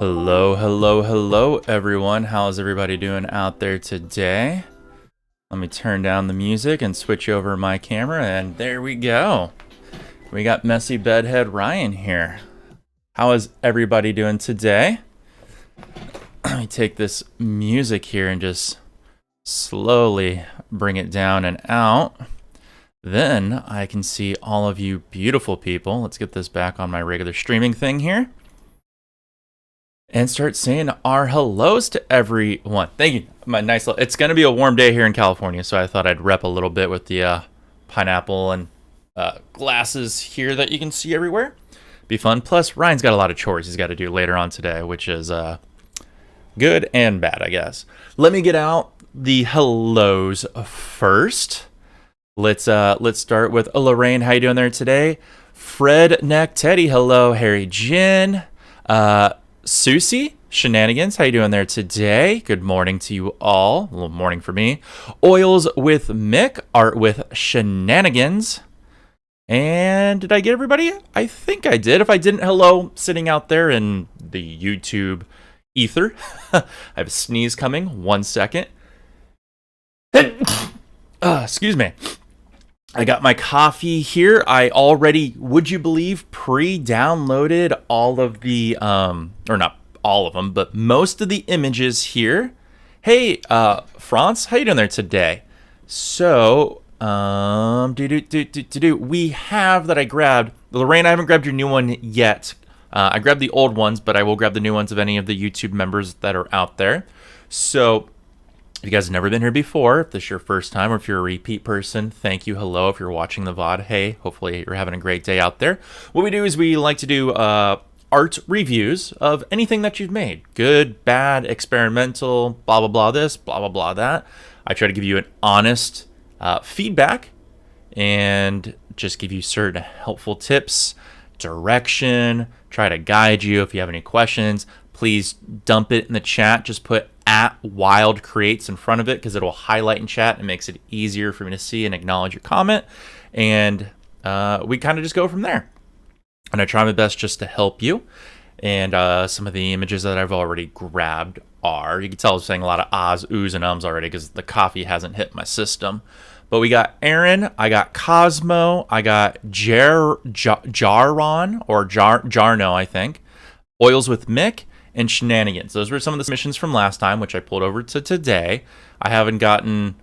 Hello, hello, hello, everyone. How's everybody doing out there today? Let me turn down the music and switch over my camera, and there we go. We got Messy Bedhead Ryan here. How is everybody doing today? Let me take this music here and just slowly bring it down and out. Then I can see all of you beautiful people. Let's get this back on my regular streaming thing here. And start saying our hellos to everyone. Thank you. My nice little, it's going to be a warm day here in California, so I thought I'd rep a little bit with the pineapple and glasses here that you can see everywhere. Be fun. Plus, Ryan's got a lot of chores he's got to do later on today, which is good and bad, I guess. Let me get out the hellos first. Let's start with Lorraine. How you doing there today? Fred Neck Teddy. Hello, Harry Jin. Susie, Shenanigans, how you doing there today? Good morning to you all. A little morning for me. Oils with Mick, Art with Shenanigans. And did I get everybody? I think I did. If I didn't, hello, sitting out there in the YouTube ether. I have a sneeze coming. 1 second. Excuse me. I got my coffee here. I already, would you believe, pre-downloaded all of the, or not all of them, but most of the images here. Hey, France, how you doing there today? So, we have that I grabbed. Lorraine, I haven't grabbed your new one yet. I grabbed the old ones, but I will grab the new ones of any of the YouTube members that are out there. So, if you guys have never been here before, if this is your first time or if you're a repeat person, thank you. Hello. If you're watching the VOD, hey, hopefully you're having a great day out there. What we do is we like to do art reviews of anything that you've made. Good, bad, experimental, blah, blah, blah this, blah, blah, blah that. I try to give you an honest feedback and just give you certain helpful tips, direction, try to guide you. If you have any questions, please dump it in the chat. Just put @Wild Creates in front of it because it'll highlight in chat and makes it easier for me to see and acknowledge your comment. And we kind of just go from there. And I try my best just to help you. And some of the images that I've already grabbed are, you can tell I was saying a lot of ahs, oohs, and ums already because the coffee hasn't hit my system. But we got Aaron, I got Cosmo, I got Jaron, or Jarno, I think. Oils with Mick, and Shenanigans. Those were some of the submissions from last time, which I pulled over to today. I haven't gotten...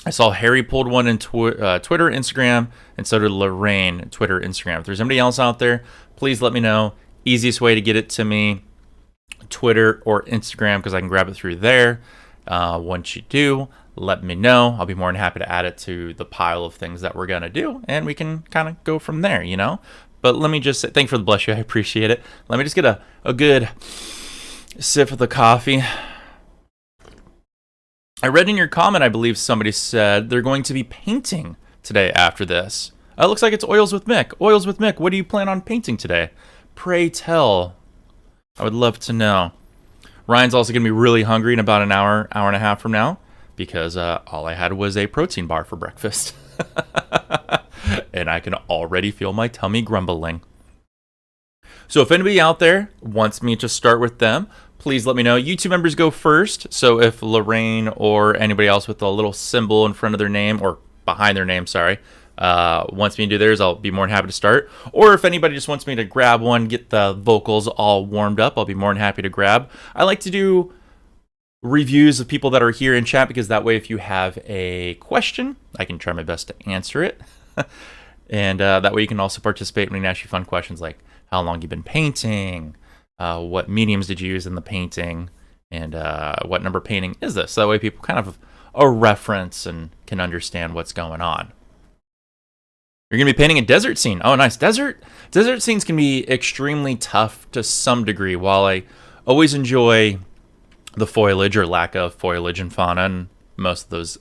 I saw Harry pulled one in Twitter, Instagram, and so did Lorraine, Twitter, Instagram. If there's anybody else out there, please let me know. Easiest way to get it to me, Twitter or Instagram, because I can grab it through there. Once you do, let me know. I'll be more than happy to add it to the pile of things that we're going to do, and we can kind of go from there, you know? But let me just say, thank you for the bless you. I appreciate it. Let me just get a good sip of the coffee. I read in your comment, I believe somebody said they're going to be painting today after this. It looks like it's Oils with Mick. Oils with Mick, what do you plan on painting today? Pray tell. I would love to know. Ryan's also going to be really hungry in about an hour and a half from now because all I had was a protein bar for breakfast. And I can already feel my tummy grumbling. So if anybody out there wants me to start with them, please let me know. YouTube members go first, so if Lorraine or anybody else with a little symbol in front of their name, or behind their name, sorry, wants me to do theirs, I'll be more than happy to start. Or if anybody just wants me to grab one, get the vocals all warmed up, I'll be more than happy to grab. I like to do reviews of people that are here in chat, because that way if you have a question, I can try my best to answer it. And that way you can also participate when we ask you fun questions like how long you've been painting, what mediums did you use in the painting, and what number painting is this. So that way people kind of have a reference and can understand what's going on. You're going to be painting a desert scene. Oh, nice. Desert scenes can be extremely tough to some degree. While I always enjoy the foliage or lack of foliage and fauna and most of those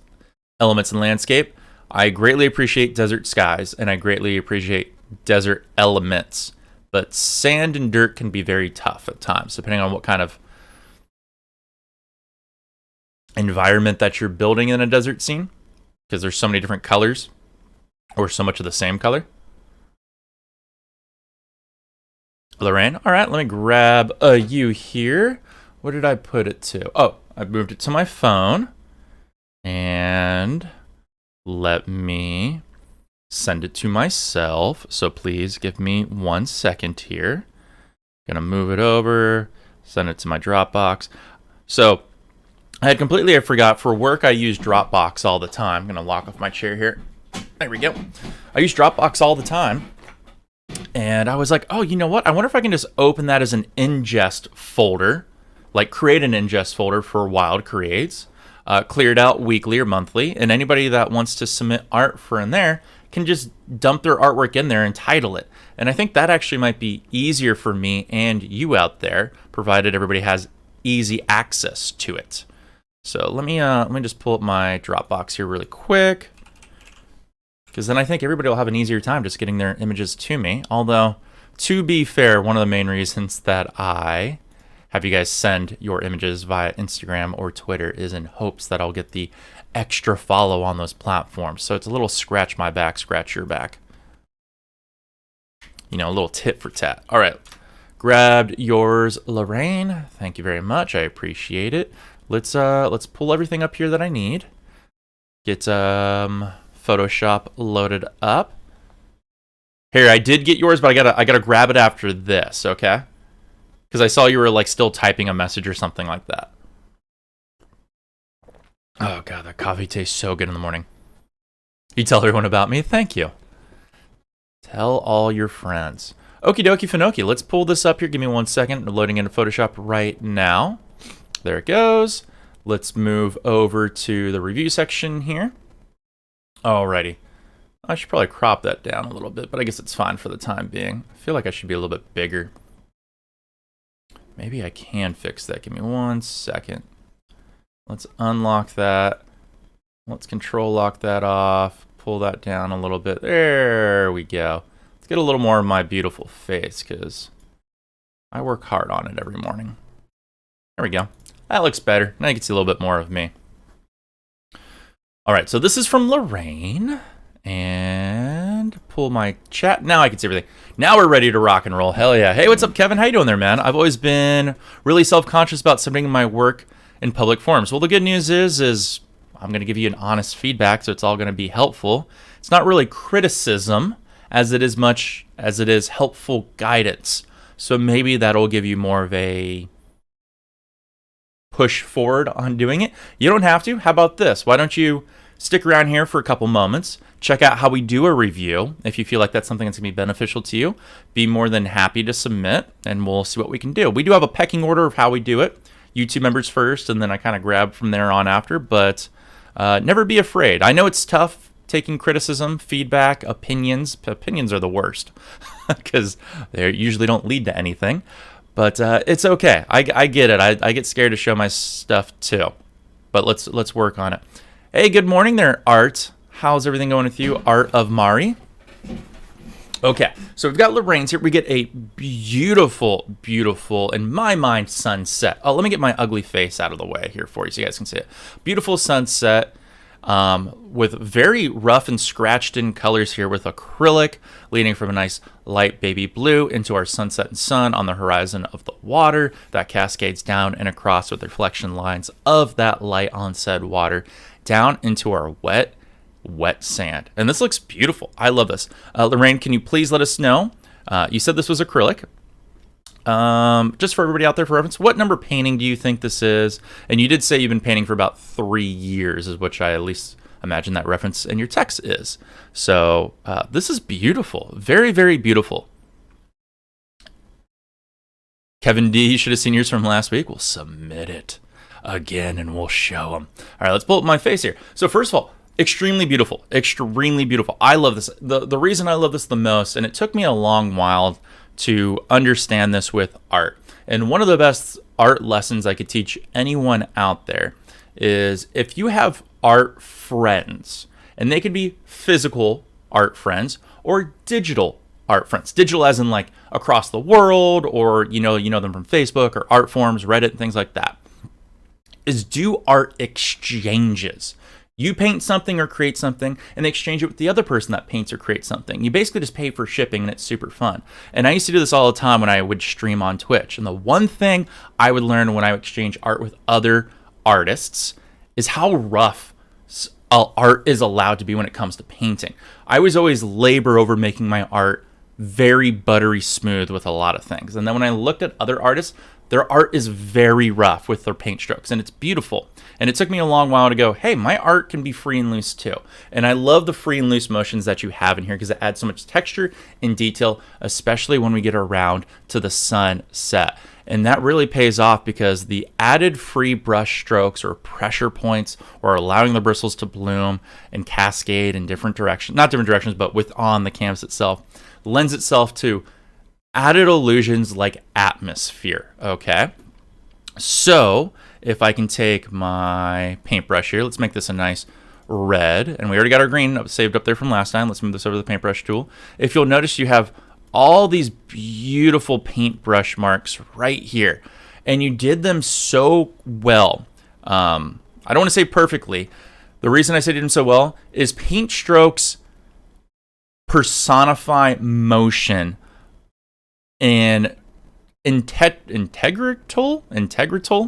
elements in landscape, I greatly appreciate desert skies and I greatly appreciate desert elements. But sand and dirt can be very tough at times, depending on what kind of environment that you're building in a desert scene, because there's so many different colors or so much of the same color. Lorraine, all right, let me grab you here. Where did I put it to? Oh, I moved it to my phone. And let me send it to myself. So please give me 1 second here. Gonna move it over, send it to my Dropbox. So I forgot, for work I use Dropbox all the time. I'm gonna lock off my chair here. There we go. I use Dropbox all the time. And I was like, oh, you know what? I wonder if I can just open that as an ingest folder. Like create an ingest folder for Wild Creates, clear it out weekly or monthly, and anybody that wants to submit art for in there can just dump their artwork in there and title it. And I think that actually might be easier for me and you out there, provided everybody has easy access to it. So let me just pull up my Dropbox here really quick, because then I think everybody will have an easier time just getting their images to me. Although, to be fair, one of the main reasons that I have you guys send your images via Instagram or Twitter is in hopes that I'll get the extra follow on those platforms. So it's a little scratch my back, scratch your back. You know, a little tit for tat. All right, grabbed yours, Lorraine. Thank you very much. I appreciate it. Let's pull everything up here that I need. Get Photoshop loaded up. Here, I did get yours, but I gotta grab it after this, okay? Because I saw you were like still typing a message or something like that. Oh god, that coffee tastes so good in the morning. You tell everyone about me? Thank you. Tell all your friends. Okie dokie Finoki, let's pull this up here. Give me 1 second. We're loading into Photoshop right now. There it goes. Let's move over to the review section here. Alrighty. I should probably crop that down a little bit, but I guess it's fine for the time being. I feel like I should be a little bit bigger. Maybe I can fix that. Give me 1 second. Let's unlock that. Let's control lock that off. Pull that down a little bit. There we go. Let's get a little more of my beautiful face, because I work hard on it every morning. There we go. That looks better. Now you can see a little bit more of me. All right, so this is from Lorraine. And pull my chat. Now I can see everything. Now we're ready to rock and roll. Hell yeah. Hey, what's up, Kevin? How you doing there, man? I've always been really self-conscious about submitting my work in public forums. Well, the good news is I'm going to give you an honest feedback, so it's all going to be helpful. It's not really criticism as it is much as it is helpful guidance. So maybe that'll give you more of a push forward on doing it. You don't have to. How about this? Why don't you stick around here for a couple moments, check out how we do a review. If you feel like that's something that's going to be beneficial to you, be more than happy to submit, and we'll see what we can do. We do have a pecking order of how we do it. YouTube members first, and then I kind of grab from there on after, but never be afraid. I know it's tough taking criticism, feedback, opinions. Opinions are the worst because they usually don't lead to anything, but it's okay. I get it. I get scared to show my stuff too, but let's work on it. Hey, good morning there, Art. How's everything going with you, Art of Mari? Okay, so we've got Lorraine's here. We get a beautiful, beautiful, in my mind, sunset. Oh, let me get my ugly face out of the way here for you so you guys can see it. Beautiful sunset. with very rough and scratched in colors here with acrylic, leading from a nice light baby blue into our sunset and sun on the horizon of the water that cascades down and across with reflection lines of that light on said water down into our wet sand. And this looks beautiful. I love this. Lorraine, can you please let us know? You said this was acrylic. Just for everybody out there for reference, what number painting do you think this is? And you did say you've been painting for about 3 years, is which I at least imagine that reference in your text is. So this is beautiful. Very, very beautiful. Kevin D, you should have seen yours from last week. We'll submit it again and we'll show them. All right, let's pull up my face here. So first of all, extremely beautiful. Extremely beautiful. I love this. The reason I love this the most, and it took me a long while to understand this with art. And one of the best art lessons I could teach anyone out there is if you have art friends, and they could be physical art friends or digital art friends. Digital as in like across the world, or you know them from Facebook or art forums, Reddit, and things like that. Is do art exchanges. You paint something or create something and they exchange it with the other person that paints or creates something. You basically just pay for shipping and it's super fun. And I used to do this all the time when I would stream on Twitch. And the one thing I would learn when I would exchange art with other artists is how rough art is allowed to be when it comes to painting. I was always labor over making my art very buttery smooth with a lot of things. And then when I looked at other artists, their art is very rough with their paint strokes and it's beautiful. And it took me a long while to go, hey, my art can be free and loose too. And I love the free and loose motions that you have in here because it adds so much texture and detail, especially when we get around to the sunset. And that really pays off because the added free brush strokes or pressure points or allowing the bristles to bloom and cascade in different directions, not different directions, but on the canvas itself, lends itself to added illusions like atmosphere, okay? So if I can take my paintbrush here, let's make this a nice red. And we already got our green saved up there from last time. Let's move this over to the paintbrush tool. If you'll notice, you have all these beautiful paintbrush marks right here. And you did them so well. I don't want to say perfectly. The reason I say did them so well is paint strokes personify motion and integral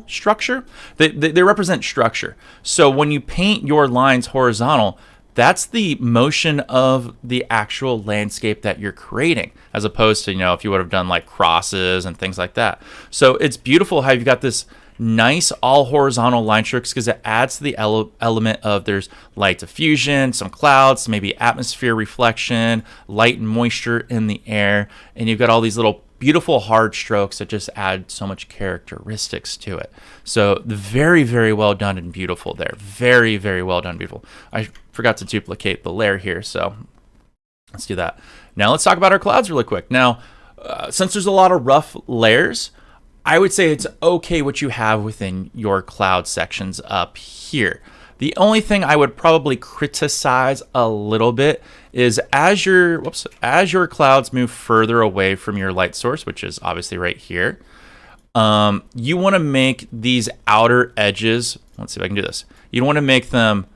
structure. They represent structure. So when you paint your lines horizontal, that's the motion of the actual landscape that you're creating, as opposed to, if you would have done like crosses and things like that. So it's beautiful how you've got this nice all horizontal line strokes because it adds to the element of there's light diffusion, some clouds, maybe atmosphere reflection, light and moisture in the air, and you've got all these little beautiful hard strokes that just add so much characteristics to it. So very, very well done and beautiful there. Very, very well done, beautiful. I forgot to duplicate the layer here, so let's do that. Now let's talk about our clouds really quick. Now, since there's a lot of rough layers, I would say it's okay what you have within your cloud sections up here. The only thing I would probably criticize a little bit is as your clouds move further away from your light source, which is obviously right here, you want to make these outer edges, let's see if I can do this. You want to make them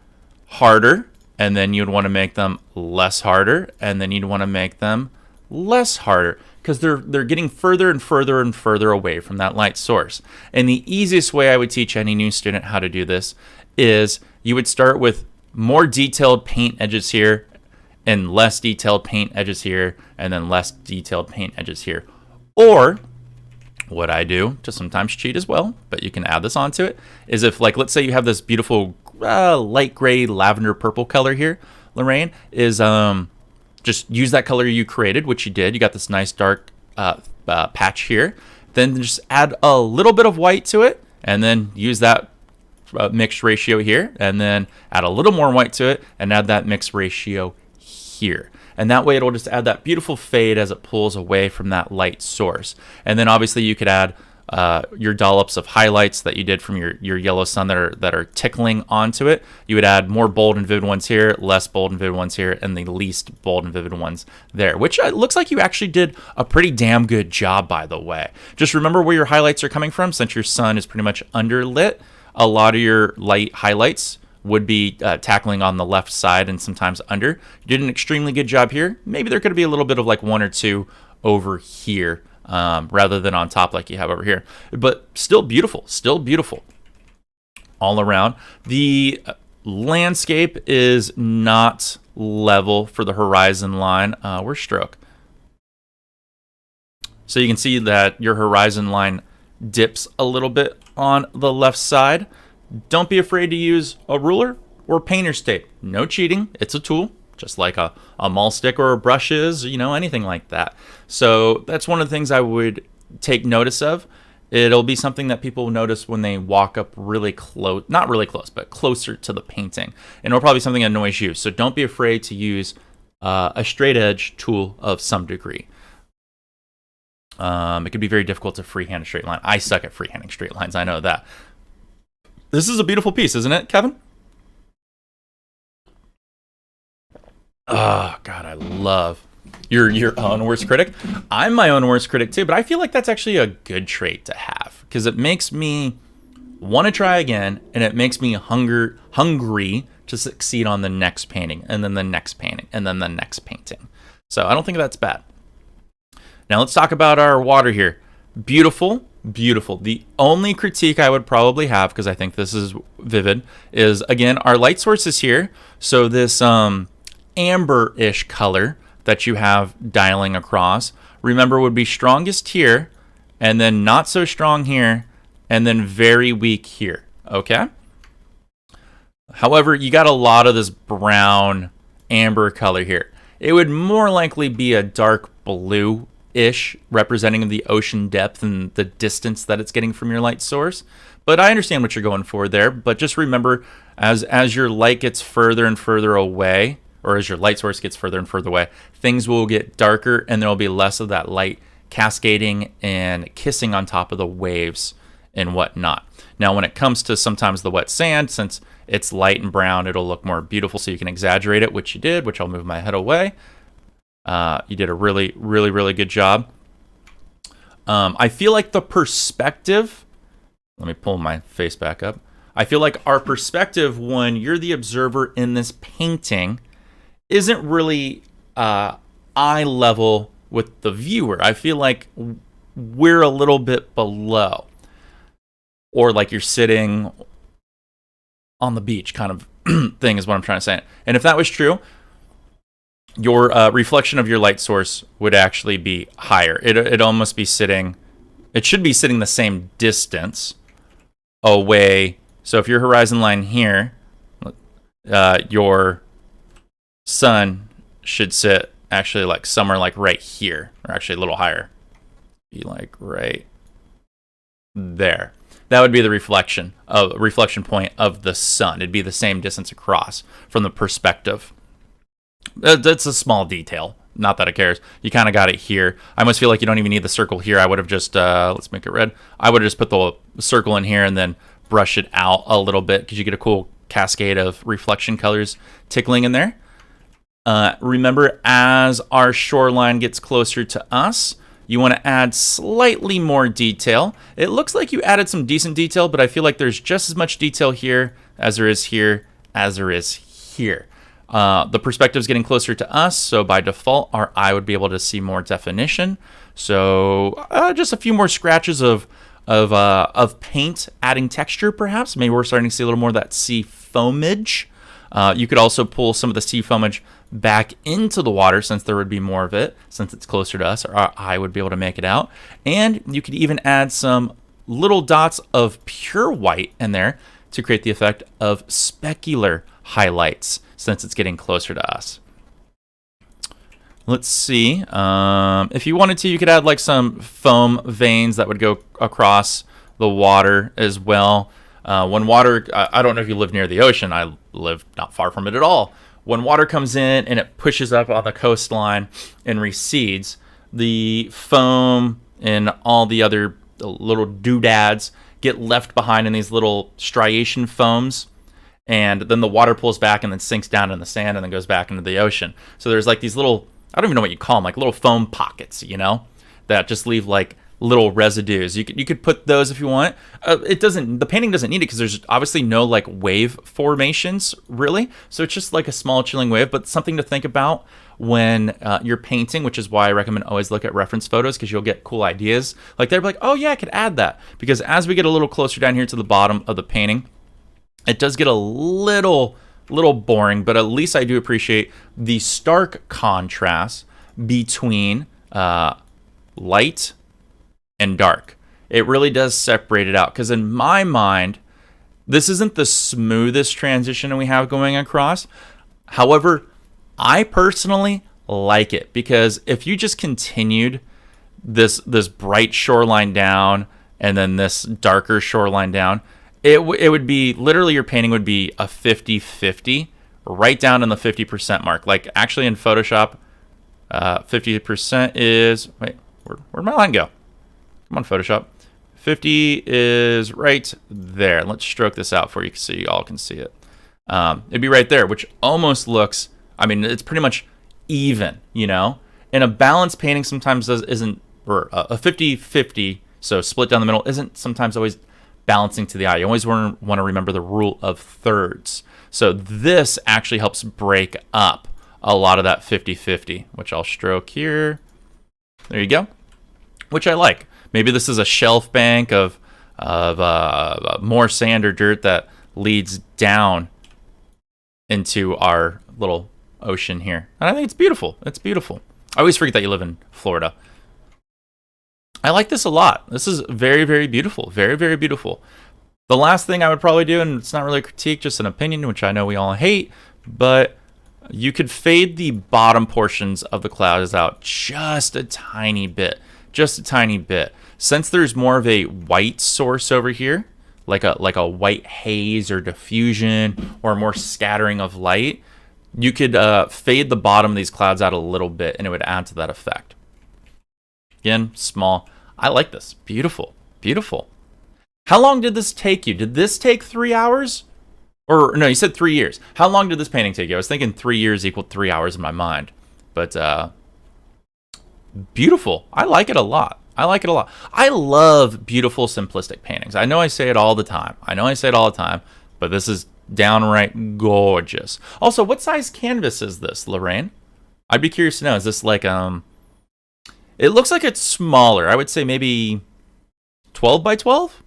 harder, and then you'd want to make them less harder, and then you'd want to make them less harder, because they're getting further and further and further away from that light source. And the easiest way I would teach any new student how to do this is you would start with more detailed paint edges here and less detailed paint edges here and then less detailed paint edges here. Or what I do to sometimes cheat as well, but you can add this onto it, is if, like, let's say you have this beautiful light gray lavender purple color here, Lorraine, is just use that color you created, which you did. You got this nice dark patch here. Then just add a little bit of white to it and then use that mixed ratio here, and then add a little more white to it and add that mixed ratio here. And that way it'll just add that beautiful fade as it pulls away from that light source. And then obviously you could add your dollops of highlights that you did from your yellow sun that are tickling onto it. You would add more bold and vivid ones here, less bold and vivid ones here, and the least bold and vivid ones there, which looks like you actually did a pretty damn good job, by the way. Just remember where your highlights are coming from. Since your sun is pretty much underlit, a lot of your light highlights would be tackling on the left side and sometimes under. You did an extremely good job here. Maybe there could be a little bit of like 1 or 2 over here rather than on top like you have over here. But still beautiful all around. The landscape is not level for the horizon line. Where's stroke? So you can see that your horizon line dips a little bit on the left side. Don't be afraid to use a ruler or painter's tape. No cheating. It's a tool, just like a maul stick or a brush is, anything like that. So that's one of the things I would take notice of. It'll be something that people will notice when they walk up really close, not really close, but closer to the painting. And it'll probably be something that annoys you. So don't be afraid to use a straight edge tool of some degree. It could be very difficult to freehand a straight line. I suck at freehanding straight lines. I know that. This is a beautiful piece, isn't it, Kevin? Oh, God, I love your own worst critic. I'm my own worst critic, too, but I feel like that's actually a good trait to have because it makes me want to try again, and it makes me hungry to succeed on the next painting, and then the next painting, and then the next painting. So I don't think that's bad. Now let's talk about our water here. Beautiful. The only critique I would probably have, because I think this is vivid, is again our light source is here. So this amber-ish color that you have dialing across, remember, would be strongest here, and then not so strong here, and then very weak here. Okay. However, you got a lot of this brown amber color here. It would more likely be a dark blue-ish, representing the ocean depth and the distance that it's getting from your light source. But I understand what you're going for there. But just remember, as your light gets further and further away, or as your light source gets further and further away, things will get darker, and there will be less of that light cascading and kissing on top of the waves and whatnot. Now, when it comes to sometimes the wet sand, since it's light and brown, it'll look more beautiful, so you can exaggerate it, which you did, which I'll move my head away. You did a really, really, really good job. I feel like the perspective, let me pull my face back up. I feel like our perspective when you're the observer in this painting isn't really eye level with the viewer. I feel like we're a little bit below, or like you're sitting on the beach kind of thing is what I'm trying to say. And if that was true, your reflection of your light source would actually be higher. It'd almost be sitting, it should be sitting the same distance away. So if your horizon line here, your sun should sit actually like somewhere like right here, or actually a little higher. Be like right there. That would be the reflection point of the sun. It'd be the same distance across from the perspective. That's a small detail. Not that it cares. You kind of got it here. I almost feel like you don't even need the circle here. I would have just, let's make it red. I would have just put the circle in here and then brush it out a little bit because you get a cool cascade of reflection colors tickling in there. Remember, as our shoreline gets closer to us, you want to add slightly more detail. It looks like you added some decent detail, but I feel like there's just as much detail here as there is here as there is here. The perspective is getting closer to us, so by default, our eye would be able to see more definition. So just a few more scratches of paint adding texture, perhaps. Maybe we're starting to see a little more of that sea foamage. You could also pull some of the sea foamage back into the water, since there would be more of it, since it's closer to us. Our eye would be able to make it out. And you could even add some little dots of pure white in there to create the effect of specular highlights, since it's getting closer to us. Let's see. If you wanted to, you could add like some foam veins that would go across the water as well. When water, I don't know if you live near the ocean. I live not far from it at all. When water comes in and it pushes up on the coastline and recedes, the foam and all the other little doodads get left behind in these little striation foams. And then the water pulls back and then sinks down in the sand and then goes back into the ocean. So there's like these little, I don't even know what you call them, like little foam pockets, that just leave like little residues. You could put those if you want. The painting doesn't need it because there's obviously no like wave formations really. So it's just like a small chilling wave, but something to think about when you're painting, which is why I recommend always look at reference photos because you'll get cool ideas. Like they're like, oh yeah, I could add that. Because as we get a little closer down here to the bottom of the painting, it does get a little boring, but at least I do appreciate the stark contrast between light and dark. It really does separate it out because in my mind, this isn't the smoothest transition we have going across. However, I personally like it because if you just continued this bright shoreline down and then this darker shoreline down, it would be literally your painting would be a 50-50 right down in the 50% mark. Like actually in Photoshop, 50% is, wait, where'd my line go? Come on, Photoshop. 50 is right there. Let's stroke this out for you so you all can see it. It'd be right there, which almost looks, I mean, it's pretty much even, you know? And a balanced painting sometimes isn't, or a 50-50, so split down the middle, isn't sometimes always balancing to the eye. You always want to remember the rule of thirds. So this actually helps break up a lot of that 50-50, which I'll stroke here. There you go. Which I like. Maybe this is a shelf bank of more sand or dirt that leads down into our little ocean here. And I think it's beautiful. It's beautiful. I always forget that you live in Florida. I like this a lot. This is very, very beautiful. Very, very beautiful. The last thing I would probably do, and it's not really a critique, just an opinion, which I know we all hate, but you could fade the bottom portions of the clouds out just a tiny bit. Just a tiny bit. Since there's more of a white source over here, like a white haze or diffusion or more scattering of light, you could fade the bottom of these clouds out a little bit and it would add to that effect. Again, small. I like this. Beautiful. Beautiful. How long did this take you? Did this take 3 hours? Or no, you said 3 years. How long did this painting take you? I was thinking 3 years equaled 3 hours in my mind. But beautiful. I like it a lot. I like it a lot. I love beautiful, simplistic paintings. I know I say it all the time. But this is downright gorgeous. Also, what size canvas is this, Lorraine? I'd be curious to know. Is this like it looks like it's smaller. I would say maybe 12 by 12?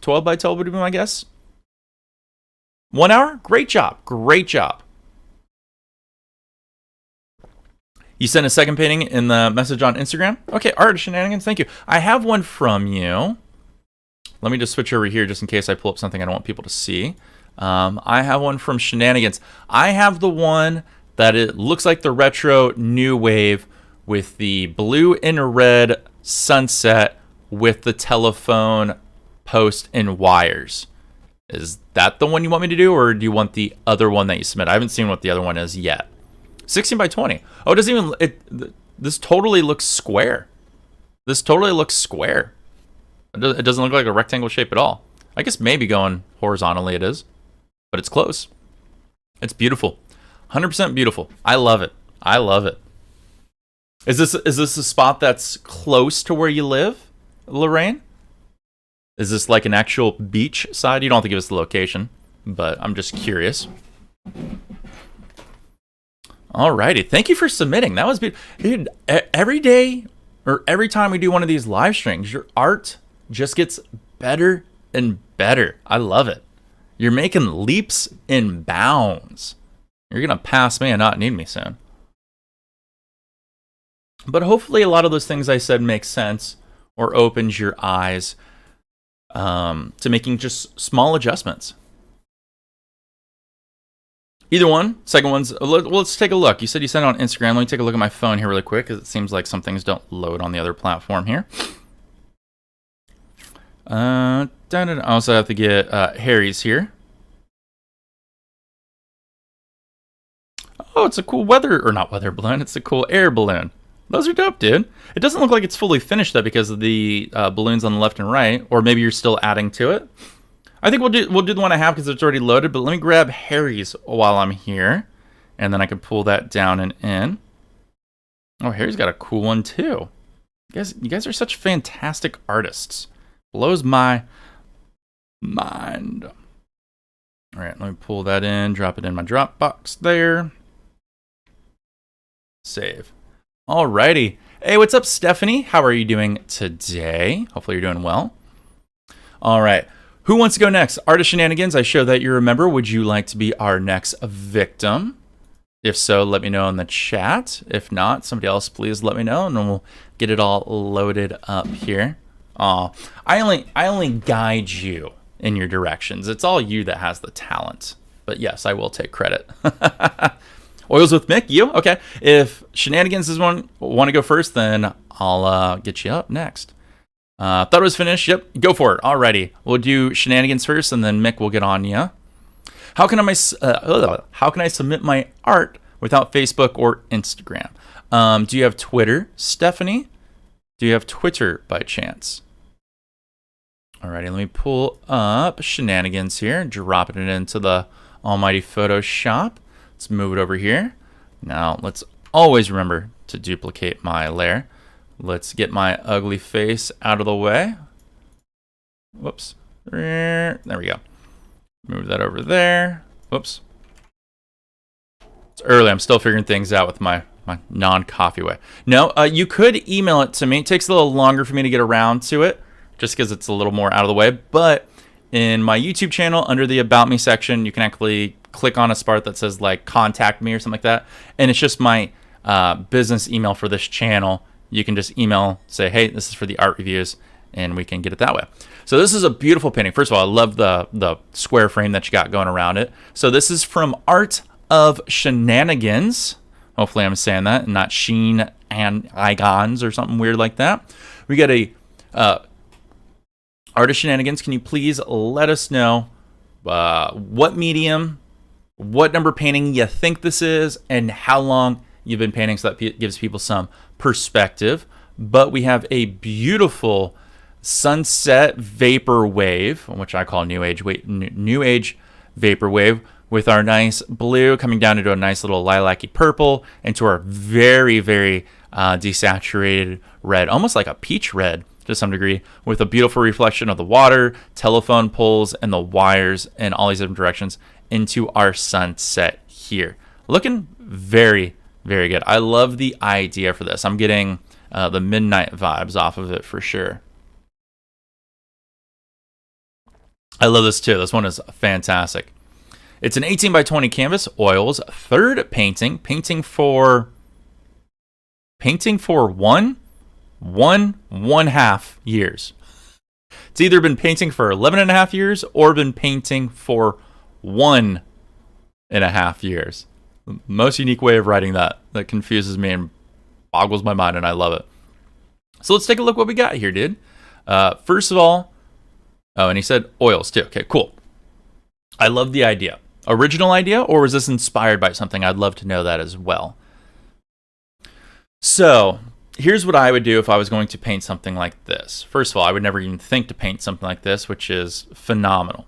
12 by 12 would be my guess. 1 hour? Great job. Great job. You sent a second painting in the message on Instagram? Okay, Art Shenanigans, thank you. I have one from you. Let me just switch over here just in case I pull up something I don't want people to see. I have one from Shenanigans. I have the one that it looks like the retro new wave with the blue and red sunset with the telephone post and wires. Is that the one you want me to do, or do you want the other one that you submit? I haven't seen what the other one is yet. 16 by 20. Oh, it doesn't even, this totally looks square. This totally looks square. It doesn't look like a rectangle shape at all. I guess maybe going horizontally it is, but it's close. It's beautiful. 100% beautiful. I love it. I love it. Is this a spot that's close to where you live, Lorraine? Is this like an actual beach side? You don't have to give us the location, but I'm just curious. Alrighty, thank you for submitting. That was beautiful. Dude, every day or every time we do one of these live streams, your art just gets better and better. I love it. You're making leaps and bounds. You're gonna pass me and not need me soon. But hopefully a lot of those things I said make sense or opens your eyes to making just small adjustments. Either one. Second one's, let's take a look. You said you sent it on Instagram. Let me take a look at my phone here really quick because it seems like some things don't load on the other platform here. I also have to get Harry's here. Oh, it's a cool not weather balloon. It's a cool air balloon. Those are dope, dude. It doesn't look like it's fully finished though because of the balloons on the left and right, or maybe you're still adding to it. I think we'll do the one I have because it's already loaded, but let me grab Harry's while I'm here, and then I can pull that down and in. Oh, Harry's got a cool one too. You guys are such fantastic artists. Blows my mind. All right, let me pull that in, drop it in my Dropbox there. Save. Alrighty. Hey, what's up, Stephanie? How are you doing today? Hopefully you're doing well. All right. Who wants to go next? Artist Shenanigans, I show that you're a member. Would you like to be our next victim? If so, let me know in the chat. If not, somebody else, please let me know, and then we'll get it all loaded up here. I only guide you in your directions. It's all you that has the talent. But yes, I will take credit. Oils with Mick, you? Okay. If Shenanigans is want to go first, then I'll get you up next. Thought it was finished. Yep, go for it. Alrighty. We'll do Shenanigans first, and then Mick will get on you. How can I submit my art without Facebook or Instagram? Do you have Twitter, Stephanie? Do you have Twitter by chance? Alrighty, let me pull up Shenanigans here, dropping it into the almighty Photoshop. Let's move it over here. Now, let's always remember to duplicate my layer. Let's get my ugly face out of the way. Whoops. There we go. Move that over there. Whoops. It's early. I'm still figuring things out with my non-coffee way. No, you could email it to me. It takes a little longer for me to get around to it, just because it's a little more out of the way. But in my YouTube channel, under the About Me section, you can actually click on a part that says like contact me or something like that. And it's just my business email for this channel. You can just email, say, hey, this is for the art reviews, and we can get it that way. So this is a beautiful painting. First of all, I love the square frame that you got going around it. So this is from Art of Shenanigans. Hopefully I'm saying that, and not Sheen and Igons or something weird like that. We got a Art of Shenanigans. Can you please let us know what medium, what number painting you think this is, and how long you've been painting, so that gives people some perspective. But we have a beautiful sunset vapor wave, which I call new age vapor wave, with our nice blue coming down into a nice little lilac-y purple, into our very, very desaturated red, almost like a peach red to some degree, with a beautiful reflection of the water, telephone poles, and the wires in all these different directions into our sunset here. Looking very, very good. I love the idea for this. I'm getting the midnight vibes off of it for sure. I love this too. This one is fantastic. It's an 18 by 20 canvas, oils, third painting for 1.5 years. It's either been painting for 11.5 years or been painting for 1.5 years. Most unique way of writing that confuses me and boggles my mind, and I love it. So let's take a look what we got here, dude. First of all, oh, and he said oils too. Okay, cool. I love the idea. Original idea, or was this inspired by something? I'd love to know that as well. So here's what I would do if I was going to paint something like this. First of all, I would never even think to paint something like this, which is phenomenal.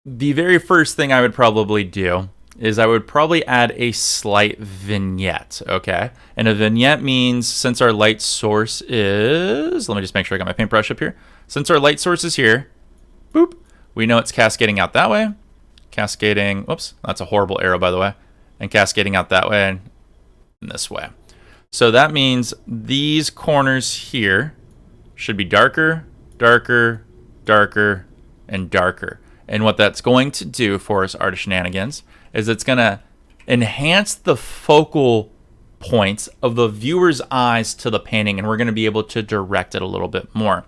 The very first thing I would probably do is I would probably add a slight vignette, okay? And a vignette means, since our light source is, let me just make sure I got my paintbrush up here. Since our light source is here, boop, we know it's cascading out that way. Cascading, whoops, that's a horrible arrow, by the way. And cascading out that way and this way. So that means these corners here should be darker, darker, darker, and darker. And what that's going to do for us, Art of Shenanigans, is it's going to enhance the focal points of the viewer's eyes to the painting, and we're going to be able to direct it a little bit more.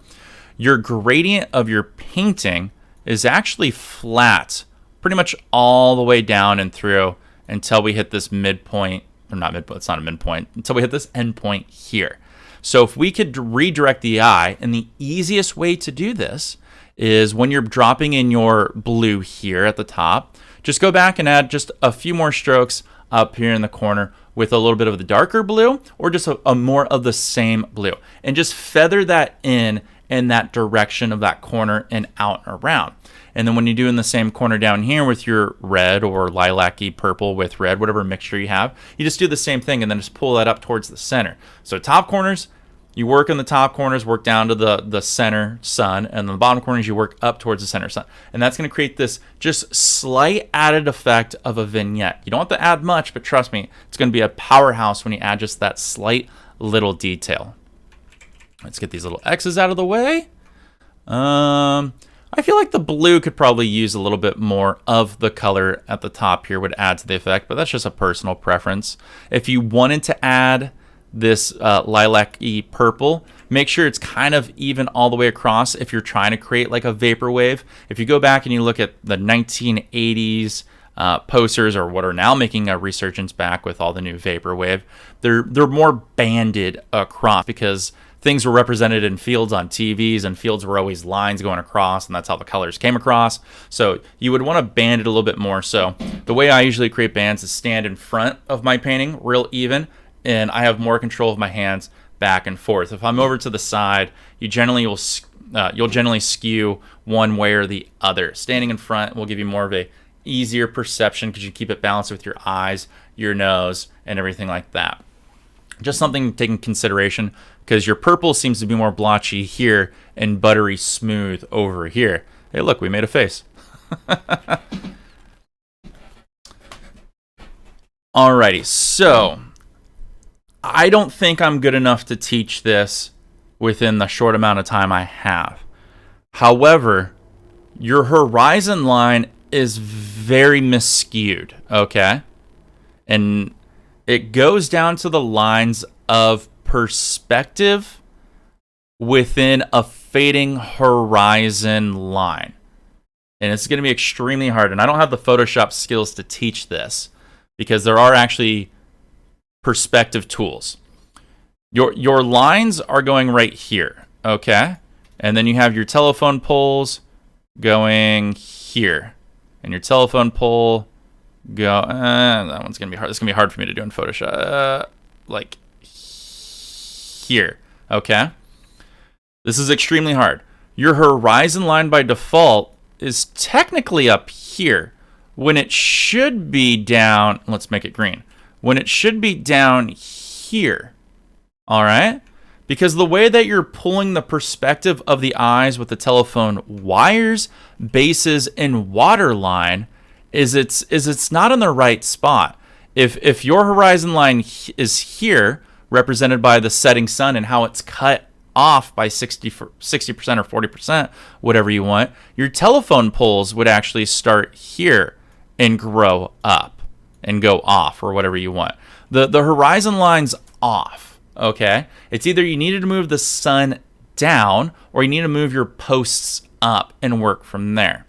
Your gradient of your painting is actually flat pretty much all the way down and through until we hit this midpoint, or not midpoint, it's not a midpoint, until we hit this endpoint here. So if we could redirect the eye, and the easiest way to do this is when you're dropping in your blue here at the top, just go back and add just a few more strokes up here in the corner with a little bit of the darker blue, or just a more of the same blue, and just feather that in in that direction of that corner and out and around. And then when you're doing the same corner down here with your red or lilac-y purple with red, whatever mixture you have, you just do the same thing and then just pull that up towards the center. So top corners, you work in the top corners, work down to the center sun, and the bottom corners, you work up towards the center sun. And that's going to create this just slight added effect of a vignette. You don't have to add much, but trust me, it's going to be a powerhouse when you add just that slight little detail. Let's get these little X's out of the way. I feel like the blue could probably use a little bit more of the color at the top here, would add to the effect, but that's just a personal preference. If you wanted to add this lilac-y purple, make sure it's kind of even all the way across if you're trying to create like a vaporwave. If you go back and you look at the 1980s posters, or what are now making a resurgence back with all the new vaporwave, they're more banded across because things were represented in fields on TVs, and fields were always lines going across, and that's how the colors came across. So you would want to band it a little bit more. So the way I usually create bands is stand in front of my painting real even, and I have more control of my hands back and forth. If I'm over to the side, you'll generally skew one way or the other. Standing in front will give you more of a easier perception because you keep it balanced with your eyes, your nose, and everything like that. Just something to take in consideration, because your purple seems to be more blotchy here and buttery smooth over here. Hey, look, we made a face. Alrighty, so I don't think I'm good enough to teach this within the short amount of time I have. However, your horizon line is very misskewed, okay? And it goes down to the lines of perspective within a fading horizon line. And it's going to be extremely hard. And I don't have the Photoshop skills to teach this because there are actually perspective tools. Your lines are going right here, okay? And then you have your telephone poles going here. And your telephone pole that one's gonna be hard. It's gonna be hard for me to do in Photoshop. Like here, okay? This is extremely hard. Your horizon line by default is technically up here when it should be down. Let's make it green. When it should be down here, all right? Because the way that you're pulling the perspective of the eyes with the telephone wires, bases, and waterline is it's not in the right spot. If your horizon line is here, represented by the setting sun and how it's cut off by 60% or 40%, whatever you want, your telephone poles would actually start here and grow up and go off, or whatever you want. The horizon line's off, okay? It's either you needed to move the sun down or you need to move your posts up and work from there.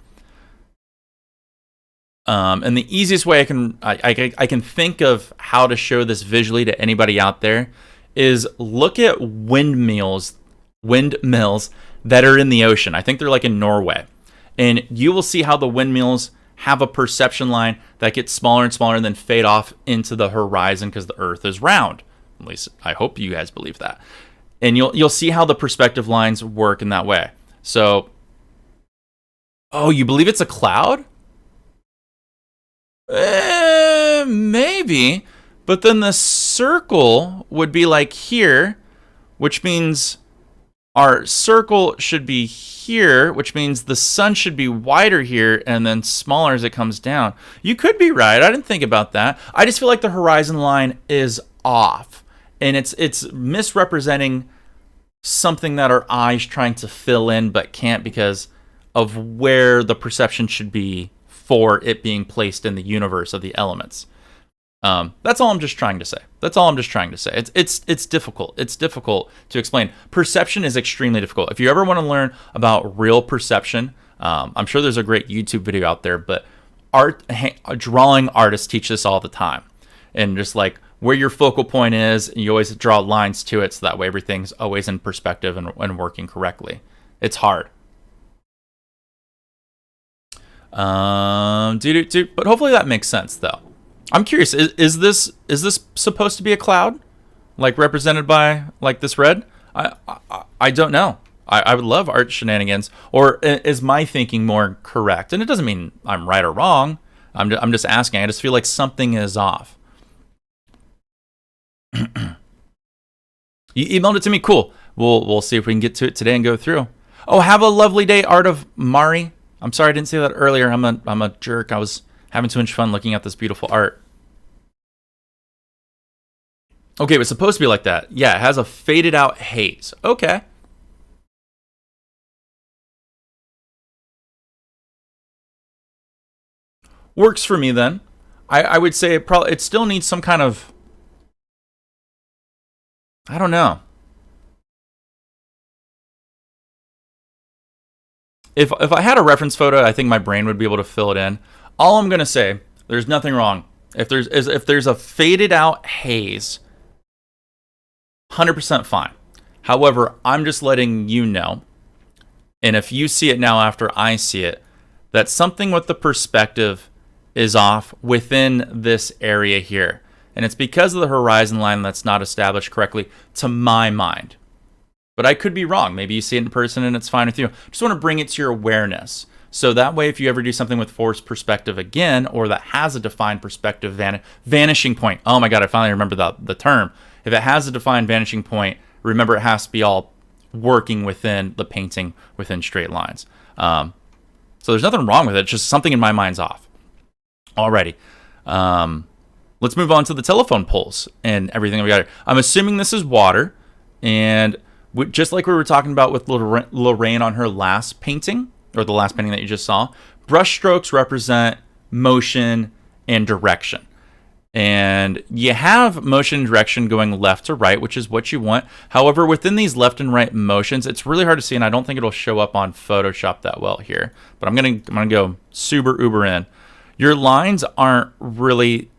And the easiest way I can think of how to show this visually to anybody out there is look at windmills that are in the ocean. I think they're like in Norway. And you will see how the windmills have a perception line that gets smaller and smaller and then fade off into the horizon because the earth is round. At least I hope you guys believe that. And you'll see how the perspective lines work in that way. So, oh, you believe it's a cloud? Maybe, but then the circle would be like here, which means our circle should be here, which means the sun should be wider here and then smaller as it comes down. You could be right. I didn't think about that. I just feel like the horizon line is off, and it's misrepresenting something that our eyes trying to fill in but can't because of where the perception should be for it being placed in the universe of the elements. That's all I'm just trying to say. It's difficult. It's difficult to explain. Perception is extremely difficult. If you ever want to learn about real perception, I'm sure there's a great YouTube video out there, but drawing artists teach this all the time. And just like where your focal point is, you always draw lines to it so that way everything's always in perspective and working correctly. It's hard. But hopefully that makes sense though. I'm curious, is this supposed to be a cloud, like represented by like this red? I don't know. I would love art shenanigans. Or is my thinking more correct? And it doesn't mean I'm right or wrong. I'm just asking. I just feel like something is off. You emailed it to me. Cool. We'll see if we can get to it today and go through. Oh, have a lovely day, Art of Mari. I'm sorry I didn't say that earlier. I'm a jerk. I was having too much fun looking at this beautiful art. Okay, it was supposed to be like that. Yeah, it has a faded out haze. Okay. Works for me then. I would say it still needs some kind of, I don't know. If I had a reference photo, I think my brain would be able to fill it in. All I'm gonna say, there's nothing wrong. If there's a faded out haze, 100% fine. However, I'm just letting you know, and if you see it now after I see it, that something with the perspective is off within this area here. And it's because of the horizon line that's not established correctly to my mind. But I could be wrong. Maybe you see it in person and it's fine with you. Just want to bring it to your awareness. So that way, if you ever do something with forced perspective again, or that has a defined perspective vanishing point. Oh my God, I finally remember the term. If it has a defined vanishing point, remember it has to be all working within the painting within straight lines. So there's nothing wrong with it. It's just something in my mind's off. Alrighty. Let's move on to the telephone poles and everything we got here. I'm assuming this is water. And just like we were talking about with Lorraine on her last painting, or the last painting that you just saw, brush strokes represent motion and direction. And you have motion and direction going left to right, which is what you want. However, within these left and right motions, it's really hard to see, and I don't think it'll show up on Photoshop that well here. But I'm gonna go super uber in. Your lines aren't really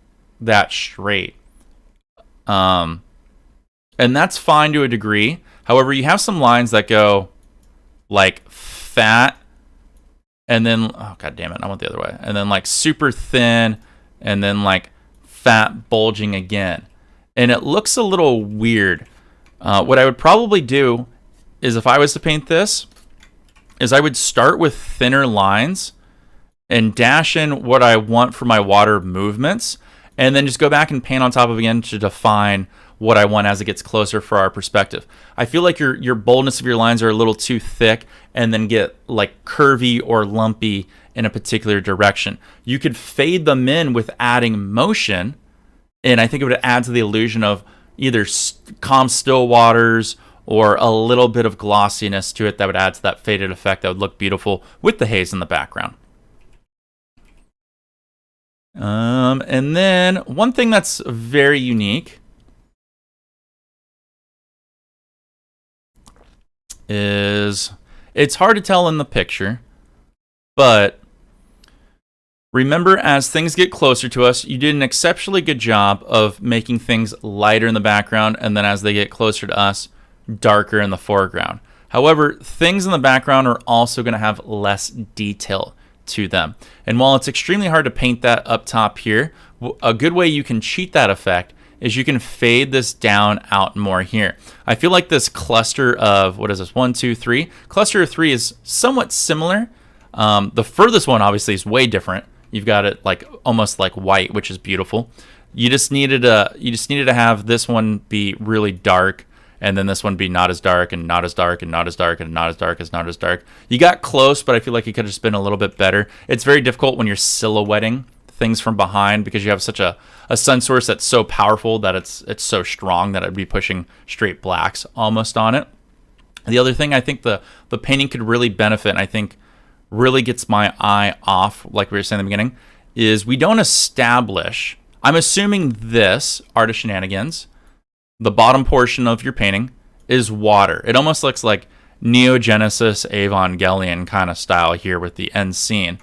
that straight. And that's fine to a degree. However, you have some lines that go like fat, and then, oh god damn it, I went the other way. And then like super thin, and then like fat bulging again. And it looks a little weird. What I would probably do is, if I was to paint this, is I would start with thinner lines and dash in what I want for my water movements, and then just go back and paint on top of it again to define what I want as it gets closer for our perspective. I feel like your boldness of your lines are a little too thick and then get like curvy or lumpy in a particular direction. You could fade them in with adding motion, and I think it would add to the illusion of either calm still waters or a little bit of glossiness to it that would add to that faded effect that would look beautiful with the haze in the background. And then one thing that's very unique is it's hard to tell in the picture, but remember, as things get closer to us, you did an exceptionally good job of making things lighter in the background, and then as they get closer to us, darker in the foreground. However, things in the background are also going to have less detail to them. And while it's extremely hard to paint that up top here, a good way you can cheat that effect is you can fade this down out more here. I feel like this cluster of, what is this, 1, 2, 3? Cluster of 3 is somewhat similar. The furthest one obviously is way different. You've got it like almost like white, which is beautiful. You just needed to have this one be really dark, and then this one be not as dark, and not as dark, and not as dark, and not as dark, as not as dark. You got close, but I feel like it could have just been a little bit better. It's very difficult when you're silhouetting things from behind because you have such a sun source that's so powerful that it's so strong that it'd be pushing straight blacks almost on it. The other thing I think the painting could really benefit, and I think really gets my eye off, like we were saying in the beginning, is we don't establish, I'm assuming this, Art of Shenanigans, the bottom portion of your painting is water. It almost looks like Neo Genesis Evangelion kind of style here with the end scene.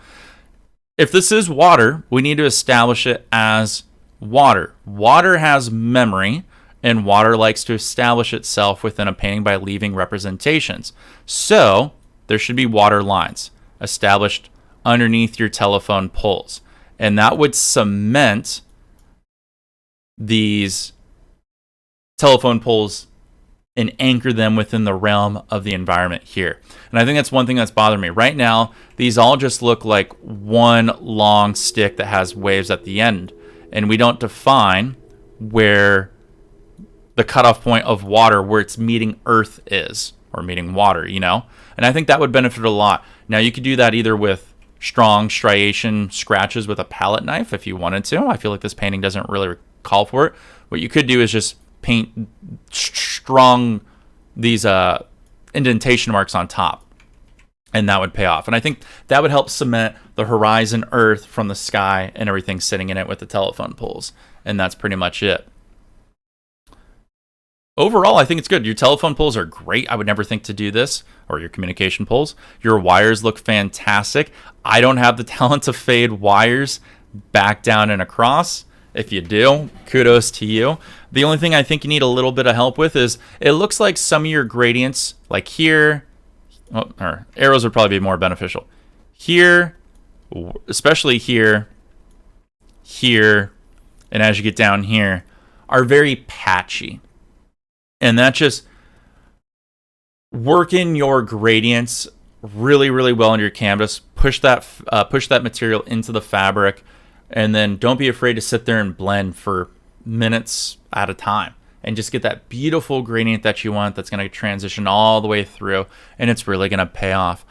If this is water, we need to establish it as water. Water has memory, and water likes to establish itself within a painting by leaving representations. So there should be water lines established underneath your telephone poles, and that would cement these telephone poles and anchor them within the realm of the environment here. And I think that's one thing that's bothering me. Right now, these all just look like one long stick that has waves at the end. And we don't define where the cutoff point of water, where it's meeting Earth is, or meeting water, you know? And I think that would benefit a lot. Now, you could do that either with strong striation scratches with a palette knife if you wanted to. I feel like this painting doesn't really call for it. What you could do is just paint strong these indentation marks on top, and that would pay off. And I think that would help cement the horizon Earth from the sky and everything sitting in it with the telephone poles. And that's pretty much it. Overall, I think it's good. Your telephone poles are great. I would never think to do this, or your communication poles. Your wires look fantastic. I don't have the talent to fade wires back down and across. If you do, kudos to you. The only thing I think you need a little bit of help with is it looks like some of your gradients, like here, or arrows would probably be more beneficial. Here, especially here, here, and as you get down here, are very patchy. And that just work in your gradients really, really well into your canvas. Push that material into the fabric. And then don't be afraid to sit there and blend for minutes at a time and just get that beautiful gradient that you want that's going to transition all the way through, and it's really going to pay off.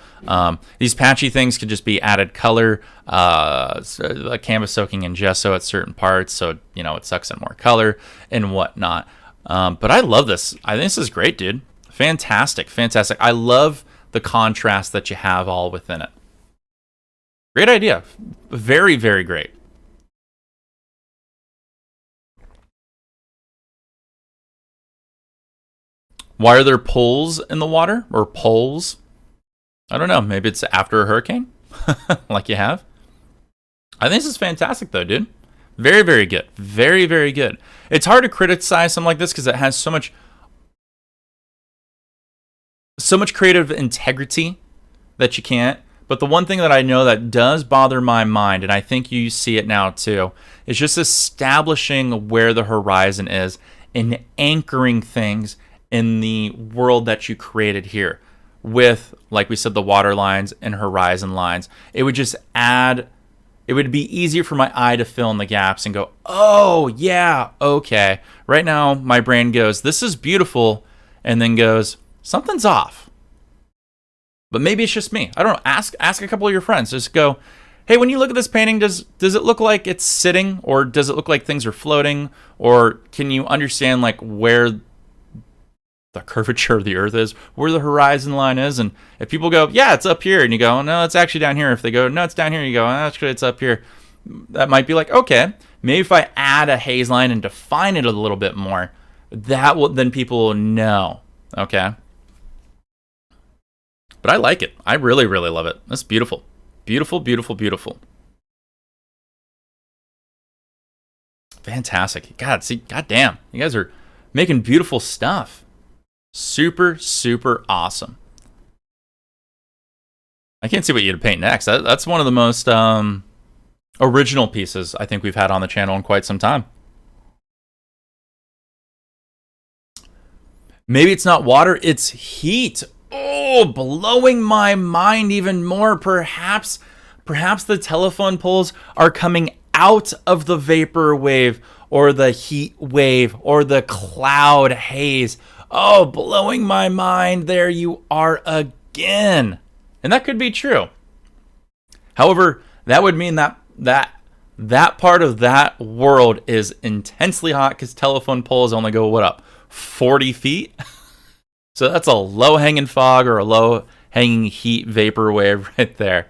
These patchy things could just be added color, canvas soaking in gesso at certain parts, so it sucks in more color and whatnot. But I love this. I think this is great, dude. Fantastic. I love the contrast that you have all within it. Great idea. Very, very great. Why are there poles in the water? Or poles? I don't know. Maybe it's after a hurricane? Like you have? I think this is fantastic, though, dude. Very, very good. Very, very good. It's hard to criticize something like this because it has so much creative integrity that you can't. But the one thing that I know that does bother my mind, and I think you see it now too, is just establishing where the horizon is and anchoring things in the world that you created here with, like we said, the water lines and horizon lines. It would just add, it would be easier for my eye to fill in the gaps and go, oh yeah, okay. Right now my brain goes, this is beautiful, and then goes, something's off. But maybe it's just me. I don't know. Ask a couple of your friends. Just go, hey, when you look at this painting, does it look like it's sitting, or does it look like things are floating, or can you understand like where the curvature of the earth is, where the horizon line is? And if people go, yeah, it's up here, and you go, no, it's actually down here. If they go, no, it's down here, you go, actually, it's up here. That might be like, okay, maybe if I add a haze line and define it a little bit more, that will, then people will know. Okay. But I like it. I really, really love it. That's beautiful. Beautiful, beautiful, beautiful. Fantastic. God, see, goddamn. You guys are making beautiful stuff. Super, super awesome. I can't see what you'd paint next. That's one of the most original pieces I think we've had on the channel in quite some time. Maybe it's not water, it's heat. Oh, blowing my mind even more. Perhaps the telephone poles are coming out of the vapor wave or the heat wave or the cloud haze. Oh, blowing my mind. There you are again. And that could be true. However, that would mean that part of that world is intensely hot because telephone poles only go, what up, 40 feet? So that's a low-hanging fog or a low-hanging heat vapor wave right there.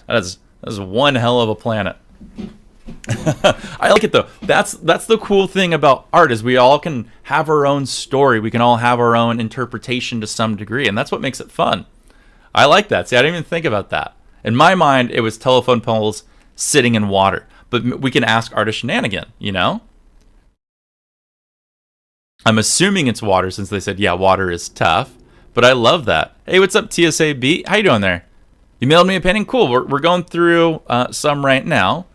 That's one hell of a planet. I like it though. That's the cool thing about art, is we all can have our own story. We can all have our own interpretation to some degree, and that's what makes it fun. I like that. See, I didn't even think about that. In my mind, it was telephone poles sitting in water, but we can ask Artist Shenanigans, you know? I'm assuming it's water since they said, yeah, water is tough, but I love that. Hey, what's up, TSAB? How you doing there? You mailed me a painting? Cool. We're going through some right now.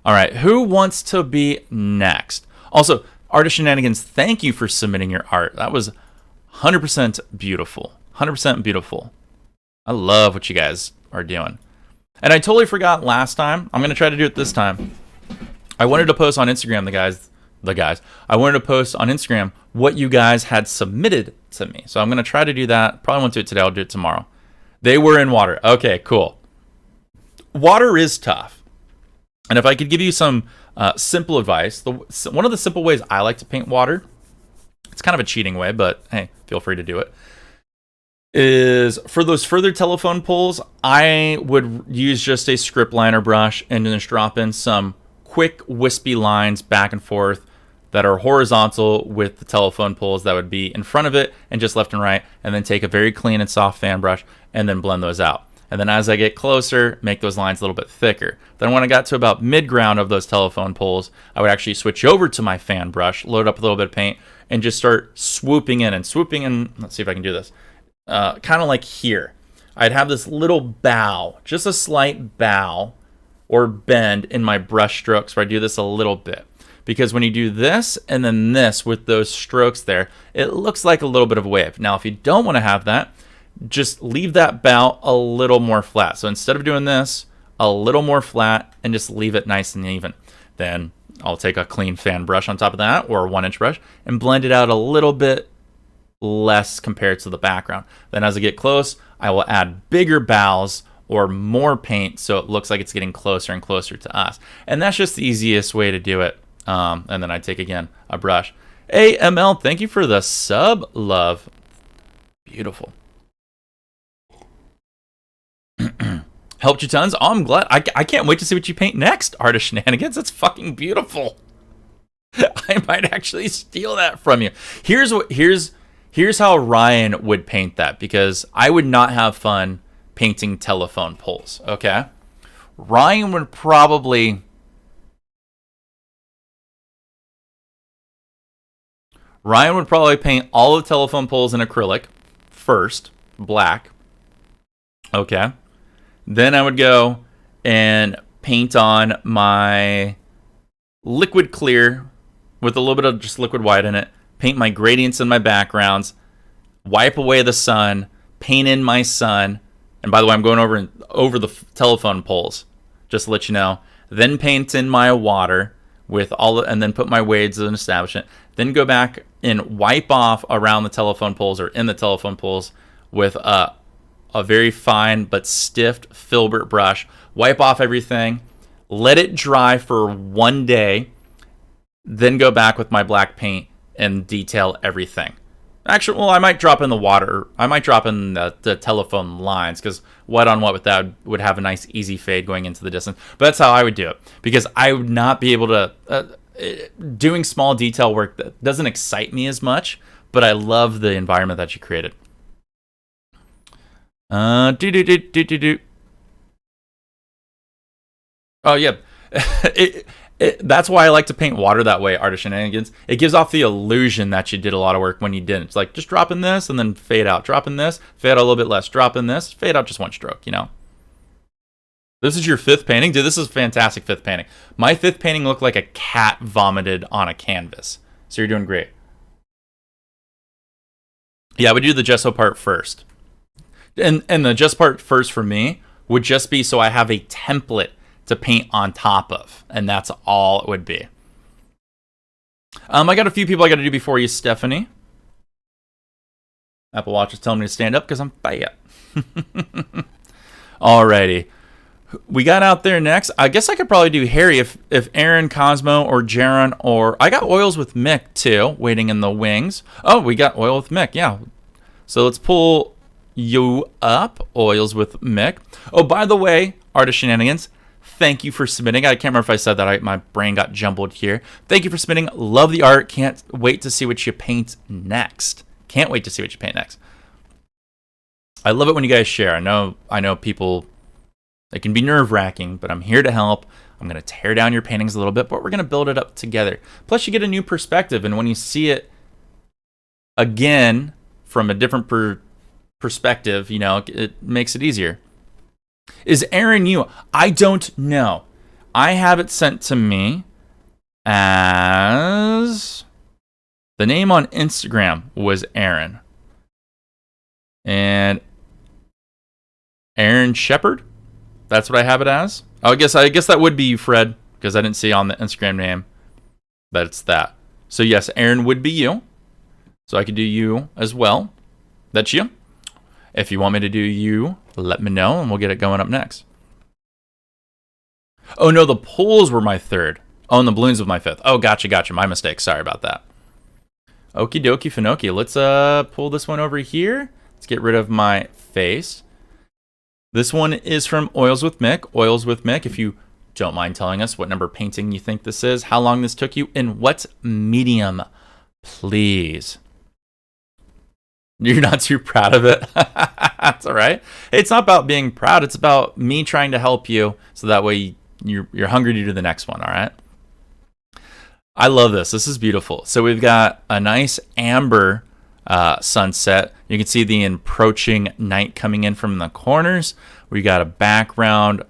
All right, who wants to be next? Also, Artist Shenanigans, thank you for submitting your art. That was 100% beautiful. 100% beautiful. I love what you guys are doing. And I totally forgot last time. I'm going to try to do it this time. I wanted to post on Instagram, the guys. I wanted to post on Instagram what you guys had submitted to me. So I'm going to try to do that. Probably won't do it today. I'll do it tomorrow. They were in water. Okay, cool. Water is tough. And if I could give you some simple advice, one of the simple ways I like to paint water, it's kind of a cheating way, but hey, feel free to do it, is for those further telephone poles, I would use just a script liner brush and just drop in some quick wispy lines back and forth that are horizontal with the telephone poles that would be in front of it and just left and right, and then take a very clean and soft fan brush and then blend those out. And then as I get closer, make those lines a little bit thicker. Then when I got to about mid-ground of those telephone poles, I would actually switch over to my fan brush, load up a little bit of paint, and just start swooping in. Let's see if I can do this. Kind of like here. I'd have this little bow, just a slight bow or bend in my brush strokes where I do this a little bit. Because when you do this and then this with those strokes there, it looks like a little bit of a wave. Now, if you don't want to have that, just leave that bow a little more flat. So instead of doing this, a little more flat and just leave it nice and even. Then I'll take a clean fan brush on top of that or a 1-inch brush and blend it out a little bit less compared to the background. Then as I get close, I will add bigger bows or more paint so it looks like it's getting closer and closer to us. And that's just the easiest way to do it. And then I take, again, a brush. AML, thank you for the sub, love. Beautiful. Helped you tons. Oh, I'm glad. I can't wait to see what you paint next, Artist Shenanigans. That's fucking beautiful. I might actually steal that from you. Here's how Ryan would paint that, because I would not have fun painting telephone poles, okay? Ryan would probably paint all the telephone poles in acrylic first, black, okay? Then I would go and paint on my liquid clear with a little bit of just liquid white in it, paint my gradients in my backgrounds, wipe away the sun, paint in my sun, and by the way, I'm going over the telephone poles, just to let you know. Then paint in my water with and then put my wades in establishment. Then go back and wipe off around the telephone poles or in the telephone poles with a very fine but stiff filbert brush. Wipe off everything, let it dry for 1 day, then go back with my black paint and detail everything. Actually, well, I might drop in the water. I might drop in the telephone lines, because white on white with that would have a nice easy fade going into the distance. But that's how I would do it, because I would not be able to... doing small detail work that doesn't excite me as much, but I love the environment that you created. Oh yeah. That's why I like to paint water that way, Artist Shenanigans. It gives off the illusion that you did a lot of work when you didn't. It's like, just drop in this and then fade out. Drop in this, fade out a little bit less. Drop in this, fade out just one stroke, you know? This is your fifth painting? Dude, this is a fantastic fifth painting. My fifth painting looked like a cat vomited on a canvas. So you're doing great. Yeah, I would do the gesso part first. And the gesso part first for me would just be so I have a template to paint on top of. And that's all it would be. I got a few people I got to do before you, Stephanie. Apple Watch is telling me to stand up because I'm fat. Alrighty. We got out there next. I guess I could probably do Harry if Aaron, Cosmo, or Jaron, or... I got oils with Mick, too, waiting in the wings. Oh, we got oil with Mick, yeah. So let's pull you up. Oils with Mick. Oh, by the way, Artist Shenanigans, thank you for submitting. I can't remember if I said that. My brain got jumbled here. Thank you for submitting. Love the art. Can't wait to see what you paint next. Can't wait to see what you paint next. I love it when you guys share. I know people... It can be nerve-wracking, but I'm here to help. I'm going to tear down your paintings a little bit, but we're going to build it up together. Plus, you get a new perspective, and when you see it again from a different perspective, you know, it makes it easier. Is Aaron you? I don't know. I have it sent to me as... The name on Instagram was Aaron. And Aaron Shepard. That's what I have it as. Oh, I guess that would be you, Fred, because I didn't see on the Instagram name that it's that. So yes, Aaron would be you. So I could do you as well. That's you. If you want me to do you, let me know, and we'll get it going up next. Oh no, the poles were my third. Oh, and the balloons were my fifth. Oh, gotcha. My mistake. Sorry about that. Okie dokie Finoki. Let's pull this one over here. Let's get rid of my face. This one is from Oils with Mick. Oils with Mick. If you don't mind telling us what number painting you think this is, how long this took you, and what medium, please. You're not too proud of it. That's all right. It's not about being proud. It's about me trying to help you so that way you're hungry to do the next one, all right? I love this. This is beautiful. So we've got a nice amber sunset. You can see the approaching night coming in from the corners. We got a background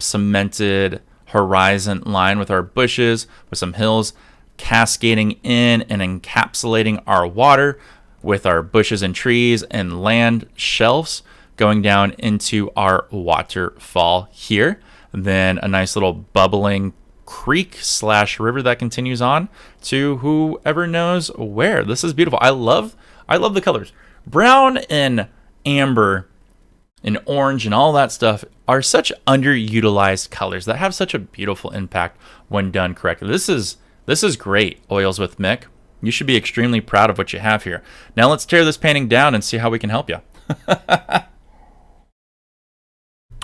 cemented horizon line with our bushes, with some hills cascading in and encapsulating our water, with our bushes and trees and land shelves going down into our waterfall here. And then a nice little bubbling creek / river that continues on to whoever knows where. This is beautiful. I love the colors. Brown and amber and orange and all that stuff are such underutilized colors that have such a beautiful impact when done correctly. This is great, Oils with Mick. You should be extremely proud of what you have here. Now let's tear this painting down and see how we can help you.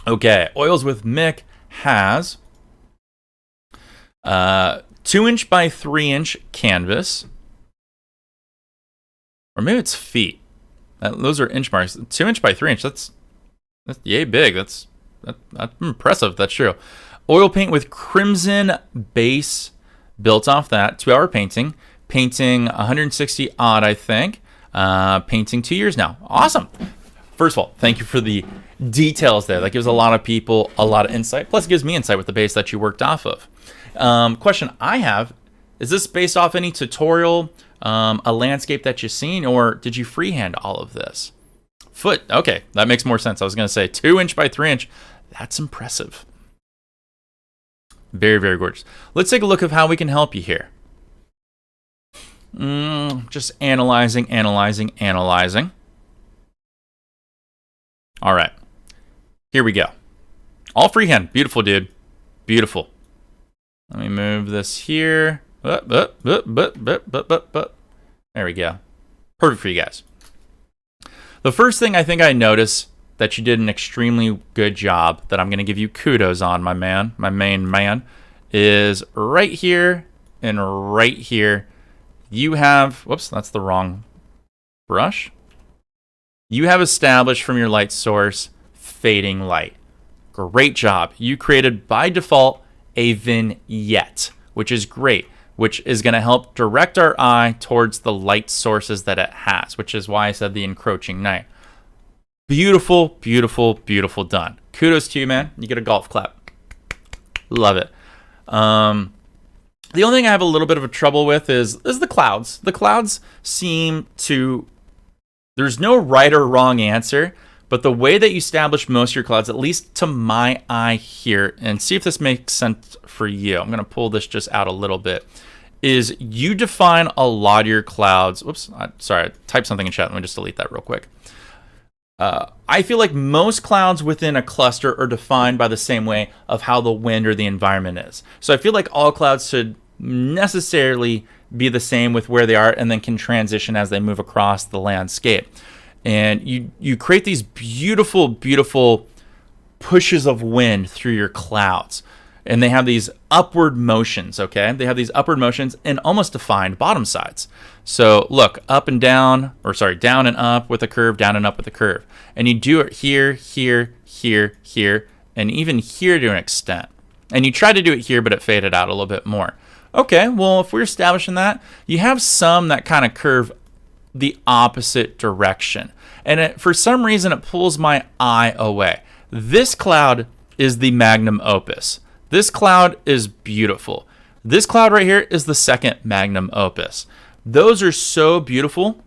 Okay, Oils with Mick has 2" by 3" canvas. Or maybe it's feet. Those are inch marks. 2" by 3". That's yay big. That's impressive. That's true. Oil paint with crimson base built off that. 2-hour painting. Painting 160 odd, I think. Painting 2 years now. Awesome. First of all, thank you for the details there. That gives a lot of people a lot of insight. Plus, it gives me insight with the base that you worked off of. Question I have, is this based off any tutorial, a landscape that you've seen, or did you freehand all of this? Foot. Okay, that makes more sense. I was going to say 2" by 3". That's impressive. Very, very gorgeous. Let's take a look at how we can help you here. Just analyzing. All right. Here we go. All freehand. Beautiful, dude. Beautiful. Let me move this here. There we go. Perfect for you guys. The first thing I think I noticed that you did an extremely good job, that I'm going to give you kudos on, my man, my main man, is right here and right here. You have, whoops, that's the wrong brush. You have established from your light source fading light. Great job. You created by default a vignette, which is great, which is going to help direct our eye towards the light sources that it has, which is why I said the encroaching night. Beautiful, beautiful, beautiful done. Kudos to you, man. You get a golf clap. Love it. The only thing I have a little bit of a trouble with is the clouds. The clouds seem to... There's no right or wrong answer, but the way that you establish most of your clouds, at least to my eye here, and see if this makes sense for you. I'm going to pull this just out a little bit. Is you define a lot of your clouds. Whoops, sorry, I typed something in chat. Let me just delete that real quick. I feel like most clouds within a cluster are defined by the same way of how the wind or the environment is. So I feel like all clouds should necessarily be the same with where they are, and then can transition as they move across the landscape. And you create these beautiful, beautiful pushes of wind through your clouds. And they have these upward motions, okay? They have these upward motions and almost defined bottom sides. So look, up and down, or sorry, down and up with a curve, down and up with a curve. And you do it here, here, here, here, and even here to an extent. And you try to do it here, but it faded out a little bit more. Okay, well, if we're establishing that, you have some that kind of curve the opposite direction. And for some reason, it pulls my eye away. This cloud is the magnum opus. This cloud is beautiful. This cloud right here is the second magnum opus. Those are so beautiful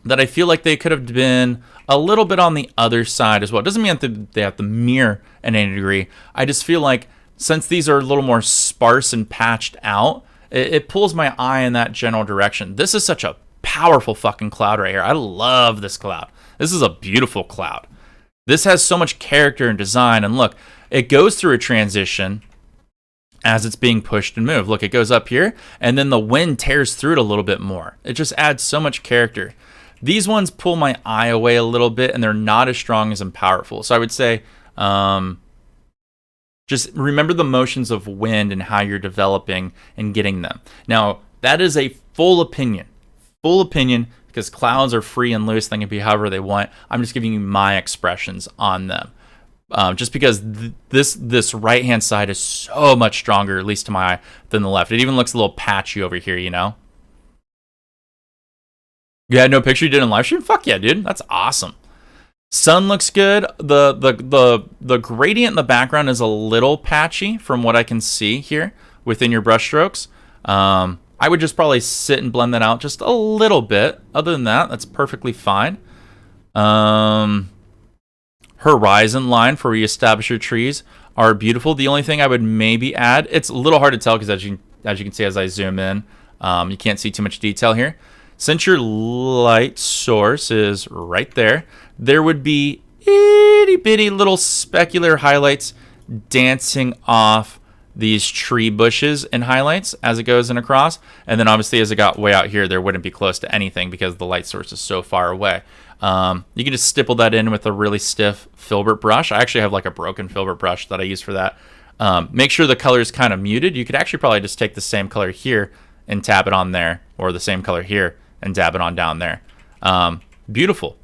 that I feel like they could have been a little bit on the other side as well. It doesn't mean that they have to mirror in any degree. I just feel like since these are a little more sparse and patched out, it pulls my eye in that general direction. This is such a powerful fucking cloud right here. I love this cloud. This is a beautiful cloud. This has so much character and design. And look, it goes through a transition as it's being pushed and moved. Look, it goes up here, and then the wind tears through it a little bit more. It just adds so much character. These ones pull my eye away a little bit, and they're not as strong as powerful. So I would say just remember the motions of wind and how you're developing and getting them. Now, that is a full opinion, because clouds are free and loose. They can be however they want. I'm just giving you my expressions on them. Just because this right-hand side is so much stronger, at least to my eye, than the left. It even looks a little patchy over here, you know? You had no picture you did in live stream? Fuck yeah, dude. That's awesome. Sun looks good. The gradient in the background is a little patchy from what I can see here within your brush strokes. I would just probably sit and blend that out just a little bit. Other than that, that's perfectly fine. Horizon line for where you establish your trees are beautiful. The only thing I would maybe add, it's a little hard to tell because as you can see as I zoom in, you can't see too much detail here. Since your light source is right there, there would be itty bitty little specular highlights dancing off these tree bushes and highlights as it goes in across. And then obviously as it got way out here, there wouldn't be close to anything because the light source is so far away. You can just stipple that in with a really stiff filbert brush. I actually have like a broken filbert brush that I use for that. Make sure the color is kind of muted. You could actually probably just take the same color here and tap it on there, or the same color here and dab it on down there. Beautiful.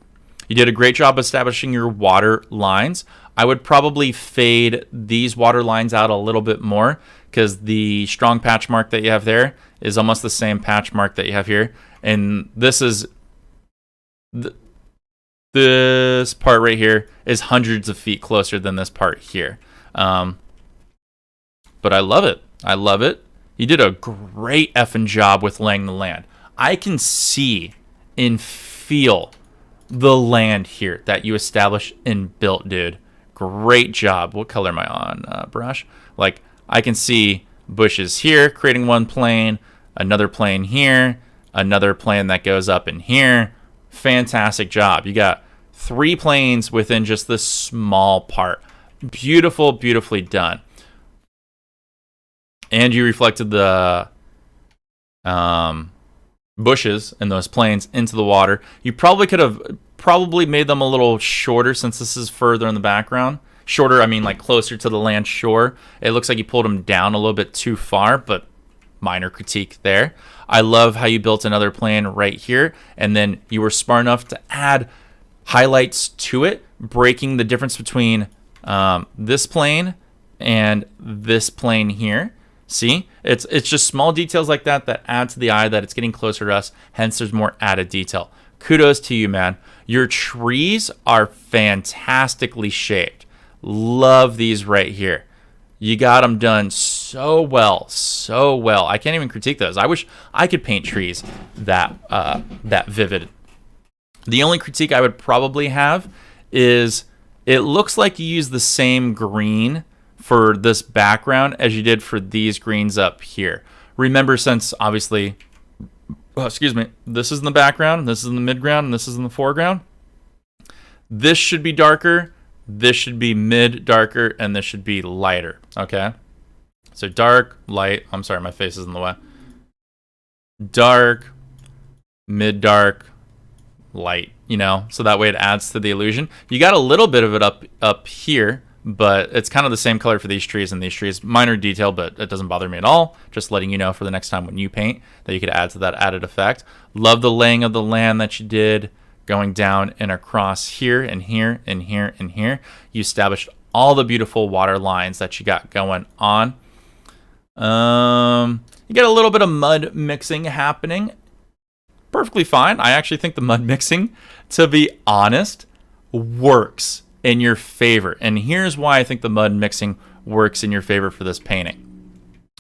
You did a great job establishing your water lines. I would probably fade these water lines out a little bit more because the strong patch mark that you have there is almost the same patch mark that you have here. And this is... this part right here is hundreds of feet closer than this part here. But I love it. I love it. You did a great effing job with laying the land. I can see and feel the land here that you established and built, dude. Great job. What color am I on, brush? Like, I can see bushes here, creating one plane, another plane here, another plane that goes up in here. Fantastic job. You got 3 planes within just this small part. Beautiful, beautifully done. And you reflected the bushes and those planes into the water. You probably could have made them a little shorter since this is further in the background. Shorter, I mean like closer to the land shore. It looks like you pulled them down a little bit too far, but minor critique there. I love how you built another plane right here, and then you were smart enough to add highlights to it, breaking the difference between this plane and this plane here. See, it's just small details like that that add to the eye that it's getting closer to us. Hence, there's more added detail. Kudos to you, man. Your trees are fantastically shaped. Love these right here. You got them done so well, so well. I can't even critique those. I wish I could paint trees that vivid. The only critique I would probably have is it looks like you use the same green for this background as you did for these greens up here. Remember, since obviously, this is in the background, this is in the midground, and this is in the foreground. This should be darker, this should be mid darker, and this should be lighter, okay? So dark, light, I'm sorry, my face is in the way. Dark, mid-dark, light, you know? So that way it adds to the illusion. You got a little bit of it up here, but it's kind of the same color for these trees and these trees. Minor detail, but it doesn't bother me at all. Just letting you know for the next time when you paint that you could add to that added effect. Love the laying of the land that you did, going down and across here and here and here and here. You established all the beautiful water lines that you got going on. You get a little bit of mud mixing happening. Perfectly fine. I actually think the mud mixing, to be honest, works in your favor. And here's why I think the mud mixing works in your favor for this painting.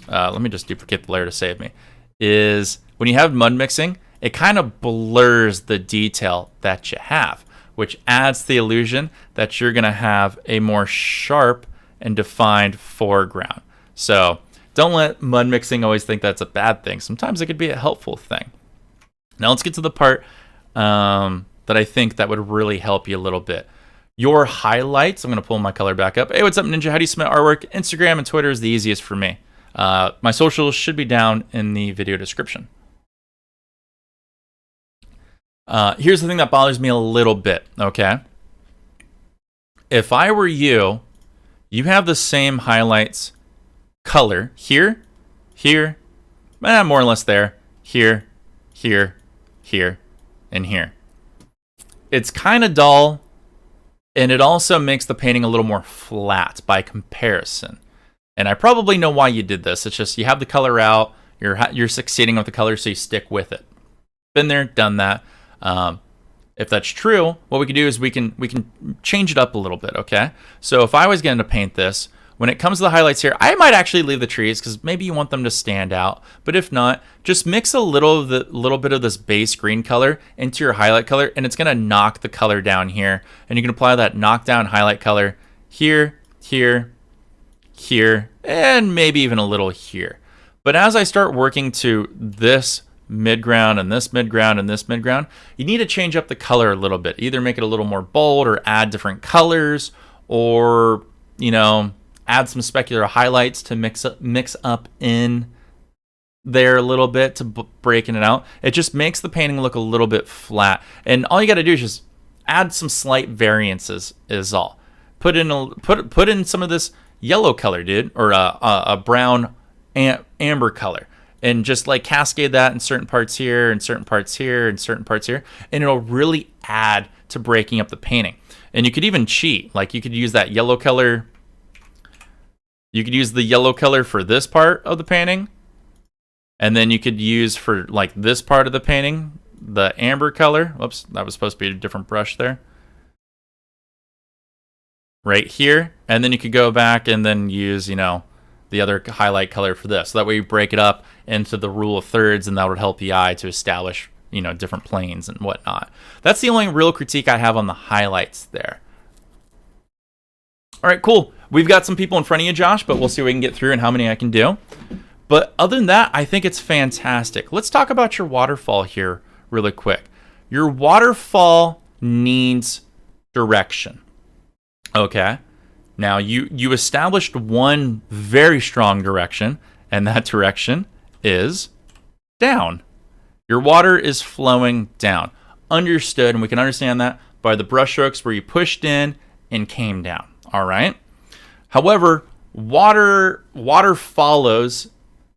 Let me just duplicate the layer to save me. Is when you have mud mixing, it kind of blurs the detail that you have. which adds to the illusion that you're going to have a more sharp and defined foreground. So don't let mud mixing always think that's a bad thing. Sometimes it could be a helpful thing. Now let's get to the part that I think that would really help you a little bit. Your highlights. I'm going to pull my color back up. Hey, what's up, Ninja? How do you submit artwork? Instagram and Twitter is the easiest for me. My socials should be down in the video description. Here's the thing that bothers me a little bit, okay? If I were you, you have the same highlights color here, here, more or less there, here, here, here, and here. It's kind of dull, and it also makes the painting a little more flat by comparison. And I probably know why you did this. It's just you have the color out, you're succeeding with the color, so you stick with it. Been there, done that. If that's true, what we can do is we can change it up a little bit, okay? So if I was going to paint this, when it comes to the highlights here, I might actually leave the trees because maybe you want them to stand out. But if not, just mix a little bit of this base green color into your highlight color, and it's going to knock the color down here. And you can apply that knockdown highlight color here, here, here, and maybe even a little here. But as I start working to this midground and this midground and this midground, you need to change up the color a little bit. Either make it a little more bold or add different colors, or, you know, add some specular highlights to mix up in there a little bit to breaking it out. It just makes the painting look a little bit flat. And all you got to do is just add some slight variances is all. Put in some of this yellow color, dude, or a brown amber color. And just like cascade that in certain parts here and certain parts here and certain parts here. And it'll really add to breaking up the painting. And you could even cheat. Like you could use that yellow color. You could use the yellow color for this part of the painting. And then you could use for like this part of the painting, the amber color. Whoops, that was supposed to be a different brush there. Right here. And then you could go back and then use, you know, the other highlight color for this. So that way you break it up into the rule of thirds, and that would help the eye to establish, you know, different planes and whatnot. That's the only real critique I have on the highlights there. All right, cool. We've got some people in front of you, Josh, but we'll see what we can get through and how many I can do. But other than that, I think it's fantastic. Let's talk about your waterfall here really quick. Your waterfall needs direction. Okay. Now, you established one very strong direction, and that direction is down. Your water is flowing down. Understood, and we can understand that by the brush strokes where you pushed in and came down. All right. However, water follows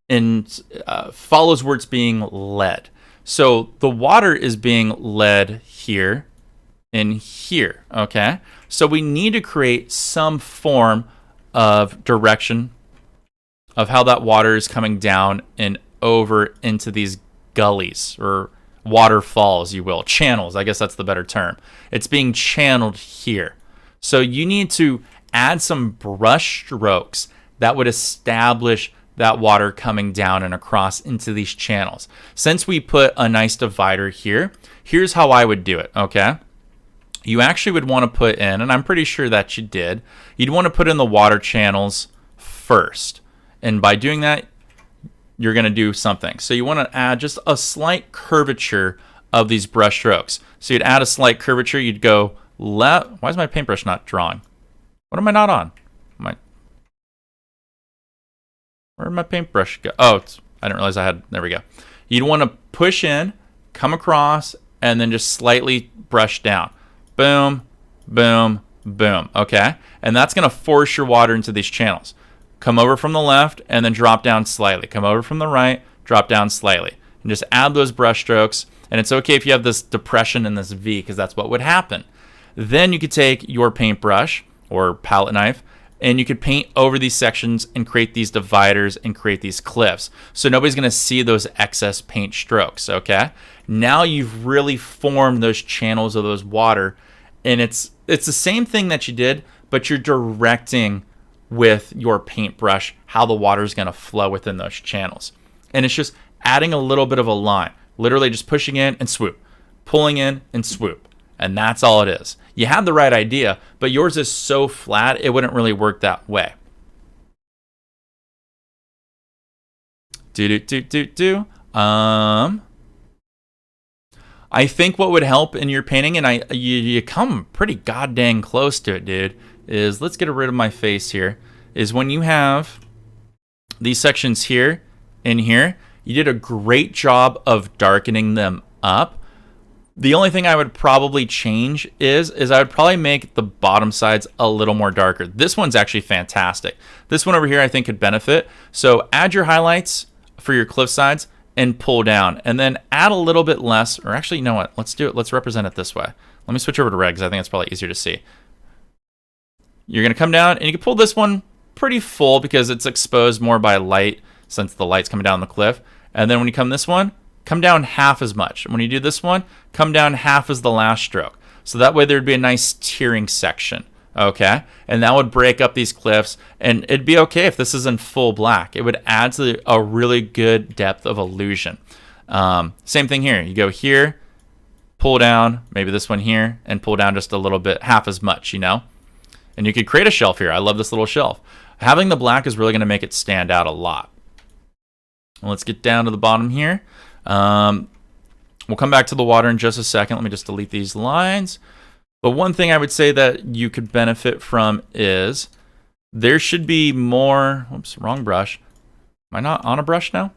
where it's being led. So the water is being led here and here. Okay. So we need to create some form of direction of how that water is coming down and over into these gullies or waterfalls, you will. Channels, I guess that's the better term. It's being channeled here. So you need to add some brush strokes that would establish that water coming down and across into these channels. Since we put a nice divider here, here's how I would do it, okay? You actually would want to put in, and I'm pretty sure that you did, you'd want to put in the water channels first. And by doing that, you're going to do something. So you want to add just a slight curvature of these brush strokes. So you'd add a slight curvature, you'd go left. Why is my paintbrush not drawing? What am I not on? Where did my paintbrush go? Oh, I didn't realize I had, there we go. You'd want to push in, come across, and then just slightly brush down. Boom, boom, boom, okay? And that's going to force your water into these channels. Come over from the left and then drop down slightly. Come over from the right, drop down slightly. And just add those brush strokes. And it's okay if you have this depression in this V, because that's what would happen. Then you could take your paintbrush or palette knife, and you could paint over these sections and create these dividers and create these cliffs. So nobody's going to see those excess paint strokes, okay? Now you've really formed those channels of those water, and it's the same thing that you did, but you're directing with your paintbrush how the water is going to flow within those channels. And it's just adding a little bit of a line, literally just pushing in and swoop, pulling in and swoop. And that's all it is. You had the right idea, but yours is so flat, it wouldn't really work that way. I think what would help in your painting, and you come pretty goddamn close to it, dude, is, let's get rid of my face here, is when you have these sections here and here, you did a great job of darkening them up. The only thing I would probably change is I would probably make the bottom sides a little more darker. This one's actually fantastic. This one over here I think could benefit. So add your highlights for your cliff sides and pull down, and then add a little bit less, or actually, you know what? Let's do it. Let's represent it this way. Let me switch over to red because I think it's probably easier to see. You're going to come down, and you can pull this one pretty full because it's exposed more by light since the light's coming down the cliff. And then when you come this one, come down half as much. And when you do this one, come down half as the last stroke. So that way there'd be a nice tiering section. Okay, and that would break up these cliffs, and it'd be okay if this is in full black. It would add to a really good depth of illusion. Same thing here. You go here, pull down, maybe this one here, and pull down just a little bit, half as much, you know? And you could create a shelf here. I love this little shelf. Having the black is really going to make it stand out a lot. Well, let's get down to the bottom here. We'll come back to the water in just a second. Let me just delete these lines. But one thing I would say that you could benefit from is there should be more, oops, wrong brush. Am I not on a brush now?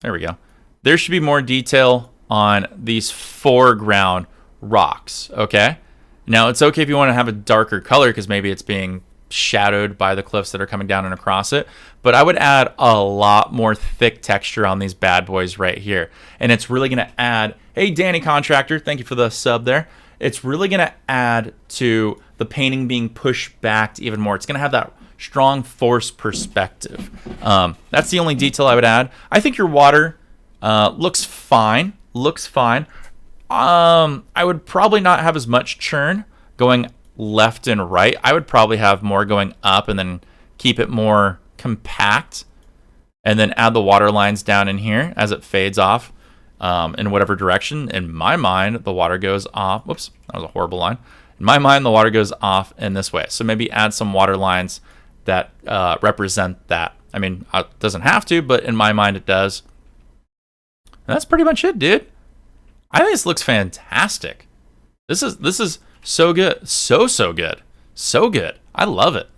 There we go. There should be more detail on these foreground rocks, okay? Now, it's okay if you want to have a darker color because maybe it's being shadowed by the cliffs that are coming down and across it. But I would add a lot more thick texture on these bad boys right here. And it's really going to add, hey, Danny Contractor, thank you for the sub there. It's really going to add to the painting being pushed back even more. It's going to have that strong force perspective. That's the only detail I would add. I think your water looks fine. I would probably not have as much churn going left and right. I would probably have more going up and then keep it more compact. And then add the water lines down in here as it fades off. In whatever direction. In my mind, the water goes off. Whoops, that was a horrible line. In my mind, the water goes off in this way. So maybe add some water lines that represent that. I mean, it doesn't have to, but in my mind, it does. And that's pretty much it, dude. I think this looks fantastic. This is so good, so good. I love it,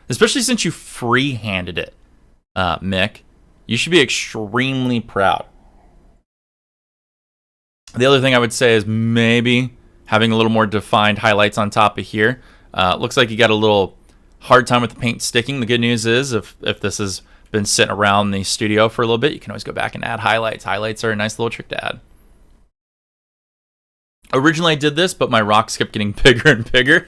especially since you free-handed it, Mick. You should be extremely proud. The other thing I would say is maybe having a little more defined highlights on top of here. Looks like you got a little hard time with the paint sticking. The good news is if this has been sitting around the studio for a little bit, you can always go back and add highlights. Highlights are a nice little trick to add. Originally I did this, but my rocks kept getting bigger and bigger.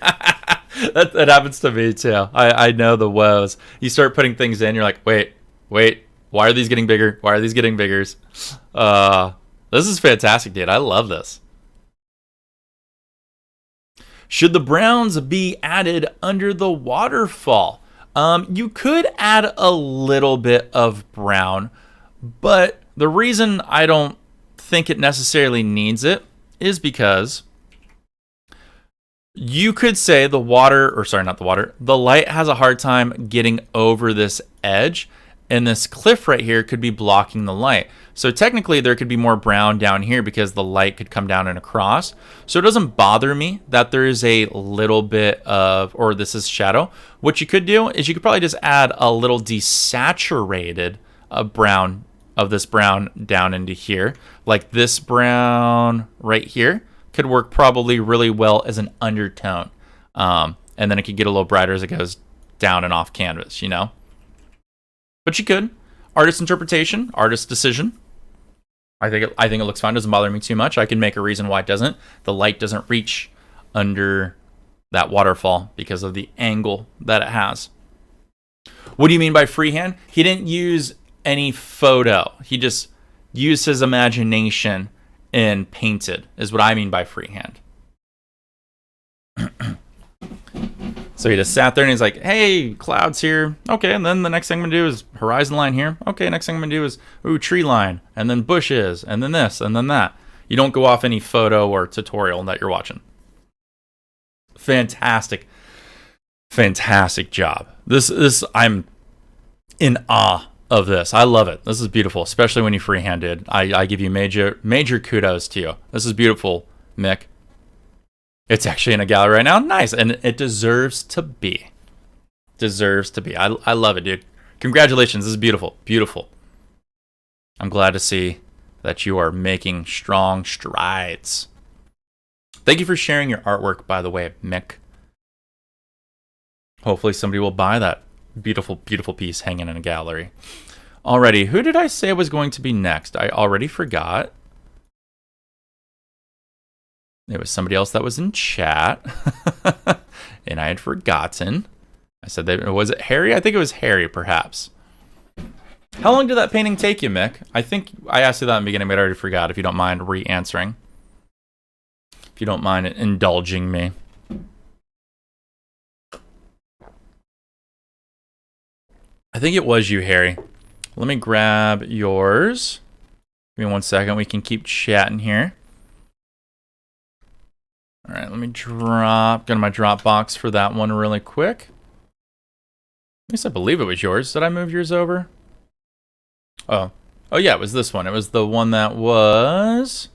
that happens to me too. I know the woes. You start putting things in, you're like, wait, why are these getting bigger? Why are these getting bigger? This is fantastic, dude. I love this. Should the browns be added under the waterfall? You could add a little bit of brown, but the reason I don't think it necessarily needs it is because you could say the light has a hard time getting over this edge, and this cliff right here could be blocking the light. So technically there could be more brown down here because the light could come down and across. So it doesn't bother me that there is a little bit of, or this is shadow. What you could do is you could probably just add a little desaturated brown of this brown down into here. Like this brown right here could work probably really well as an undertone. And then it could get a little brighter as it goes down and off canvas, you know? But you could. Artist interpretation, artist decision. I think it looks fine. Doesn't bother me too much. I can make a reason why it doesn't. The light doesn't reach under that waterfall because of the angle that it has. What do you mean by freehand? He didn't use any photo. He just used his imagination and painted, is what I mean by freehand. So he just sat there and he's like, hey, clouds here. Okay, and then the next thing I'm going to do is horizon line here. Okay, next thing I'm going to do is, tree line, and then bushes, and then this, and then that. You don't go off any photo or tutorial that you're watching. Fantastic. Fantastic job. This I'm in awe of this. I love it. This is beautiful, especially when you freehanded. I give you major kudos to you. This is beautiful, Mick. It's actually in a gallery right now. Nice, and it deserves to be. Deserves to be. I love it, dude. Congratulations. This is beautiful. Beautiful. I'm glad to see that you are making strong strides. Thank you for sharing your artwork, by the way, Mick. Hopefully somebody will buy that beautiful, beautiful piece hanging in a gallery. Alrighty, who did I say was going to be next? I already forgot. It was somebody else that was in chat. And I had forgotten. I said, was it Harry? I think it was Harry, perhaps. How long did that painting take you, Mick? I think I asked you that in the beginning, but I already forgot, if you don't mind re-answering. If you don't mind indulging me. I think it was you, Harry. Let me grab yours. Give me 1 second. We can keep chatting here. All right, let me go to my Dropbox for that one really quick. At least I believe it was yours. Did I move yours over? Oh yeah, it was this one. It was the one that was...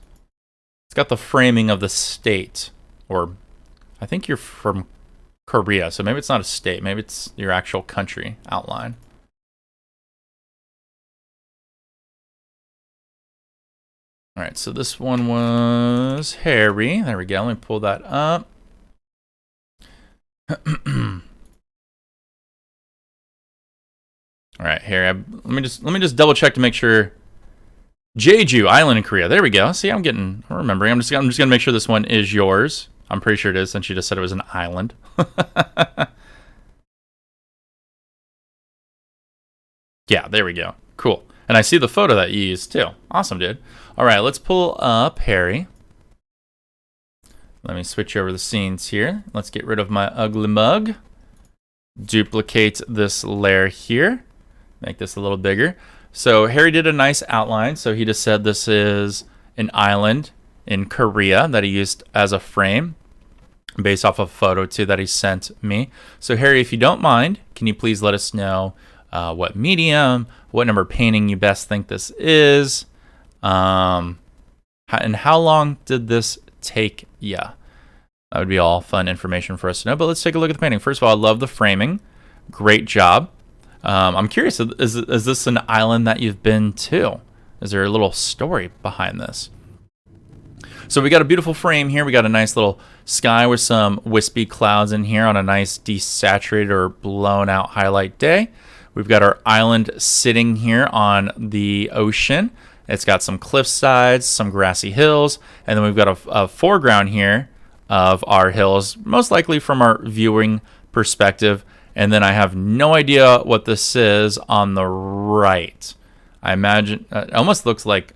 It's got the framing of the state. Or I think you're from Korea, so maybe it's not a state. Maybe it's your actual country outline. All right, so this one was Harry. There we go. Let me pull that up. All right, Harry. Let me just double check to make sure. Jeju Island in Korea. There we go. See, I'm remembering. I'm just gonna make sure this one is yours. I'm pretty sure it is, since you just said it was an island. Yeah, there we go. Cool. And I see the photo that you used too. Awesome, dude. All right, let's pull up Harry. Let me switch over the scenes here. Let's get rid of my ugly mug. Duplicate this layer here. Make this a little bigger. So Harry did a nice outline. So he just said this is an island in Korea that he used as a frame based off of a photo too that he sent me. So Harry, if you don't mind, can you please let us know what medium, what number painting you best think this is, and how long did this take ya? That would be all fun information for us to know. But let's take a look at the painting. First of all, I love the framing. Great job. I'm curious, is this an island that you've been to? Is there a little story behind this? So we got a beautiful frame here. We got a nice little sky with some wispy clouds in here on a nice desaturated or blown out highlight day. We've got our island sitting here on the ocean. It's got some cliff sides, some grassy hills, and then we've got a foreground here of our hills, most likely from our viewing perspective. And then I have no idea what this is on the right. I imagine it almost looks like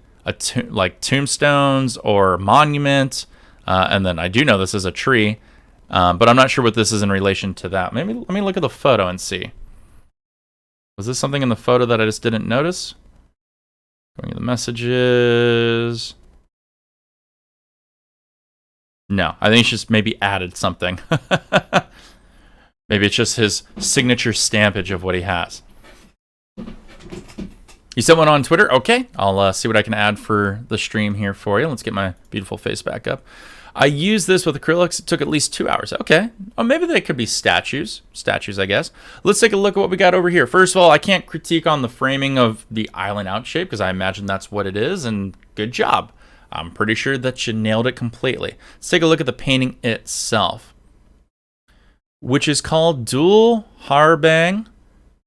like tombstones or monument. And then I do know this is a tree, but I'm not sure what this is in relation to that. Maybe let me look at the photo and see. Was this something in the photo that I just didn't notice? Going to the messages. No, I think it's just maybe added something. Maybe it's just his signature stampage of what he has. You sent one on Twitter? Okay, I'll see what I can add for the stream here for you. Let's get my beautiful face back up. I used this with acrylics. It took at least 2 hours. Okay. Oh, maybe they could be statues. Statues, I guess. Let's take a look at what we got over here. First of all, I can't critique on the framing of the island out shape because I imagine that's what it is, and good job. I'm pretty sure that you nailed it completely. Let's take a look at the painting itself, which is called Dul Harbang,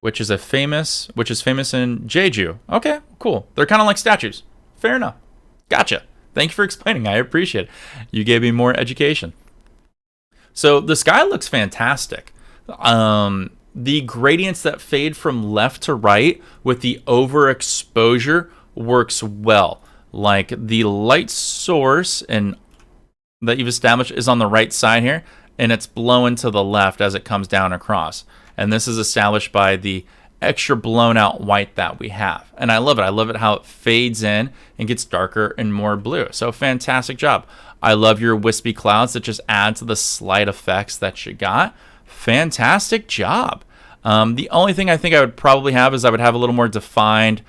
which is famous in Jeju. Okay, cool. They're kind of like statues. Fair enough. Gotcha. Thank you for explaining. I appreciate it. You gave me more education. So the sky looks fantastic. The gradients that fade from left to right with the overexposure works well. Like the light source and that you've established is on the right side here, and it's blowing to the left as it comes down across. And this is established by the extra blown out white that we have. And I love it. I love it how it fades in and gets darker and more blue. So fantastic job. I love your wispy clouds that just add to the slight effects that you got. Fantastic job. The only thing I think I would probably have is I would have a little more defined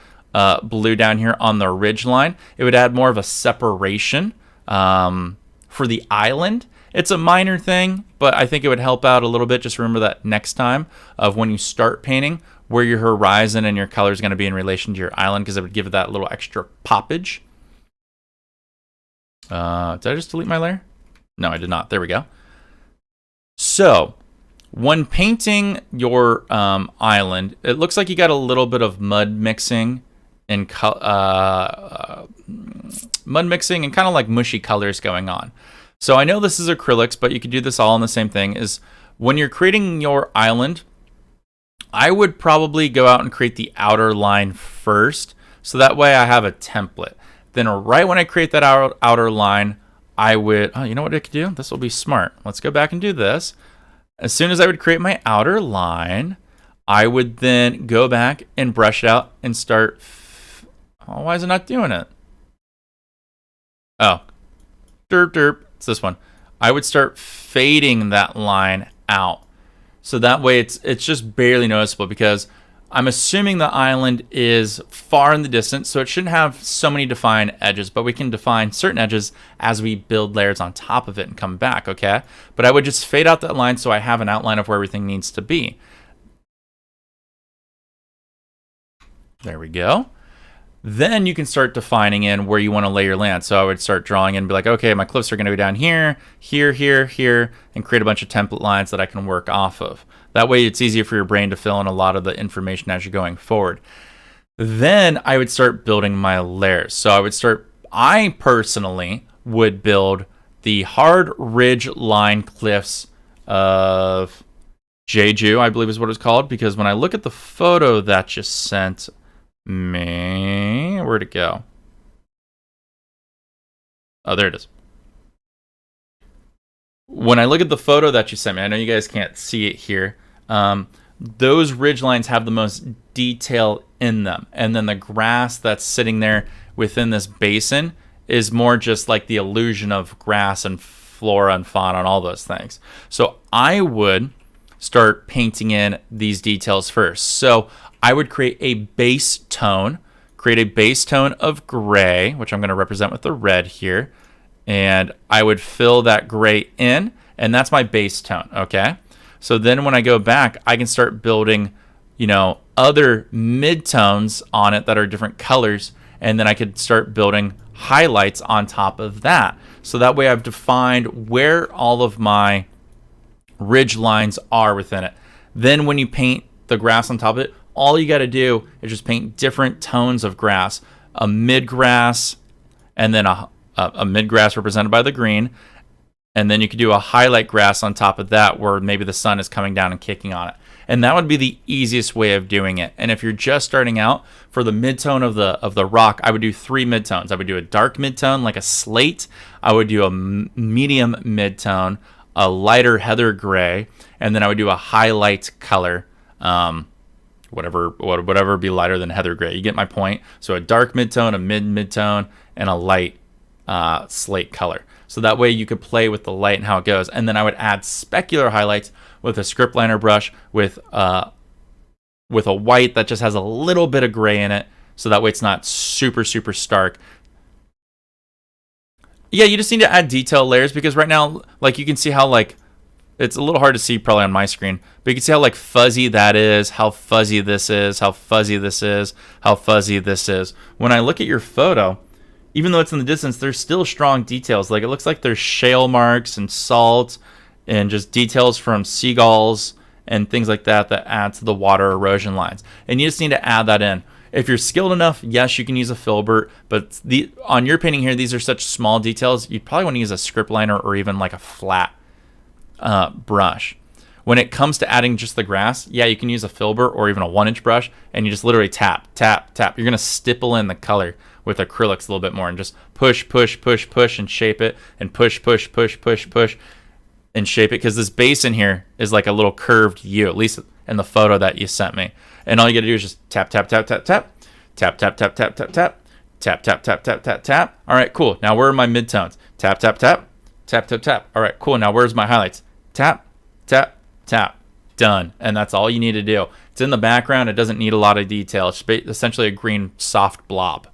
blue down here on the ridge line. It would add more of a separation for the island. It's a minor thing, but I think it would help out a little bit. Just remember that next time of when you start painting, where your horizon and your color is going to be in relation to your island, because it would give it that little extra poppage. Did I just delete my layer? No, I did not. There we go. So when painting your island, it looks like you got a little bit of mud mixing and kind of like mushy colors going on. So I know this is acrylics, but you could do this all in the same thing. Is when you're creating your island, I would probably go out and create the outer line first, so that way I have a template. Then right when I create that outer line, I would, you know what I could do? This will be smart. Let's go back and do this. As soon as I would create my outer line, I would then go back and brush it out and start, why is it not doing it? Oh, derp derp, it's this one. I would start fading that line out. So that way it's just barely noticeable, because I'm assuming the island is far in the distance, so it shouldn't have so many defined edges, but we can define certain edges as we build layers on top of it and come back, okay? But I would just fade out that line so I have an outline of where everything needs to be. There we go. Then you can start defining in where you want to lay your land. So I would start drawing in and be like, okay, my cliffs are going to go down here, here, here, here, and create a bunch of template lines that I can work off of. That way it's easier for your brain to fill in a lot of the information as you're going forward. Then I would start building my layers. So I personally would build the hard ridge line cliffs of Jeju, I believe is what it's called, because when I look at the photo that you sent me, where'd it go? Oh, there it is. When I look at the photo that you sent me, I know you guys can't see it here. Those ridge lines have the most detail in them, and then the grass that's sitting there within this basin is more just like the illusion of grass and flora and fauna and all those things. So I would start painting in these details first. So I would create a base tone of gray, which I'm going to represent with the red here, and I would fill that gray in, and that's my base tone, okay? So then when I go back, I can start building, other midtones on it that are different colors, and then I could start building highlights on top of that. So that way I've defined where all of my ridge lines are within it. Then when you paint the grass on top of it, all you got to do is just paint different tones of grass, a mid-grass, and then a mid-grass represented by the green, and then you could do a highlight grass on top of that where maybe the sun is coming down and kicking on it. And that would be the easiest way of doing it. And if you're just starting out, for the midtone of the rock, I would do 3 midtones. I would do a dark midtone like a slate, I would do a medium midtone, a lighter heather gray, and then I would do a highlight color, whatever would be lighter than heather gray. You get my point? So a dark midtone, a midtone, and a light slate color. So that way you could play with the light and how it goes. And then I would add specular highlights with a script liner brush with a white that just has a little bit of gray in it. So that way it's not super, super stark. Yeah, you just need to add detail layers, because right now, like, you can see how, like, it's a little hard to see probably on my screen, but you can see how, like, fuzzy that is, how fuzzy this is, how fuzzy this is, how fuzzy this is. When I look at your photo, even though it's in the distance, there's still strong details. Like, it looks like there's shale marks and salt and just details from seagulls and things like that that add to the water erosion lines. And you just need to add that in. If you're skilled enough, yes, you can use a filbert, but on your painting here, these are such small details, you'd probably want to use a script liner or even like a flat brush. When it comes to adding just the grass, yeah, you can use a filbert or even a 1-inch brush, and you just literally tap, tap, tap. You're going to stipple in the color with acrylics a little bit more and just push, push, push, push, and shape it, and push, push, push, push, push, and shape it, because this base in here is like a little curved U, at least in the photo that you sent me. And all you got to do is just tap, tap, tap, tap, tap, tap, tap, tap, tap, tap, tap, tap, tap, tap, tap, tap, tap. All right, cool. Now where are my midtones? Tap, tap, tap, tap, tap, tap. All right, cool. Now where's my highlights? Tap, tap, tap. Done. And that's all you need to do. It's in the background. It doesn't need a lot of detail. It's essentially a green soft blob.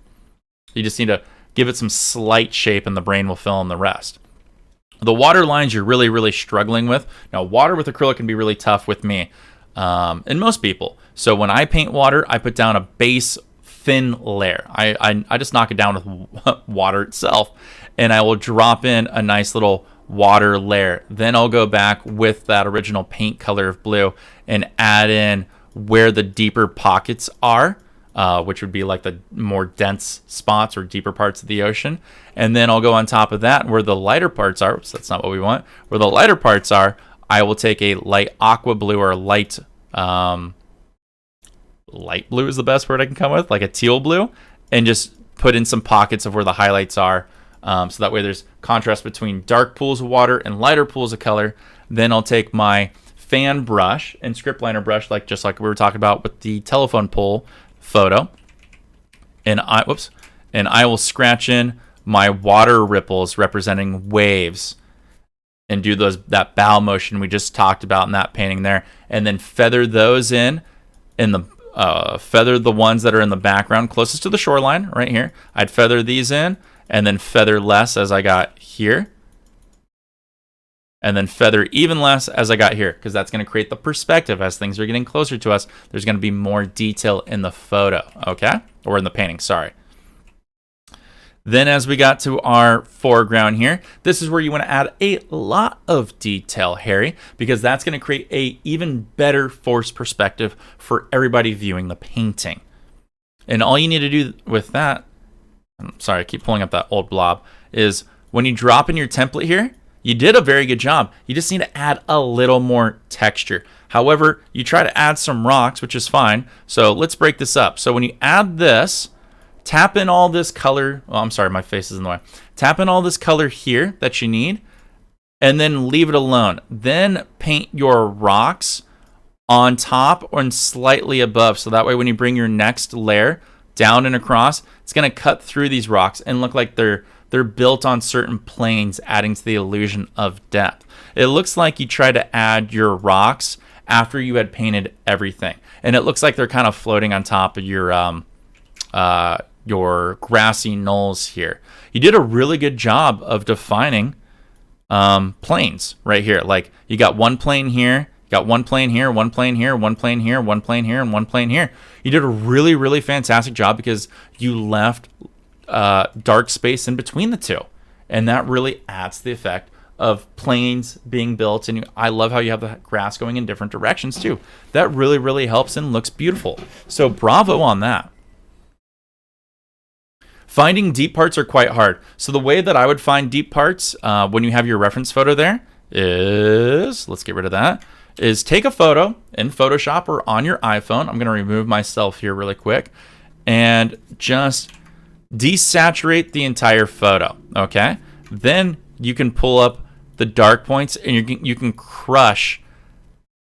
You just need to give it some slight shape and the brain will fill in the rest. The water lines you're really, really struggling with. Now, water with acrylic can be really tough with me and most people. So when I paint water, I put down a base thin layer. I just knock it down with water itself, and I will drop in a nice little water layer. Then I'll go back with that original paint color of blue and add in where the deeper pockets are, which would be like the more dense spots or deeper parts of the ocean. And then I'll go on top of that where the lighter parts are. Oops, that's not what we want. Where the lighter parts are, I will take a light aqua blue or light blue is the best word I can come with, like a teal blue, and just put in some pockets of where the highlights are. So that way there's contrast between dark pools of water and lighter pools of color. Then I'll take my fan brush and script liner brush, just like we were talking about with the telephone pole photo, and I will scratch in my water ripples representing waves and do that bow motion we just talked about in that painting there, and then feather those in the feather the ones that are in the background closest to the shoreline right here. I'd feather these in and then feather less as I got here, and then feather even less as I got here, because that's going to create the perspective. As things are getting closer to us, there's going to be more detail in the photo, okay? Or in the painting, sorry. Then as we got to our foreground here, this is where you want to add a lot of detail, Harry, because that's going to create a even better forced perspective for everybody viewing the painting. And all you need to do with that, I'm sorry, I keep pulling up that old blob, is when you drop in your template here, you did a very good job. You just need to add a little more texture. However, you try to add some rocks, which is fine. So let's break this up. So when you add this, tap in all this color. Oh, I'm sorry, my face is in the way. Tap in all this color here that you need, and then leave it alone. Then paint your rocks on top or slightly above. So that way when you bring your next layer down and across, it's going to cut through these rocks and look like they're built on certain planes, adding to the illusion of depth. It looks like you try to add your rocks after you had painted everything, and it looks like they're kind of floating on top of your grassy knolls here. You did a really good job of defining planes right here. Like you got one plane here, you got one plane here, one plane here, one plane here, one plane here, and one plane here. You did a really, really fantastic job because you left dark space in between the two, and that really adds to the effect of planes being built. And I love how you have the grass going in different directions too. That really, really helps and looks beautiful. So bravo on that. Finding deep parts are quite hard. So the way that I would find deep parts when you have your reference photo there is, let's get rid of that, is take a photo in Photoshop or on your iPhone. I'm going to remove myself here really quick and just desaturate the entire photo, okay? Then you can pull up the dark points and you can crush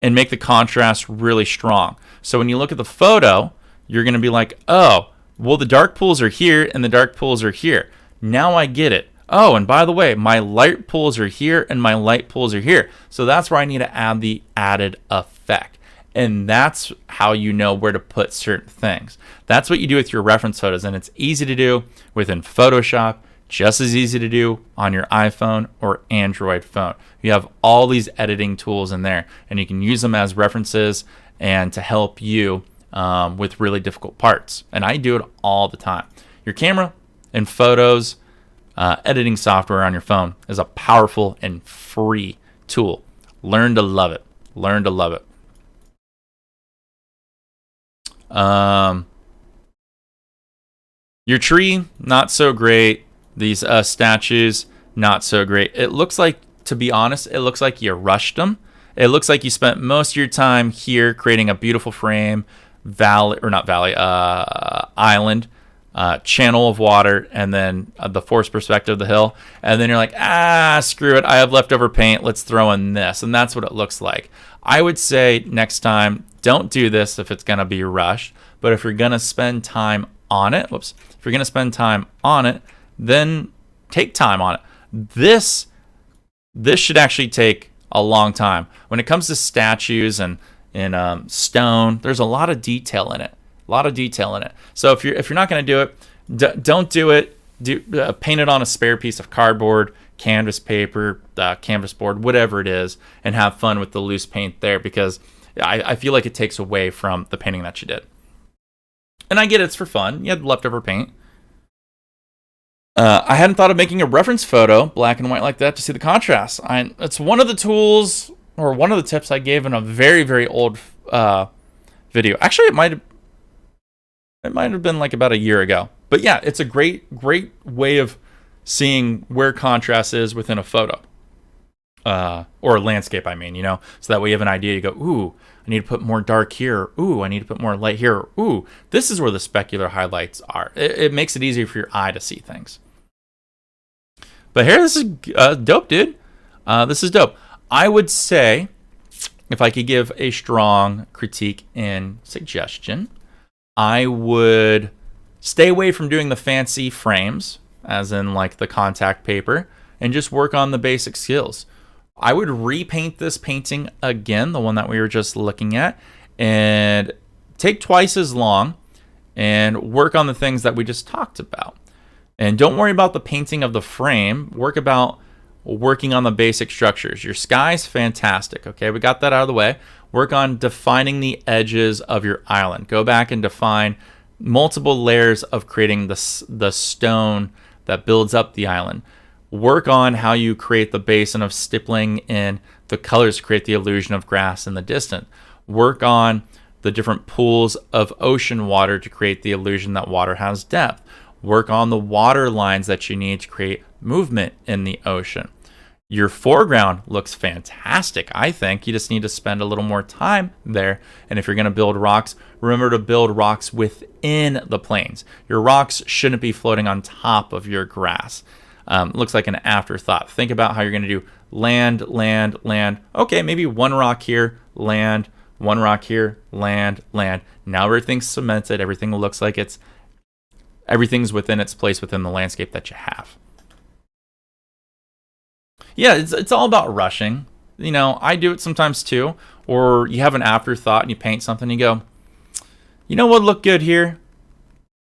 and make the contrast really strong. So when you look at the photo, you're going to be like, oh, well, the dark pools are here and the dark pools are here. Now I get it. Oh, and by the way, my light pools are here and my light pools are here. So that's where I need to add the added effect. And that's how you know where to put certain things. That's what you do with your reference photos, and it's easy to do within Photoshop, just as easy to do on your iPhone or Android phone. You have all these editing tools in there, and you can use them as references and to help you with really difficult parts. And I do it all the time. Your camera and photos editing software on your phone is a powerful and free tool. Learn to love it. Learn to love it. Your tree, not so great. These statues, not so great. It looks like, to be honest, it looks like you rushed them. It looks like you spent most of your time here creating a beautiful frame, island, channel of water, and then the forced perspective of the hill. And then you're like, screw it. I have leftover paint. Let's throw in this. And that's what it looks like. I would say next time, don't do this if it's going to be rushed. But if you're going to spend time on it, if you're going to spend time on it, then take time on it. This should actually take a long time. When it comes to statues and stone, there's a lot of detail in it. So if you're not going to do it, don't do it. Paint it on a spare piece of cardboard, canvas paper, canvas board, whatever it is, and have fun with the loose paint there, because I feel like it takes away from the painting that you did. And I get it's for fun. You had leftover paint. I hadn't thought of making a reference photo, black and white like that, to see the contrast. It's one of the tools, or one of the tips I gave in a very, very old video. Actually, it might have been like about a year ago. But yeah, it's a great way of seeing where contrast is within a photo. Or a landscape, I mean, so that way you have an idea. You go, ooh, I need to put more dark here. Ooh, I need to put more light here. Ooh, this is where the specular highlights are. It makes it easier for your eye to see things. But here, this is dope, dude. This is dope. I would say, if I could give a strong critique and suggestion, I would stay away from doing the fancy frames, as in like the contact paper, and just work on the basic skills. I would repaint this painting again, the one that we were just looking at, and take twice as long and work on the things that we just talked about. And don't worry about the painting of the frame. Working on the basic structures. Your sky's fantastic. Okay, we got that out of the way. Work on defining the edges of your island. Go back and define multiple layers of creating the stone that builds up the island. Work on how you create the basin of stippling in the colors to create the illusion of grass in the distance. Work on the different pools of ocean water to create the illusion that water has depth. Work on the water lines that you need to create movement in the ocean. Your foreground looks fantastic, I think. You just need to spend a little more time there. And if you're going to build rocks, remember to build rocks within the plains. Your rocks shouldn't be floating on top of your grass. Looks like an afterthought. Think about how you're going to do land, land, land. Okay, maybe one rock here, land, one rock here, land, land. Now everything's cemented. Everything looks like everything's within its place within the landscape that you have. Yeah, it's all about rushing. I do it sometimes too. Or you have an afterthought and you paint something and you go, you know what would look good here?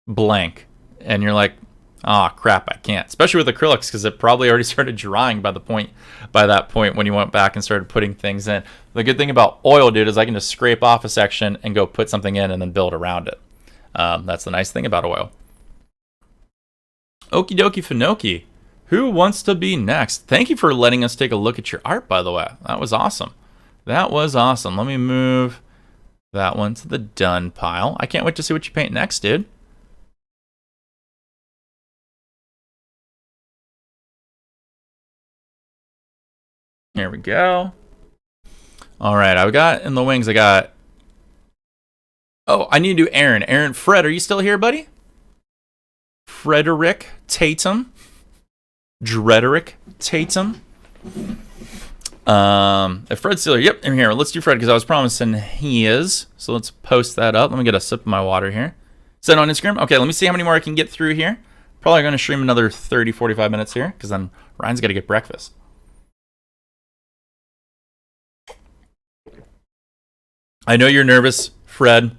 Blank. And you're like, oh crap, I can't. Especially with acrylics, because it probably already started drying by that point when you went back and started putting things in. The good thing about oil, dude, is I can just scrape off a section and go put something in and then build around it. That's the nice thing about oil. Okie dokie Finoki. Who wants to be next? Thank you for letting us take a look at your art, by the way. That was awesome. Let me move that one to the done pile. I can't wait to see what you paint next, dude. Here we go. All right, I got in the wings, oh, I need to do Aaron. Fred, are you still here, buddy? Frederick Tatum. Drederick Tatum. If Fred's still here, yep, I'm here. Let's do Fred, because I was promising he is. So let's post that up. Let me get a sip of my water here. Send on Instagram. Okay, let me see how many more I can get through here. Probably going to stream another 30, 45 minutes here, because then Ryan's got to get breakfast. I know you're nervous, Fred.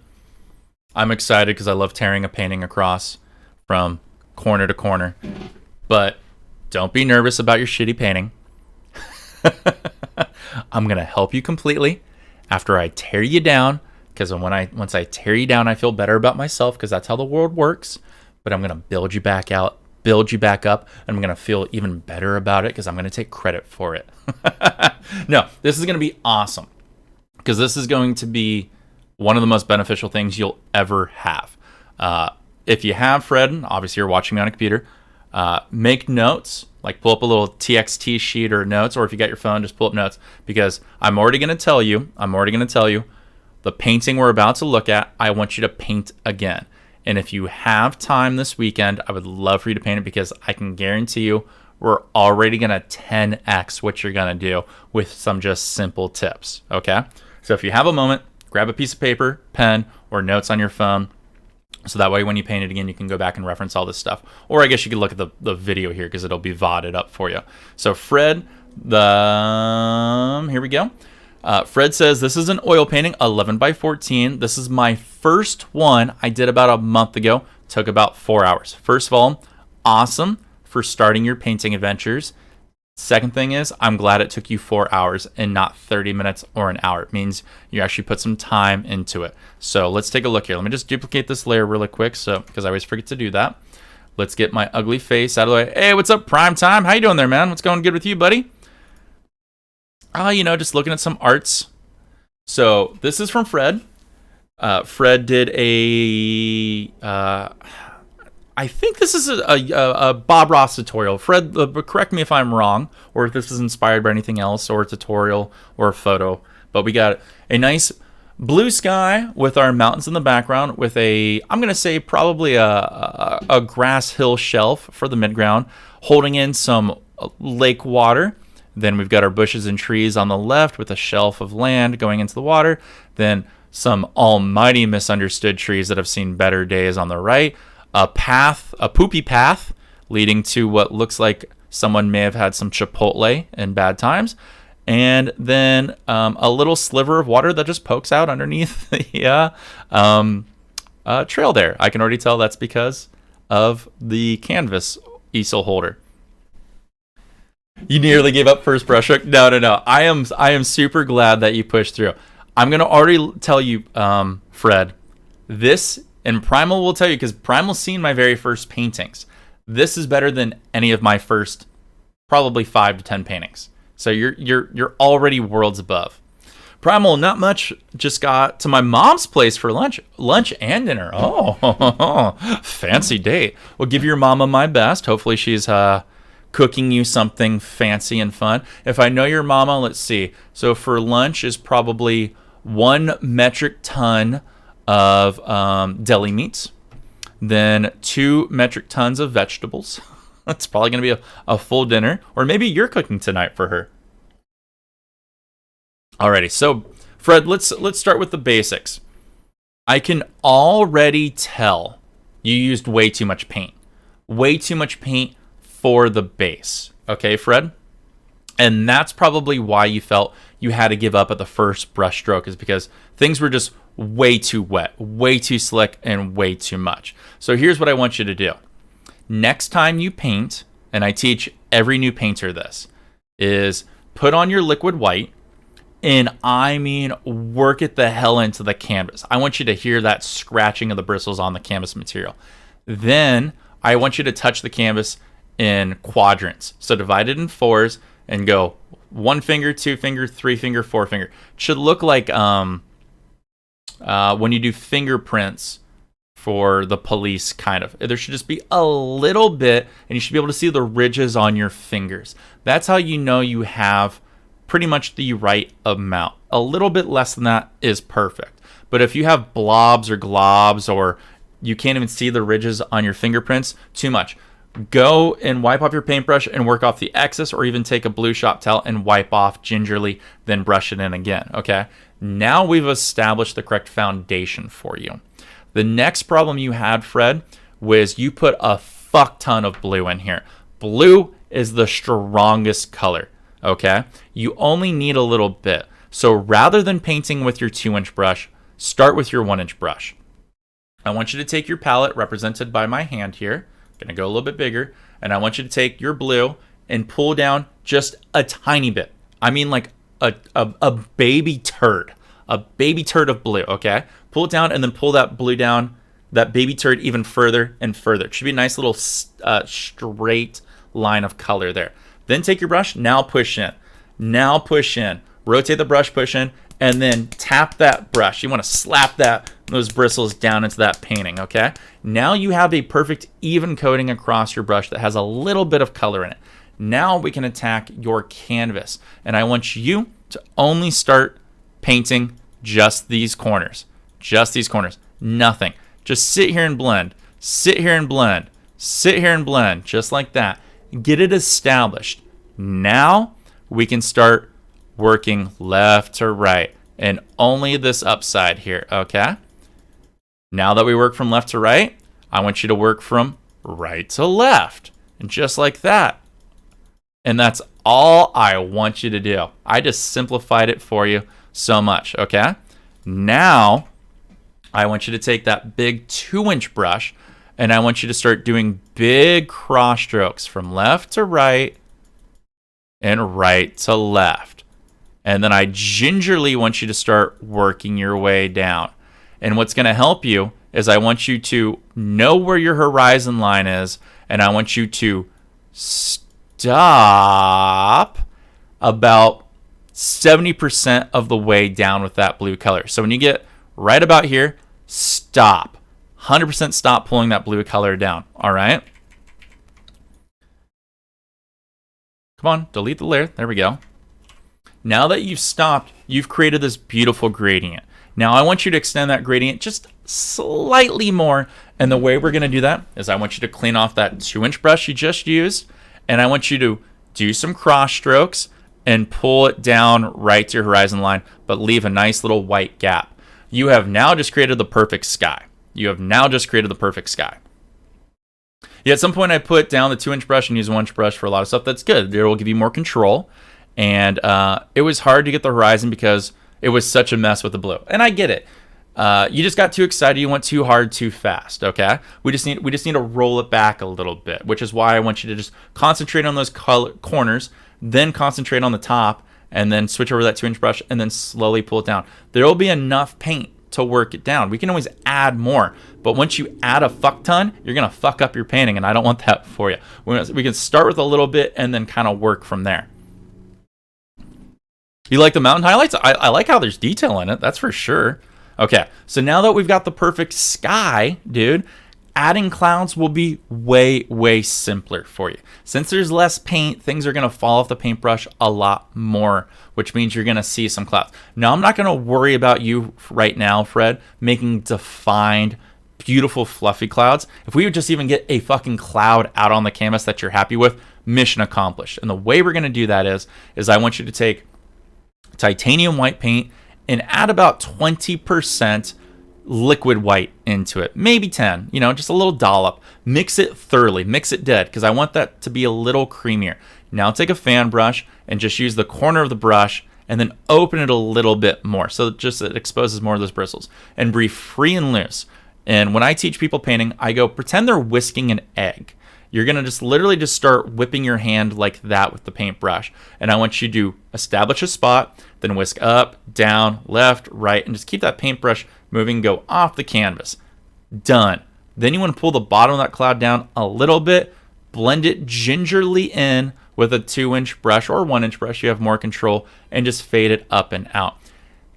I'm excited because I love tearing a painting across from corner to corner. But don't be nervous about your shitty painting. I'm going to help you completely after I tear you down, because once I tear you down, I feel better about myself, because that's how the world works. But I'm going to build you back out, build you back up, and I'm going to feel even better about it because I'm going to take credit for it. No, this is going to be awesome, because this is going to be one of the most beneficial things you'll ever have. If you have Fred, obviously you're watching me on a computer, make notes, like pull up a little TXT sheet or notes, or if you got your phone, just pull up notes, because I'm already going to tell you, the painting we're about to look at, I want you to paint again. And if you have time this weekend, I would love for you to paint it, because I can guarantee you we're already going to 10x what you're going to do with some just simple tips, okay? So if you have a moment, grab a piece of paper, pen, or notes on your phone. So that way when you paint it again, you can go back and reference all this stuff. Or I guess you could look at the video here because it'll be VODed up for you. So Fred, here we go. Fred says, this is an oil painting, 11 by 14. This is my first one I did about a month ago. Took about 4 hours. First of all, awesome for starting your painting adventures. Second thing is, I'm glad it took you 4 hours and not 30 minutes or an hour. It means you actually put some time into it. So let's take a look here. Let me just duplicate this layer really quick, because I always forget to do that. Let's get my ugly face out of the way. Hey, what's up, Prime Time? How you doing there, man? What's going good with you, buddy? Just looking at some arts. So this is from Fred. Fred did I think this is a Bob Ross tutorial. Fred, correct me if I'm wrong, or if this is inspired by anything else, or a tutorial, or a photo. But we got a nice blue sky with our mountains in the background, with I'm going to say probably a grass hill shelf for the midground, holding in some lake water. Then we've got our bushes and trees on the left with a shelf of land going into the water. Then some almighty misunderstood trees that have seen better days on the right. A poopy path leading to what looks like someone may have had some Chipotle in bad times. And then a little sliver of water that just pokes out underneath the trail there. I can already tell that's because of the canvas easel holder. You nearly gave up first brushstroke? No. I am super glad that you pushed through. I'm going to already tell you, Fred, this, and Primal will tell you, because Primal's seen my very first paintings. This is better than any of my first probably 5 to 10 paintings. So you're already worlds above. Primal, not much. Just got to my mom's place for lunch and dinner. Oh, fancy date. Well, give your mama my best. Hopefully she's cooking you something fancy and fun. If I know your mama, let's see. So for lunch is probably 1 metric ton of deli meats, then 2 metric tons of vegetables. That's probably going to be a full dinner, or maybe you're cooking tonight for her. Alrighty, so Fred, let's start with the basics. I can already tell you used way too much paint. Way too much paint for the base. Okay, Fred? And that's probably why you felt you had to give up at the first brush stroke, is because things were just way too wet, way too slick, and way too much. So here's what I want you to do. Next time you paint, and I teach every new painter this, is put on your liquid white, and I mean work it the hell into the canvas. I want you to hear that scratching of the bristles on the canvas material. Then I want you to touch the canvas in quadrants. So divide it in 4s and go 1 finger, 2 finger, 3 finger, 4 finger. It should look like when you do fingerprints for the police, kind of. There should just be a little bit, and you should be able to see the ridges on your fingers. That's how you know you have pretty much the right amount. A little bit less than that is perfect. But if you have blobs or globs, or you can't even see the ridges on your fingerprints, too much. Go and wipe off your paintbrush and work off the excess, or even take a blue shop towel and wipe off gingerly, then brush it in again, okay? Now we've established the correct foundation for you. The next problem you had, Fred, was you put a fuck ton of blue in here. Blue is the strongest color, okay? You only need a little bit. So rather than painting with your 2-inch brush, start with your 1-inch brush. I want you to take your palette, represented by my hand here. I'm going to go a little bit bigger. And I want you to take your blue and pull down just a tiny bit. I mean like a baby turd. A baby turd of blue, okay? Pull it down and then pull that blue down, that baby turd, even further and further. It should be a nice little straight line of color there. Then take your brush, now push in. Now push in. Rotate the brush, push in, and then tap that brush. You want to slap those bristles down into that painting, okay? Now you have a perfect even coating across your brush that has a little bit of color in it. Now we can attack your canvas. And I want you to only start painting just these corners. Just these corners. Nothing. Just sit here and blend. Sit here and blend. Sit here and blend. Just like that. Get it established. Now we can start working left to right. and only this upside here, okay? Now that we work from left to right, I want you to work from right to left, and just like that. And that's all I want you to do. I just simplified it for you so much, okay? Now, I want you to take that big 2-inch brush, and I want you to start doing big cross strokes from left to right and right to left. And then I gingerly want you to start working your way down. And what's going to help you is I want you to know where your horizon line is, and I want you to stop about 70% of the way down with that blue color. So when you get right about here, stop. 100% stop pulling that blue color down. All right? Come on, delete the layer. There we go. Now that you've stopped, you've created this beautiful gradient. Now I want you to extend that gradient just slightly more. And the way we're going to do that is I want you to clean off that 2-inch brush you just used. And I want you to do some cross strokes and pull it down right to your horizon line, but leave a nice little white gap. You have now just created the perfect sky. You have now just created the perfect sky. Yeah, at some point I put down the 2-inch brush and use a 1-inch brush for a lot of stuff. That's good. It will give you more control. And it was hard to get the horizon because it was such a mess with the blue. And I get it. You just got too excited. You went too hard, too fast. Okay. We just need to roll it back a little bit, which is why I want you to just concentrate on those corners, then concentrate on the top, and then switch over that 2-inch brush, and then slowly pull it down. There will be enough paint to work it down. We can always add more, but once you add a fuck ton, you're gonna fuck up your painting, and I don't want that for you. We can start with a little bit and then kind of work from there. You like the mountain highlights? I like how there's detail in it, that's for sure. Okay, so now that we've got the perfect sky, dude, adding clouds will be way, way simpler for you. Since there's less paint, things are going to fall off the paintbrush a lot more, which means you're going to see some clouds. Now, I'm not going to worry about you right now, Fred, making defined, beautiful, fluffy clouds. If we would just even get a fucking cloud out on the canvas that you're happy with, mission accomplished. And the way we're going to do that is I want you to take titanium white paint and add about 20% liquid white into it, maybe 10, just a little dollop. Mix it thoroughly, mix it dead, because I want that to be a little creamier. Now take a fan brush and just use the corner of the brush and then open it a little bit more, so it exposes more of those bristles, and breathe free and loose. And when I teach people painting, I go, pretend they're whisking an egg. You're going to just literally just start whipping your hand like that with the paintbrush. And I want you to establish a spot, then whisk up, down, left, right, and just keep that paintbrush moving, go off the canvas. Done. Then you want to pull the bottom of that cloud down a little bit, blend it gingerly in with a 2-inch brush or 1-inch brush. You have more control, and just fade it up and out.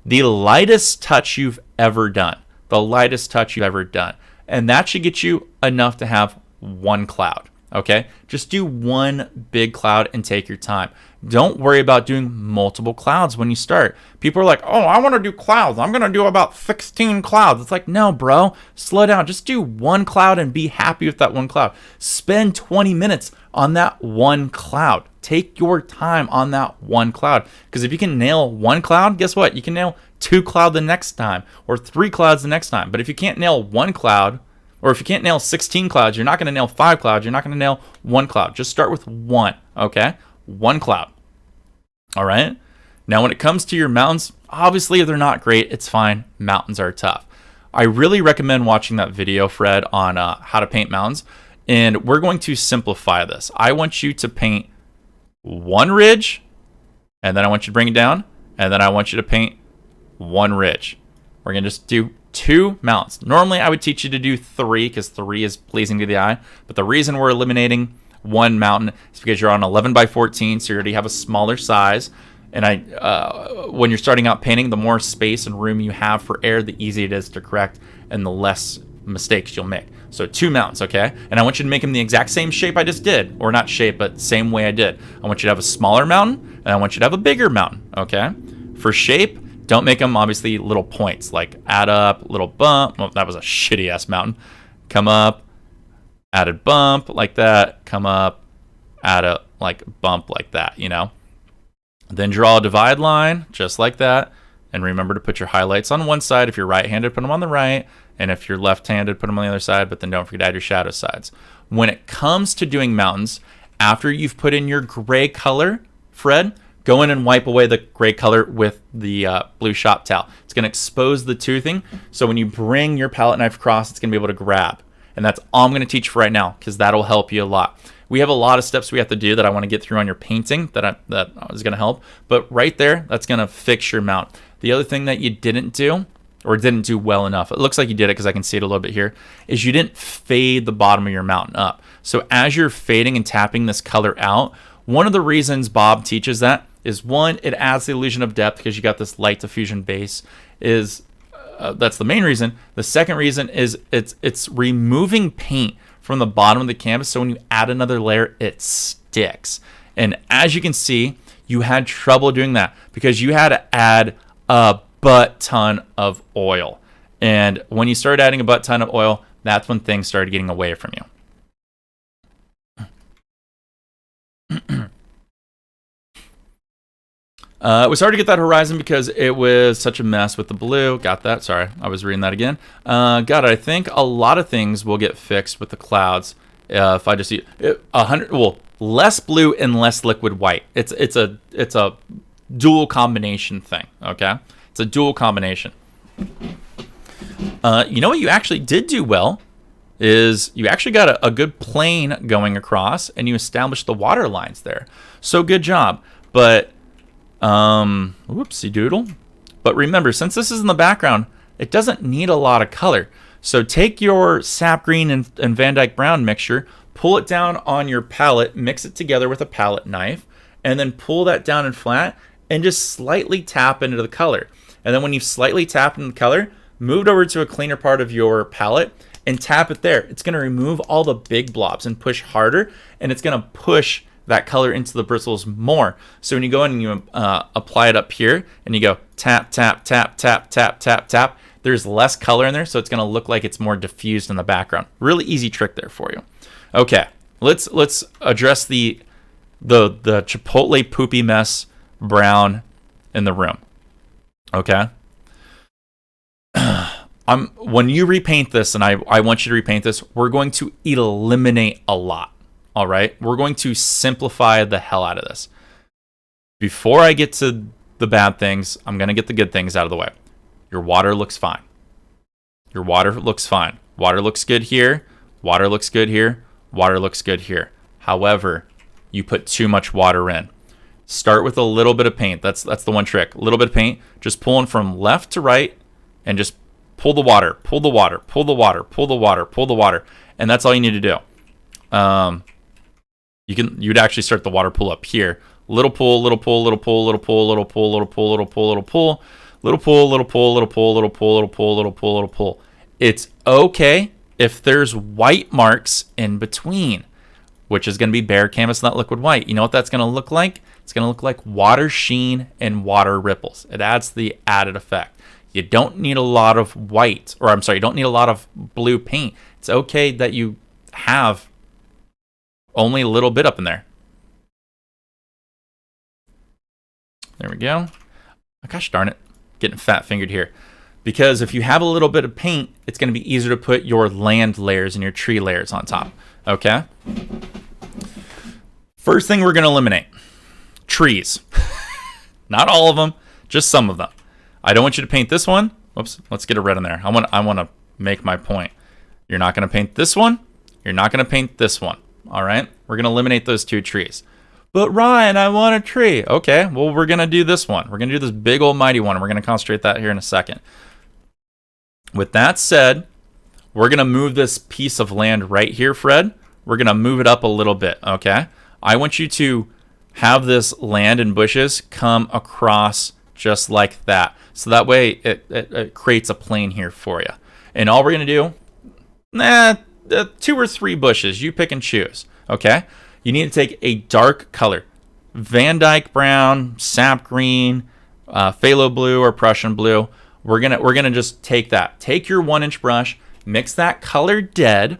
The lightest touch you've ever done. The lightest touch you've ever done. And that should get you enough to have one cloud. Okay, just do one big cloud and take your time. Don't worry about doing multiple clouds when you start. People are like, oh, I want to do clouds. I'm going to do about 16 clouds. It's like, no, bro, slow down. Just do one cloud and be happy with that one cloud. Spend 20 minutes on that one cloud. Take your time on that one cloud. Because if you can nail one cloud, guess what? You can nail 2 clouds the next time or 3 clouds the next time. But if you can't nail one cloud, or if you can't nail 16 clouds, you're not going to nail 5 clouds. You're not going to nail 1 cloud. Just start with 1, okay? 1 cloud. All right? Now, when it comes to your mountains, obviously, if they're not great, it's fine. Mountains are tough. I really recommend watching that video, Fred, on how to paint mountains. And we're going to simplify this. I want you to paint 1 ridge, and then I want you to bring it down, and then I want you to paint 1 ridge. We're going to just do 2 mountains. Normally, I would teach you to do 3 because 3 is pleasing to the eye. But the reason we're eliminating 1 mountain is because you're on 11 by 14, so you already have a smaller size. And when you're starting out painting, the more space and room you have for air, the easier it is to correct and the less mistakes you'll make. So 2 mountains, okay? And I want you to make them the exact same shape I just did. Or not shape, but same way I did. I want you to have a smaller mountain, and I want you to have a bigger mountain, okay? For shape, don't make them obviously little points, like add up, little bump. Well, that was a shitty ass mountain. Come up, added bump like that. Come up, add a bump like that, Then draw a divide line just like that, And remember to put your highlights on one side. If you're right-handed, put them on the right. And if you're left-handed, put them on the other side. But then don't forget to add your shadow sides. When it comes to doing mountains, after you've put in your gray color, Fred, go in and wipe away the gray color with the blue shop towel. It's going to expose the toothing. So when you bring your palette knife across, it's going to be able to grab. And that's all I'm going to teach for right now, because that'll help you a lot. We have a lot of steps we have to do that I want to get through on your painting that is going to help. But right there, that's going to fix your mount. The other thing that you didn't do, or didn't do well enough, it looks like you did it because I can see it a little bit here, is you didn't fade the bottom of your mountain up. So as you're fading and tapping this color out, one of the reasons Bob teaches that is, one, it adds the illusion of depth because you got this light diffusion base. That's the main reason. The second reason is it's removing paint from the bottom of the canvas, so when you add another layer, it sticks. And as you can see, you had trouble doing that because you had to add a butt ton of oil. And when you started adding a butt ton of oil, that's when things started getting away from you. It was hard to get that horizon because it was such a mess with the blue. Got that? Sorry, I was reading that again. Got it. I think a lot of things will get fixed with the clouds if I just use 100. Well, less blue and less liquid white. It's a dual combination thing. Okay, it's a dual combination. You know what you actually did do well is you actually got a good plane going across, and you established the water lines there. So good job. But whoopsie doodle. But remember, since this is in the background, it doesn't need a lot of color. So take your sap green and Van Dyke brown mixture, pull it down on your palette, mix it together with a palette knife, and then pull that down and flat and just slightly tap into the color. And then when you've slightly tapped into the color, move it over to a cleaner part of your palette and tap it there. It's going to remove all the big blobs and push harder, and it's going to push that color into the bristles more. So when you go in and you apply it up here and you go tap, tap, tap, tap, tap, tap, tap, there's less color in there, so it's going to look like it's more diffused in the background. Really easy trick there for you. Okay, let's address the chipotle poopy mess brown in the room. Okay. When you repaint this, and I want you to repaint this, we're going to eliminate a lot. All right, we're going to simplify the hell out of this. Before I get to the bad things, I'm going to get the good things out of the way. Your water looks fine. Your water looks fine. Water looks good here. Water looks good here. Water looks good here. However, you put too much water in. Start with a little bit of paint. That's the one trick. A little bit of paint, just pulling from left to right, and just pull the water, pull the water, pull the water, pull the water, pull the water, and that's all you need to do. You'd actually start the water pull up here. Little pull, little pull, little pull, little pull, little pull, little pull, little pull, little pull, little pull, little pull, little pull, little pull, little pull, little pull, little pull. It's okay if there's white marks in between, which is going to be bare canvas, not liquid white. You know what that's going to look like? It's going to look like water sheen and water ripples. It adds the added effect. You don't need a lot of white, or I'm sorry, you don't need a lot of blue paint. It's okay that you have only a little bit up in there. There we go. Oh, gosh darn it. Getting fat fingered here. Because if you have a little bit of paint, it's going to be easier to put your land layers and your tree layers on top. Okay? First thing we're going to eliminate. Trees. Not all of them, just some of them. I don't want you to paint this one. Whoops, let's get a red in there. I want to make my point. You're not going to paint this one. You're not going to paint this one. All right? We're going to eliminate those two trees. But Ryan, I want a tree. Okay, well, we're going to do this one. We're going to do this big old mighty one. We're going to concentrate that here in a second. With that said, we're going to move this piece of land right here, Fred. We're going to move it up a little bit, okay? I want you to have this land and bushes come across just like that. So that way it creates a plane here for you. And all we're going to do, 2 or 3 bushes. You pick and choose, okay? You need to take a dark color. Van Dyke brown, sap green, phthalo blue, or Prussian blue. We're gonna just take that. Take your 1-inch brush, mix that color dead,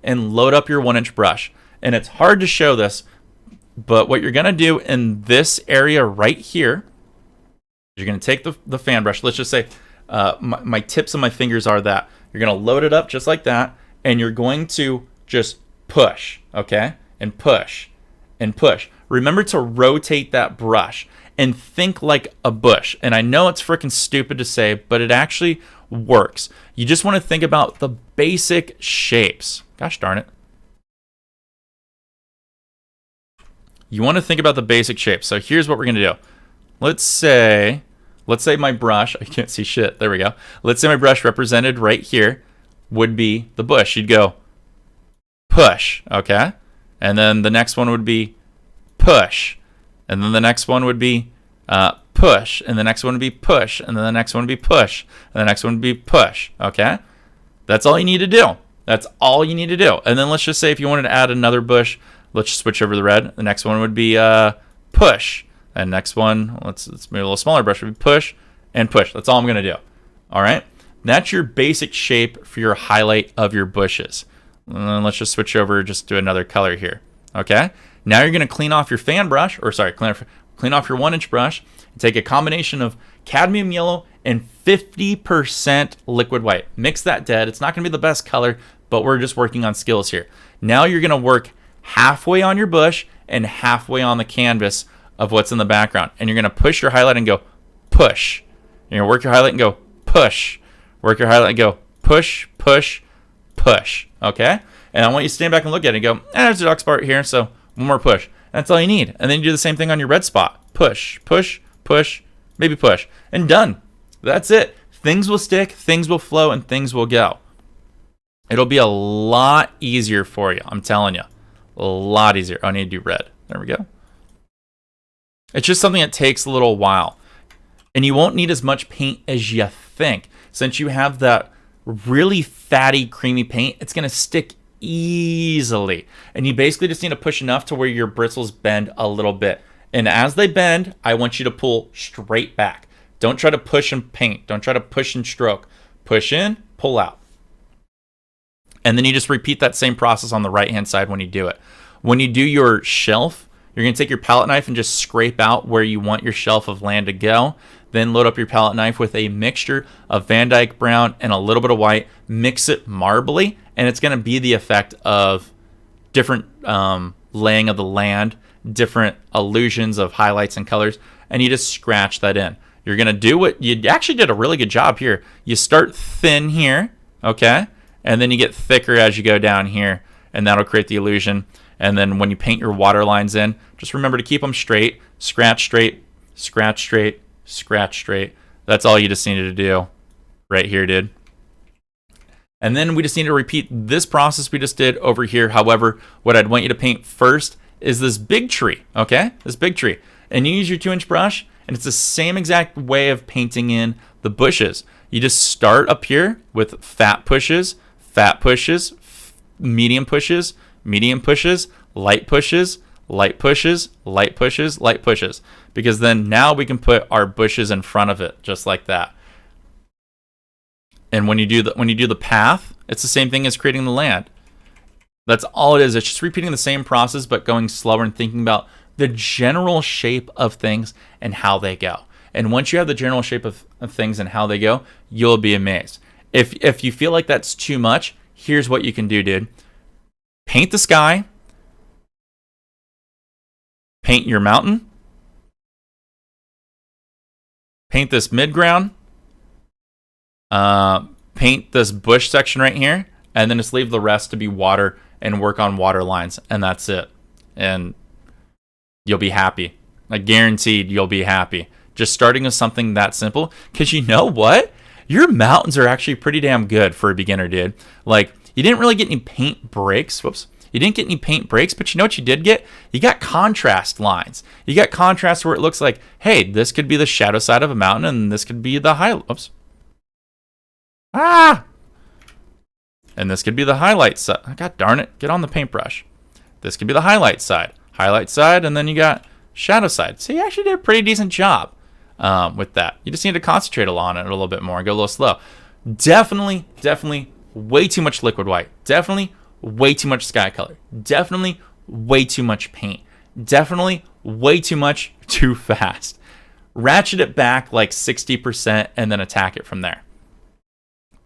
and load up your 1-inch brush. And it's hard to show this, but what you're gonna do in this area right here You're going to take the fan brush. Let's just say my tips of my fingers are that. You're going to load it up just like that, and you're going to just push, okay? And push, and push. Remember to rotate that brush and think like a bush. And I know it's freaking stupid to say, but it actually works. You just want to think about the basic shapes. Gosh darn it. You want to think about the basic shapes. So here's what we're going to do. Let's say my brush, I can't see shit. There we go. Let's say my brush represented right here would be the bush. You'd go push, okay? And then the next one would be push. And then the next one would be push. And the next one would be push. And then the next one would be push. And the next one would be push, okay? That's all you need to do. That's all you need to do. And then let's just say if you wanted to add another bush, let's just switch over to the red. The next one would be push. And next one, let's make a little smaller brush, would be push and push. That's all I'm going to do. All right? That's your basic shape for your highlight of your bushes. Let's just switch over just to another color here. Okay? Now you're going to clean off your fan brush, or sorry, clean off your 1-inch brush, and take a combination of cadmium yellow and 50% liquid white. Mix that dead. It's not going to be the best color, but we're just working on skills here. Now you're going to work halfway on your bush and halfway on the canvas of what's in the background. And you're going to push your highlight and go push. You're going to work your highlight and go push. Work your highlight and go push, push, push. Okay? And I want you to stand back and look at it and go, there's a dark spot here, so one more push. That's all you need. And then you do the same thing on your red spot. Push, push, push, maybe push. And done. That's it. Things will stick, things will flow, and things will go. It'll be a lot easier for you. I'm telling you. A lot easier. Oh, I need to do red. There we go. It's just something that takes a little while. And you won't need as much paint as you think. Since you have that really fatty, creamy paint, it's going to stick easily. And you basically just need to push enough to where your bristles bend a little bit. And as they bend, I want you to pull straight back. Don't try to push and paint. Don't try to push and stroke. Push in, pull out. And then you just repeat that same process on the right-hand side when you do it. When you do your shelf, you're going to take your palette knife and just scrape out where you want your shelf of land to go. Then load up your palette knife with a mixture of Van Dyke brown and a little bit of white. Mix it marbly, and it's going to be the effect of different laying of the land, different illusions of highlights and colors, and you just scratch that in. You're going to do what you actually did a really good job here. You start thin here, okay? And then you get thicker as you go down here, and that'll create the illusion. And then when you paint your water lines in, just remember to keep them straight, scratch straight, scratch straight, scratch straight. That's all you just needed to do right here, dude. And then we just need to repeat this process we just did over here. However, what I'd want you to paint first is this big tree, okay? This big tree. And you use your 2-inch brush, and it's the same exact way of painting in the bushes. You just start up here with fat pushes, medium pushes, medium pushes, light pushes, light pushes, light pushes, light pushes. Because then now we can put our bushes in front of it, just like that. And when you do the path, it's the same thing as creating the land. That's all it is. It's just repeating the same process, but going slower and thinking about the general shape of things and how they go. And once you have the general shape of things and how they go, you'll be amazed. If you feel like that's too much, here's what you can do, dude. Paint the sky. Paint your mountain. Paint this midground. Paint this bush section right here. And then just leave the rest to be water and work on water lines. And that's it. And you'll be happy. I guaranteed you'll be happy. Just starting with something that simple. Because you know what? Your mountains are actually pretty damn good for a beginner, dude. Like, you didn't really get any paint breaks. Whoops. You didn't get any paint breaks, but you know what you did get? You got contrast lines. You got contrast where it looks like, hey, this could be the shadow side of a mountain, and this could be the highlight. Oops. Ah! And this could be the highlight side. God darn it. Get on the paintbrush. This could be the highlight side. Highlight side, and then you got shadow side. So you actually did a pretty decent job with that. You just need to concentrate on it a little bit more and go a little slow. Definitely way too much liquid white. Definitely way too much sky color. Definitely way too much paint. Definitely way too much too fast. ratchet it back like 60% and then attack it from there.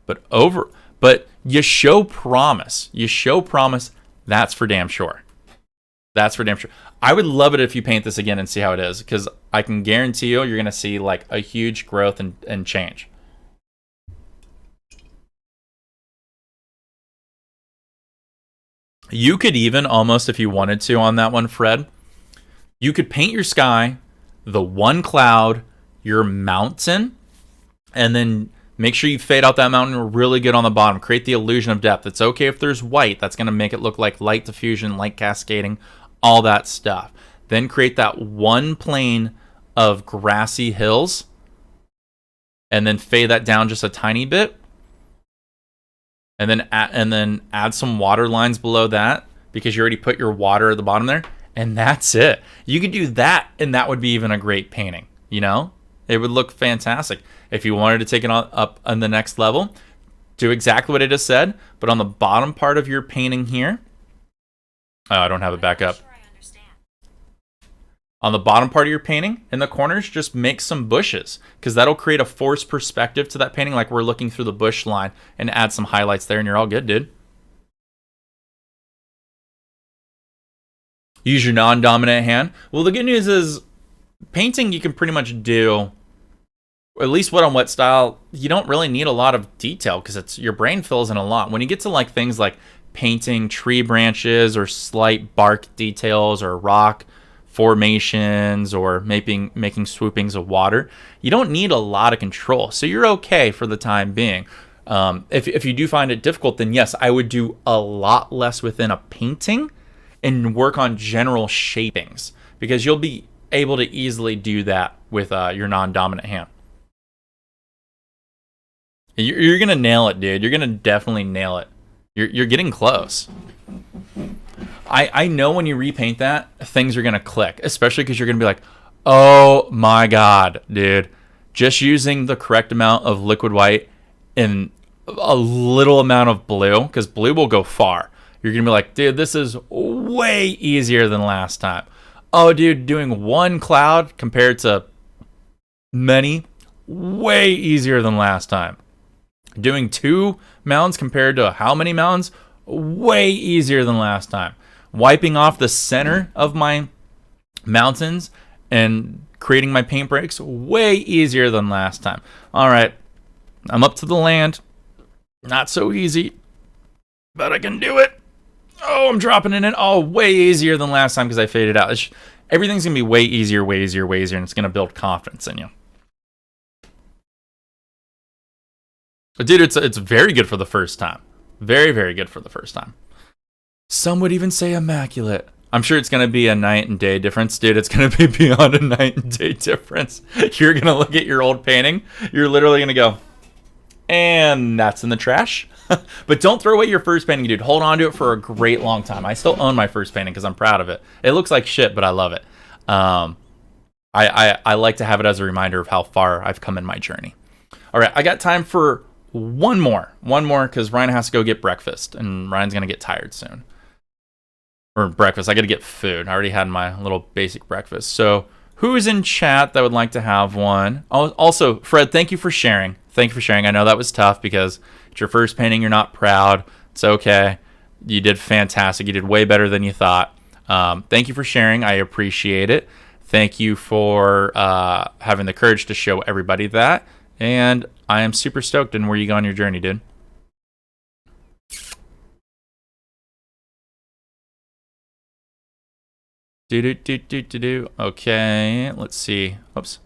But you show promise. You show promise. That's for damn sure. That's for damn sure. I would love it if you paint this again and see how it is, because I can guarantee you're going to see like a huge growth and change. You could even almost, if you wanted to on that one, Fred, you could paint your sky, the one cloud, your mountain, and then make sure you fade out that mountain really good on the bottom. Create the illusion of depth. It's okay if there's white. That's going to make it look like light diffusion, light cascading, all that stuff. Then create that one plane of grassy hills, and then fade that down just a tiny bit. And then add some water lines below that, because you already put your water at the bottom there. And that's it. You could do that, and that would be even a great painting. You know? It would look fantastic. If you wanted to take it up on the next level, do exactly what I just said, but on the bottom part of your painting here, oh, I don't have it back up. On the bottom part of your painting, in the corners, just make some bushes, because that'll create a forced perspective to that painting, like we're looking through the bush line, and add some highlights there, and you're all good, dude. Use your non-dominant hand. Well, the good news is, painting you can pretty much do, at least wet on wet style, you don't really need a lot of detail, because it's your brain fills in a lot. When you get to like things like painting tree branches or slight bark details or rock formations or making swoopings of water, you don't need a lot of control, so you're okay for the time being. If you do find it difficult, then yes, I would do a lot less within a painting and work on general shapings, because you'll be able to easily do that with your non-dominant hand. You're gonna nail it, dude. You're gonna definitely nail it. You're getting close. I know when you repaint that, things are going to click, especially because you're going to be like, oh my God, dude. Just using the correct amount of liquid white and a little amount of blue, because blue will go far. You're going to be like, dude, this is way easier than last time. Oh, dude, doing one cloud compared to many, way easier than last time. Doing 2 mountains compared to how many mountains? Way easier than last time. Wiping off the center of my mountains and creating my paint breaks, way easier than last time. All right, I'm up to the land. Not so easy, but I can do it. Oh, I'm dropping it in. Oh, way easier than last time because I faded out. Everything's going to be way easier, and it's going to build confidence in you. But dude, it's very good for the first time. Very, very good for the first time. Some would even say immaculate. I'm sure it's going to be a night and day difference, dude. It's going to be beyond a night and day difference. You're going to look at your old painting. You're literally going to go, and that's in the trash. But don't throw away your first painting, dude. Hold on to it for a great long time. I still own my first painting because I'm proud of it. It looks like shit, but I love it. I like to have it as a reminder of how far I've come in my journey. All right, I got time for one more because Ryan has to go get breakfast, and Ryan's going to get tired soon. Or breakfast. I got to get food. I already had my little basic breakfast. So who's in chat that would like to have one? Oh, also, Fred, thank you for sharing. Thank you for sharing. I know that was tough because it's your first painting. You're not proud. It's okay. You did fantastic. You did way better than you thought. Thank you for sharing. I appreciate it. Thank you for having the courage to show everybody that. And I am super stoked in where you go on your journey, dude. Okay, let's see. Oops.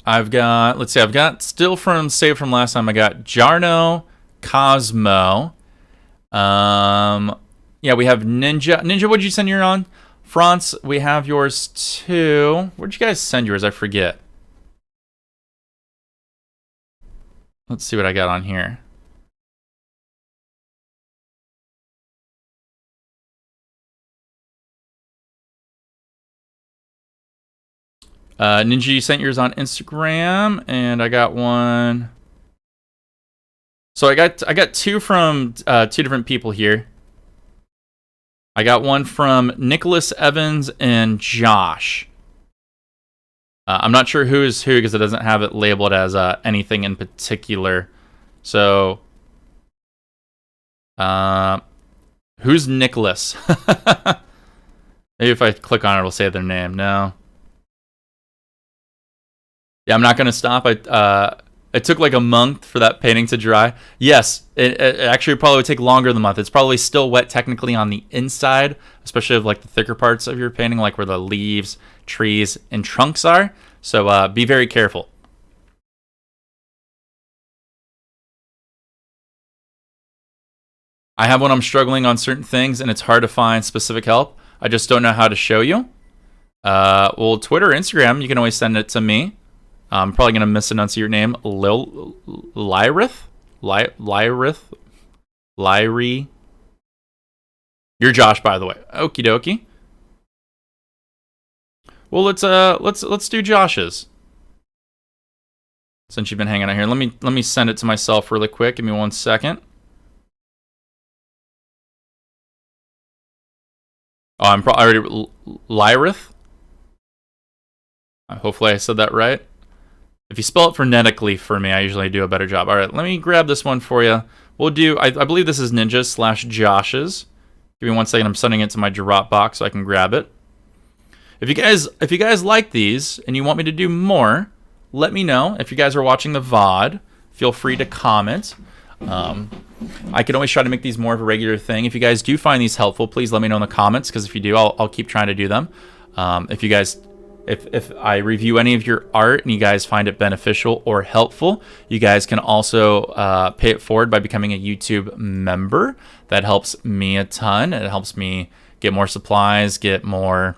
I've got still from saved from last time. I got Jarno, Cosmo. Yeah, we have Ninja. Ninja, what did you send yours on? France, we have yours too. Where'd you guys send yours? I forget. Let's see what I got on here. Ninja, you sent yours on Instagram, and I got one. So I got two from two different people here. I got one from Nicholas Evans and Josh. I'm not sure who is who because it doesn't have it labeled as anything in particular. So, who's Nicholas? Maybe if I click on it, it'll say their name. No. Yeah, I'm not going to stop. It took like a month for that painting to dry. Yes, it actually probably would take longer than a month. It's probably still wet technically on the inside, especially of like the thicker parts of your painting, like where the leaves, trees, and trunks are. So be very careful. I have when I'm struggling on certain things and it's hard to find specific help. I just don't know how to show you. Well, Twitter, Instagram, you can always send it to me. I'm probably going to misenunciate your name. Lyrith? Lyrie? You're Josh, by the way. Okie dokie. Well, let's do Josh's. Since you've been hanging out here, let me send it to myself really quick. Give me 1 second. Oh, I'm already Lyrith. Hopefully I said that right. If you spell it phonetically for me, I usually do a better job. All right, let me grab this one for you. We'll do, I believe this is Ninja/Josh's. Give me 1 second. I'm sending it to my Dropbox so I can grab it. If you guys like these and you want me to do more, let me know. If you guys are watching the VOD, feel free to comment. I can always try to make these more of a regular thing. If you guys do find these helpful, please let me know in the comments, because if you do, I'll keep trying to do them. If I review any of your art and you guys find it beneficial or helpful, you guys can also pay it forward by becoming a YouTube member. That helps me a ton. It helps me get more supplies, get more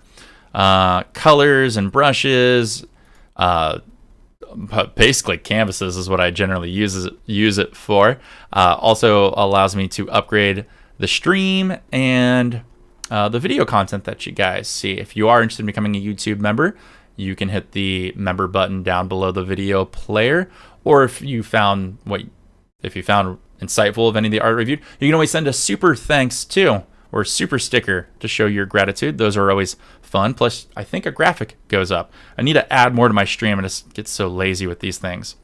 colors and brushes. Basically, canvases is what I generally use it for. Also allows me to upgrade the stream and the video content that you guys see. If you are interested in becoming a YouTube member, you can hit the member button down below the video player. Or if you found insightful of any of the art reviewed, you can always send a super thanks too, or super sticker to show your gratitude. Those are always fun. Plus, I think a graphic goes up. I need to add more to my stream, and I just get so lazy with these things.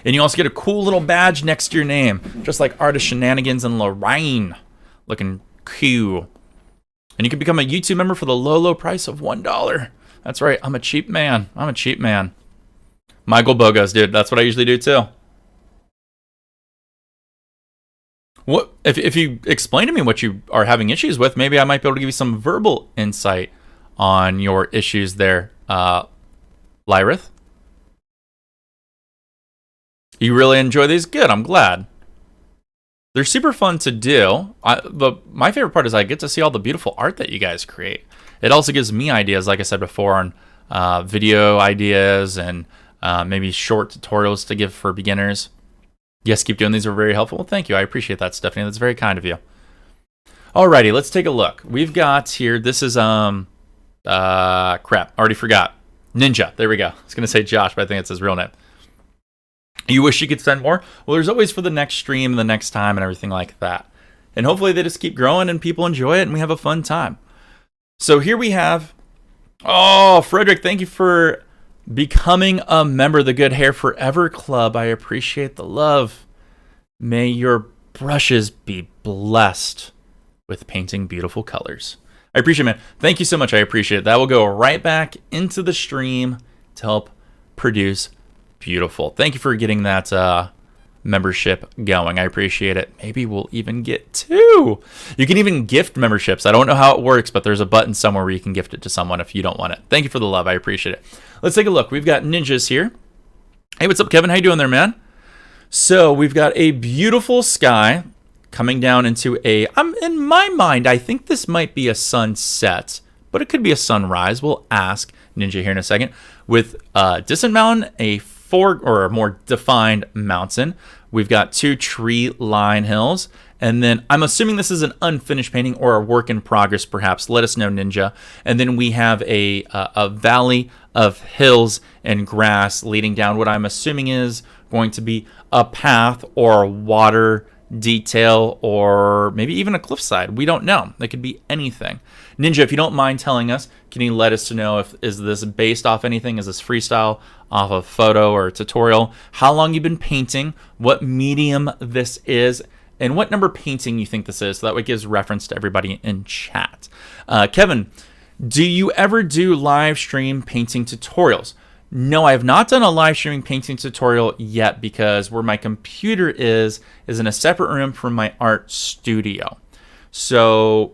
And you also get a cool little badge next to your name, just like Artist Shenanigans and Lorraine. Looking cool. And you can become a YouTube member for the low price of $1. That's right, I'm a cheap man. Michael Bogos, dude, that's what I usually do too. What if you explain to me what you are having issues with, maybe I might be able to give you some verbal insight on your issues there, Lyrith. You really enjoy these? Good, I'm glad. They're super fun to do. My favorite part is I get to see all the beautiful art that you guys create. It also gives me ideas, like I said before, on video ideas and maybe short tutorials to give for beginners. Yes, keep doing these. Are very helpful. Well, thank you. I appreciate that, Stephanie. That's very kind of you. Alrighty, let's take a look. We've got here, this is, crap, already forgot. Ninja, there we go. I was going to say Josh, but I think it's his real name. You wish you could send more? Well, there's always for the next stream, the next time, and everything like that. And hopefully they just keep growing and people enjoy it and we have a fun time. So here we have, oh, Frederick, thank you for becoming a member of the Good Hair Forever Club. I appreciate the love. May your brushes be blessed with painting beautiful colors. I appreciate it, man. Thank you so much. I appreciate it. That will go right back into the stream to help produce beautiful. Thank you for getting that membership going. I appreciate it. Maybe we'll even get 2. You can even gift memberships. I don't know how it works, but there's a button somewhere where you can gift it to someone if you don't want it. Thank you for the love. I appreciate it. Let's take a look. We've got ninjas here. Hey, what's up, Kevin? How you doing there, man? So we've got a beautiful sky coming down into in my mind, I think this might be a sunset, but it could be a sunrise. We'll ask Ninja here in a second. With distant mountain, a more defined mountain. We've got 2 tree line hills. And then I'm assuming this is an unfinished painting or a work in progress, perhaps. Let us know, Ninja. And then we have a valley of hills and grass leading down what I'm assuming is going to be a path or a water detail or maybe even a cliffside. We don't know. It could be anything. Ninja, if you don't mind telling us, can you let us know if is this based off anything? Is this freestyle, off a photo or a tutorial? How long you've been painting? What medium this is? And what number painting you think this is? So that way it gives reference to everybody in chat. Kevin, do you ever do live stream painting tutorials? No, I have not done a live streaming painting tutorial yet because where my computer is in a separate room from my art studio. So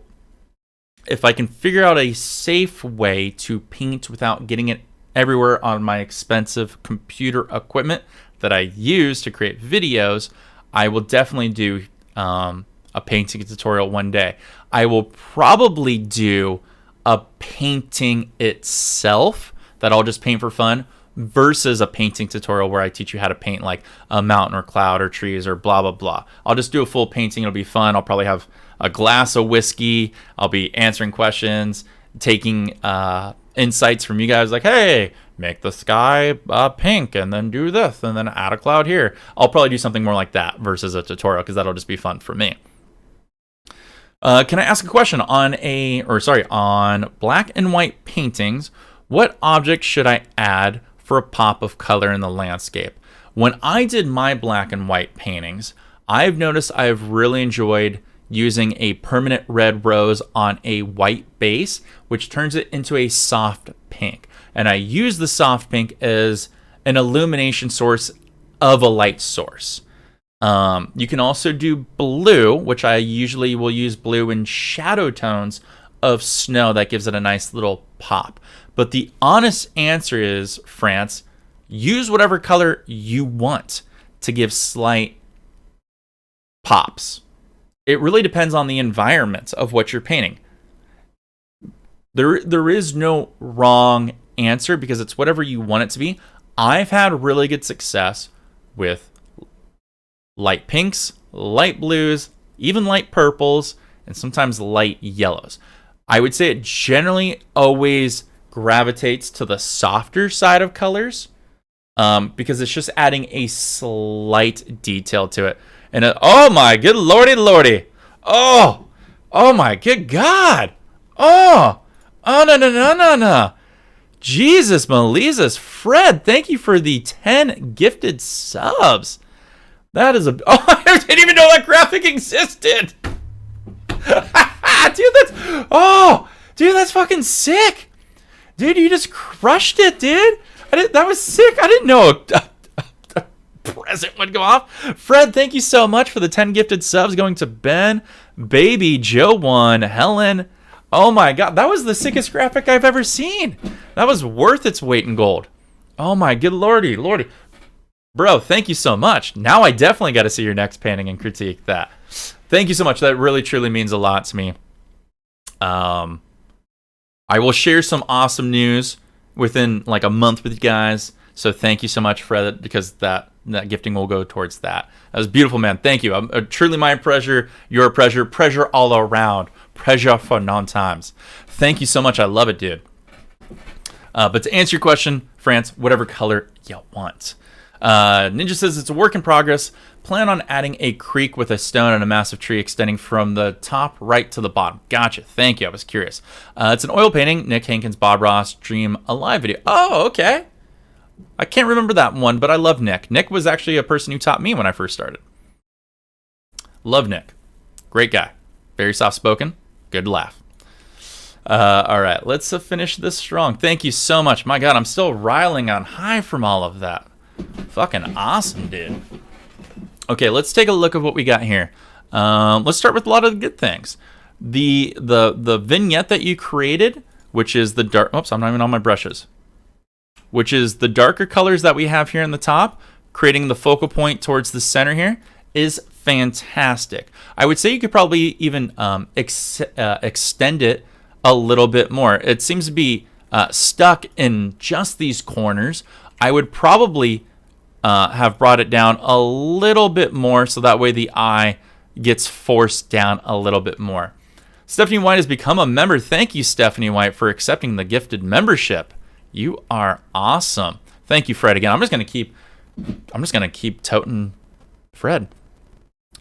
if I can figure out a safe way to paint without getting it everywhere on my expensive computer equipment that I use to create videos, I will definitely do a painting tutorial one day. I will probably do a painting itself that I'll just paint for fun versus a painting tutorial where I teach you how to paint like a mountain or cloud or trees or blah, blah, blah. I'll just do a full painting. It'll be fun. I'll probably have a glass of whiskey. I'll be answering questions, taking insights from you guys like, hey, make the sky pink and then do this and then add a cloud here. I'll probably do something more like that versus a tutorial because that'll just be fun for me. Can I ask a question on black and white paintings? What object should I add for a pop of color in the landscape? When I did my black and white paintings, I've noticed I've really enjoyed using a permanent red rose on a white base, which turns it into a soft pink. And I use the soft pink as an illumination source of a light source. You can also do blue, which I usually will use blue in shadow tones of snow. That gives it a nice little pop. But the honest answer is, France, use whatever color you want to give slight pops. It really depends on the environment of what you're painting. There is no wrong answer because it's whatever you want it to be. I've had really good success with light pinks, light blues, even light purples, and sometimes light yellows. I would say it generally always gravitates to the softer side of colors because it's just adding a slight detail to it. And oh my good lordy. Oh my good God. Oh no. Jesus, Melises. Fred, thank you for the 10 gifted subs. That is oh, I didn't even know that graphic existed. Dude, that's fucking sick. Dude, you just crushed it, dude. That was sick. I didn't know a present would go off. Fred, thank you so much for the 10 gifted subs going to Ben, Baby, Joe 1, Helen. Oh my God, that was the sickest graphic I've ever seen. That was worth its weight in gold. Oh my good lordy. Bro, thank you so much. Now I definitely got to see your next painting and critique that. Thank you so much. That really, truly means a lot to me. I will share some awesome news within like a month with you guys. So thank you so much, Fred, because that gifting will go towards that. That was beautiful, man. Thank you. Truly my pleasure, your pleasure all around. Pleasure for non-times. Thank you so much. I love it, dude. But to answer your question, France, whatever color you want. Ninja says it's a work in progress. Plan on adding a creek with a stone and a massive tree extending from the top right to the bottom. Gotcha. Thank you. I was curious. It's an oil painting. Nick Hankins, Bob Ross, Dream Alive video. Oh, okay. I can't remember that one, but I love Nick. Nick was actually a person who taught me when I first started. Love Nick. Great guy. Very soft-spoken. Good laugh. All right. Let's finish this strong. Thank you so much. My God, I'm still riling on high from all of that. Fucking awesome, dude. Okay, let's take a look at what we got here. Let's start with a lot of the good things. The vignette that you created, which is the dark. Oops, I'm not even on my brushes. Which is the darker colors that we have here in the top, creating the focal point towards the center here, is fantastic. I would say you could probably even extend it a little bit more. It seems to be stuck in just these corners. I would probably have brought it down a little bit more so that way the eye gets forced down a little bit more. Stephanie White has become a member. Thank you, Stephanie White, for accepting the gifted membership. You are awesome. Thank you, Fred. Again, I'm just gonna keep toting Fred.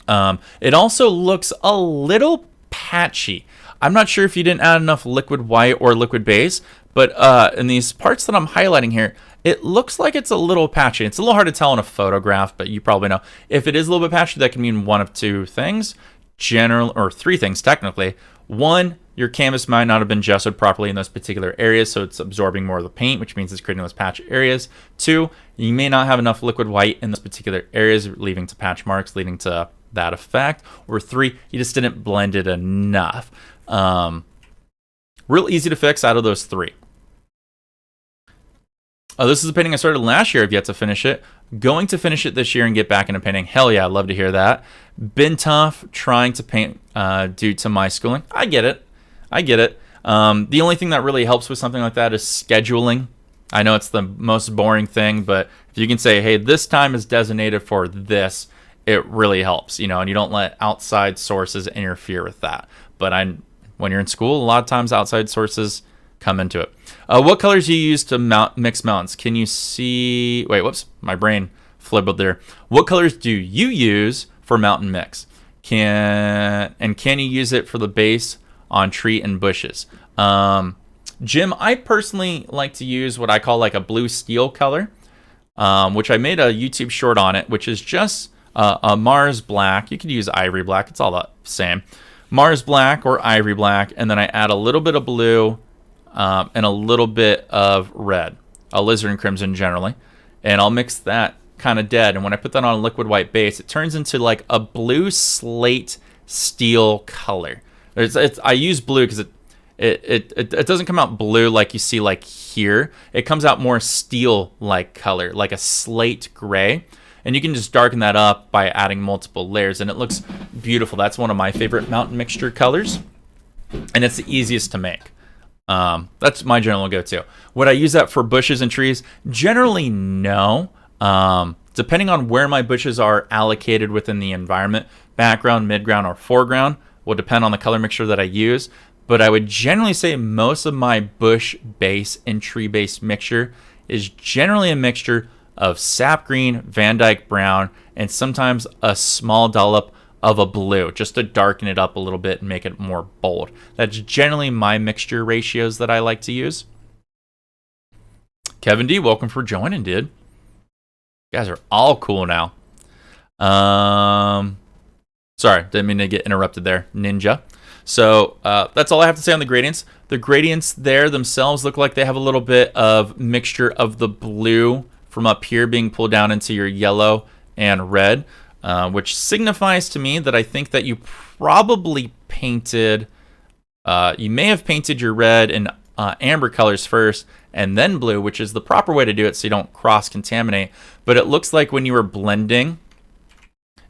It also looks a little patchy. I'm not sure if you didn't add enough liquid white or liquid base, but in these parts that I'm highlighting here, it looks like it's a little patchy. It's a little hard to tell in a photograph, but you probably know. If it is a little bit patchy, that can mean one of two things, or three things technically. One, your canvas might not have been gessoed properly in those particular areas, so it's absorbing more of the paint, which means it's creating those patch areas. Two, you may not have enough liquid white in those particular areas, leading to patch marks, leading to that effect. Or three, you just didn't blend it enough. Real easy to fix out of those three. This is a painting I started last year. I've yet to finish it. Going to finish it this year and get back into painting. Hell yeah, I'd love to hear that. Been tough trying to paint due to my schooling. I get it. The only thing that really helps with something like that is scheduling. I know it's the most boring thing, but if you can say, hey, this time is designated for this, it really helps, and you don't let outside sources interfere with that. But when you're in school, a lot of times outside sources come into it. What colors do you use to mix mountains? Can you see? Wait, whoops, my brain flibbled there. What colors do you use for mountain mix? Can you use it for the base on tree and bushes? Jim, I personally like to use what I call like a blue steel color, which I made a YouTube short on it, which is just a Mars black. You could use ivory black. It's all the same. Mars black or ivory black, and then I add a little bit of blue and a little bit of red, alizarin crimson generally, and I'll mix that kind of dead. And when I put that on a liquid white base, it turns into like a blue slate steel color. I use blue because it doesn't come out blue like you see like here. It comes out more steel like color, like a slate gray. And you can just darken that up by adding multiple layers, and it looks beautiful. That's one of my favorite mountain mixture colors, and it's the easiest to make. That's my general go-to. Would I use that for bushes and trees? Generally, no. Depending on where my bushes are allocated within the environment, background, midground, or foreground, will depend on the color mixture that I use. But I would generally say most of my bush base and tree base mixture is generally a mixture of sap green, Van Dyke brown, and sometimes a small dollop of a blue, just to darken it up a little bit and make it more bold. That's generally my mixture ratios that I like to use. Kevin D, welcome for joining, dude. You guys are all cool now. Sorry, didn't mean to get interrupted there, Ninja. So that's all I have to say on the gradients. The gradients there themselves look like they have a little bit of mixture of the blue from up here being pulled down into your yellow and red, which signifies to me that I think that you probably painted, you may have painted your red and amber colors first and then blue, which is the proper way to do it so you don't cross-contaminate. But it looks like when you were blending,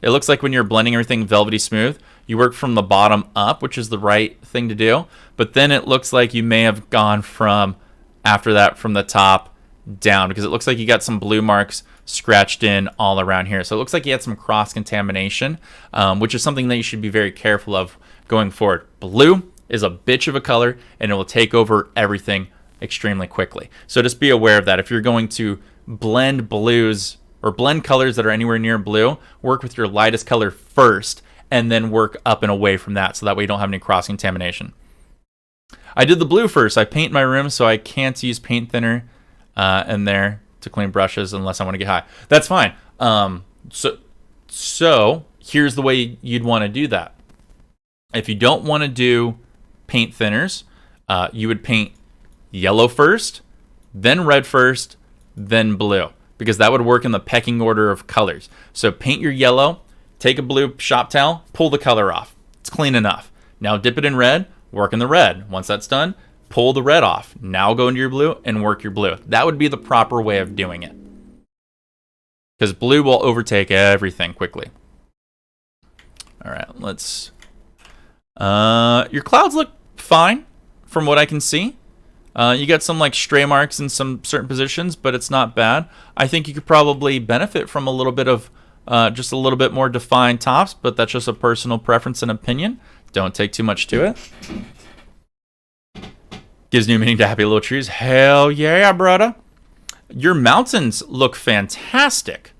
everything velvety smooth, you work from the bottom up, which is the right thing to do. But then it looks like you may have gone from, after that, from the top down, because it looks like you got some blue marks scratched in all around here. So it looks like you had some cross-contamination, which is something that you should be very careful of going forward. Blue is a bitch of a color, and it will take over everything extremely quickly. So just be aware of that. If you're going to blend blues or blend colors that are anywhere near blue, work with your lightest color first, and then work up and away from that, so that way you don't have any cross-contamination. I did the blue first. I paint my room, so I can't use paint thinner in there to clean brushes unless I want to get high. That's fine. So here's the way you'd want to do that. If you don't want to do paint thinners, you would paint yellow first, then red first, then blue, because that would work in the pecking order of colors. So paint your yellow, take a blue shop towel, pull the color off. It's clean enough. Now dip it in red, work in the red. Once that's done, pull the red off. Now go into your blue and work your blue. That would be the proper way of doing it, because blue will overtake everything quickly. All right, let's... your clouds look fine from what I can see. You got some like stray marks in some certain positions, but it's not bad. I think you could probably benefit from a little bit of just a little bit more defined tops, but that's just a personal preference and opinion. Don't take too much to it. Gives new meaning to happy little trees. Hell yeah, brother. Your mountains look fantastic.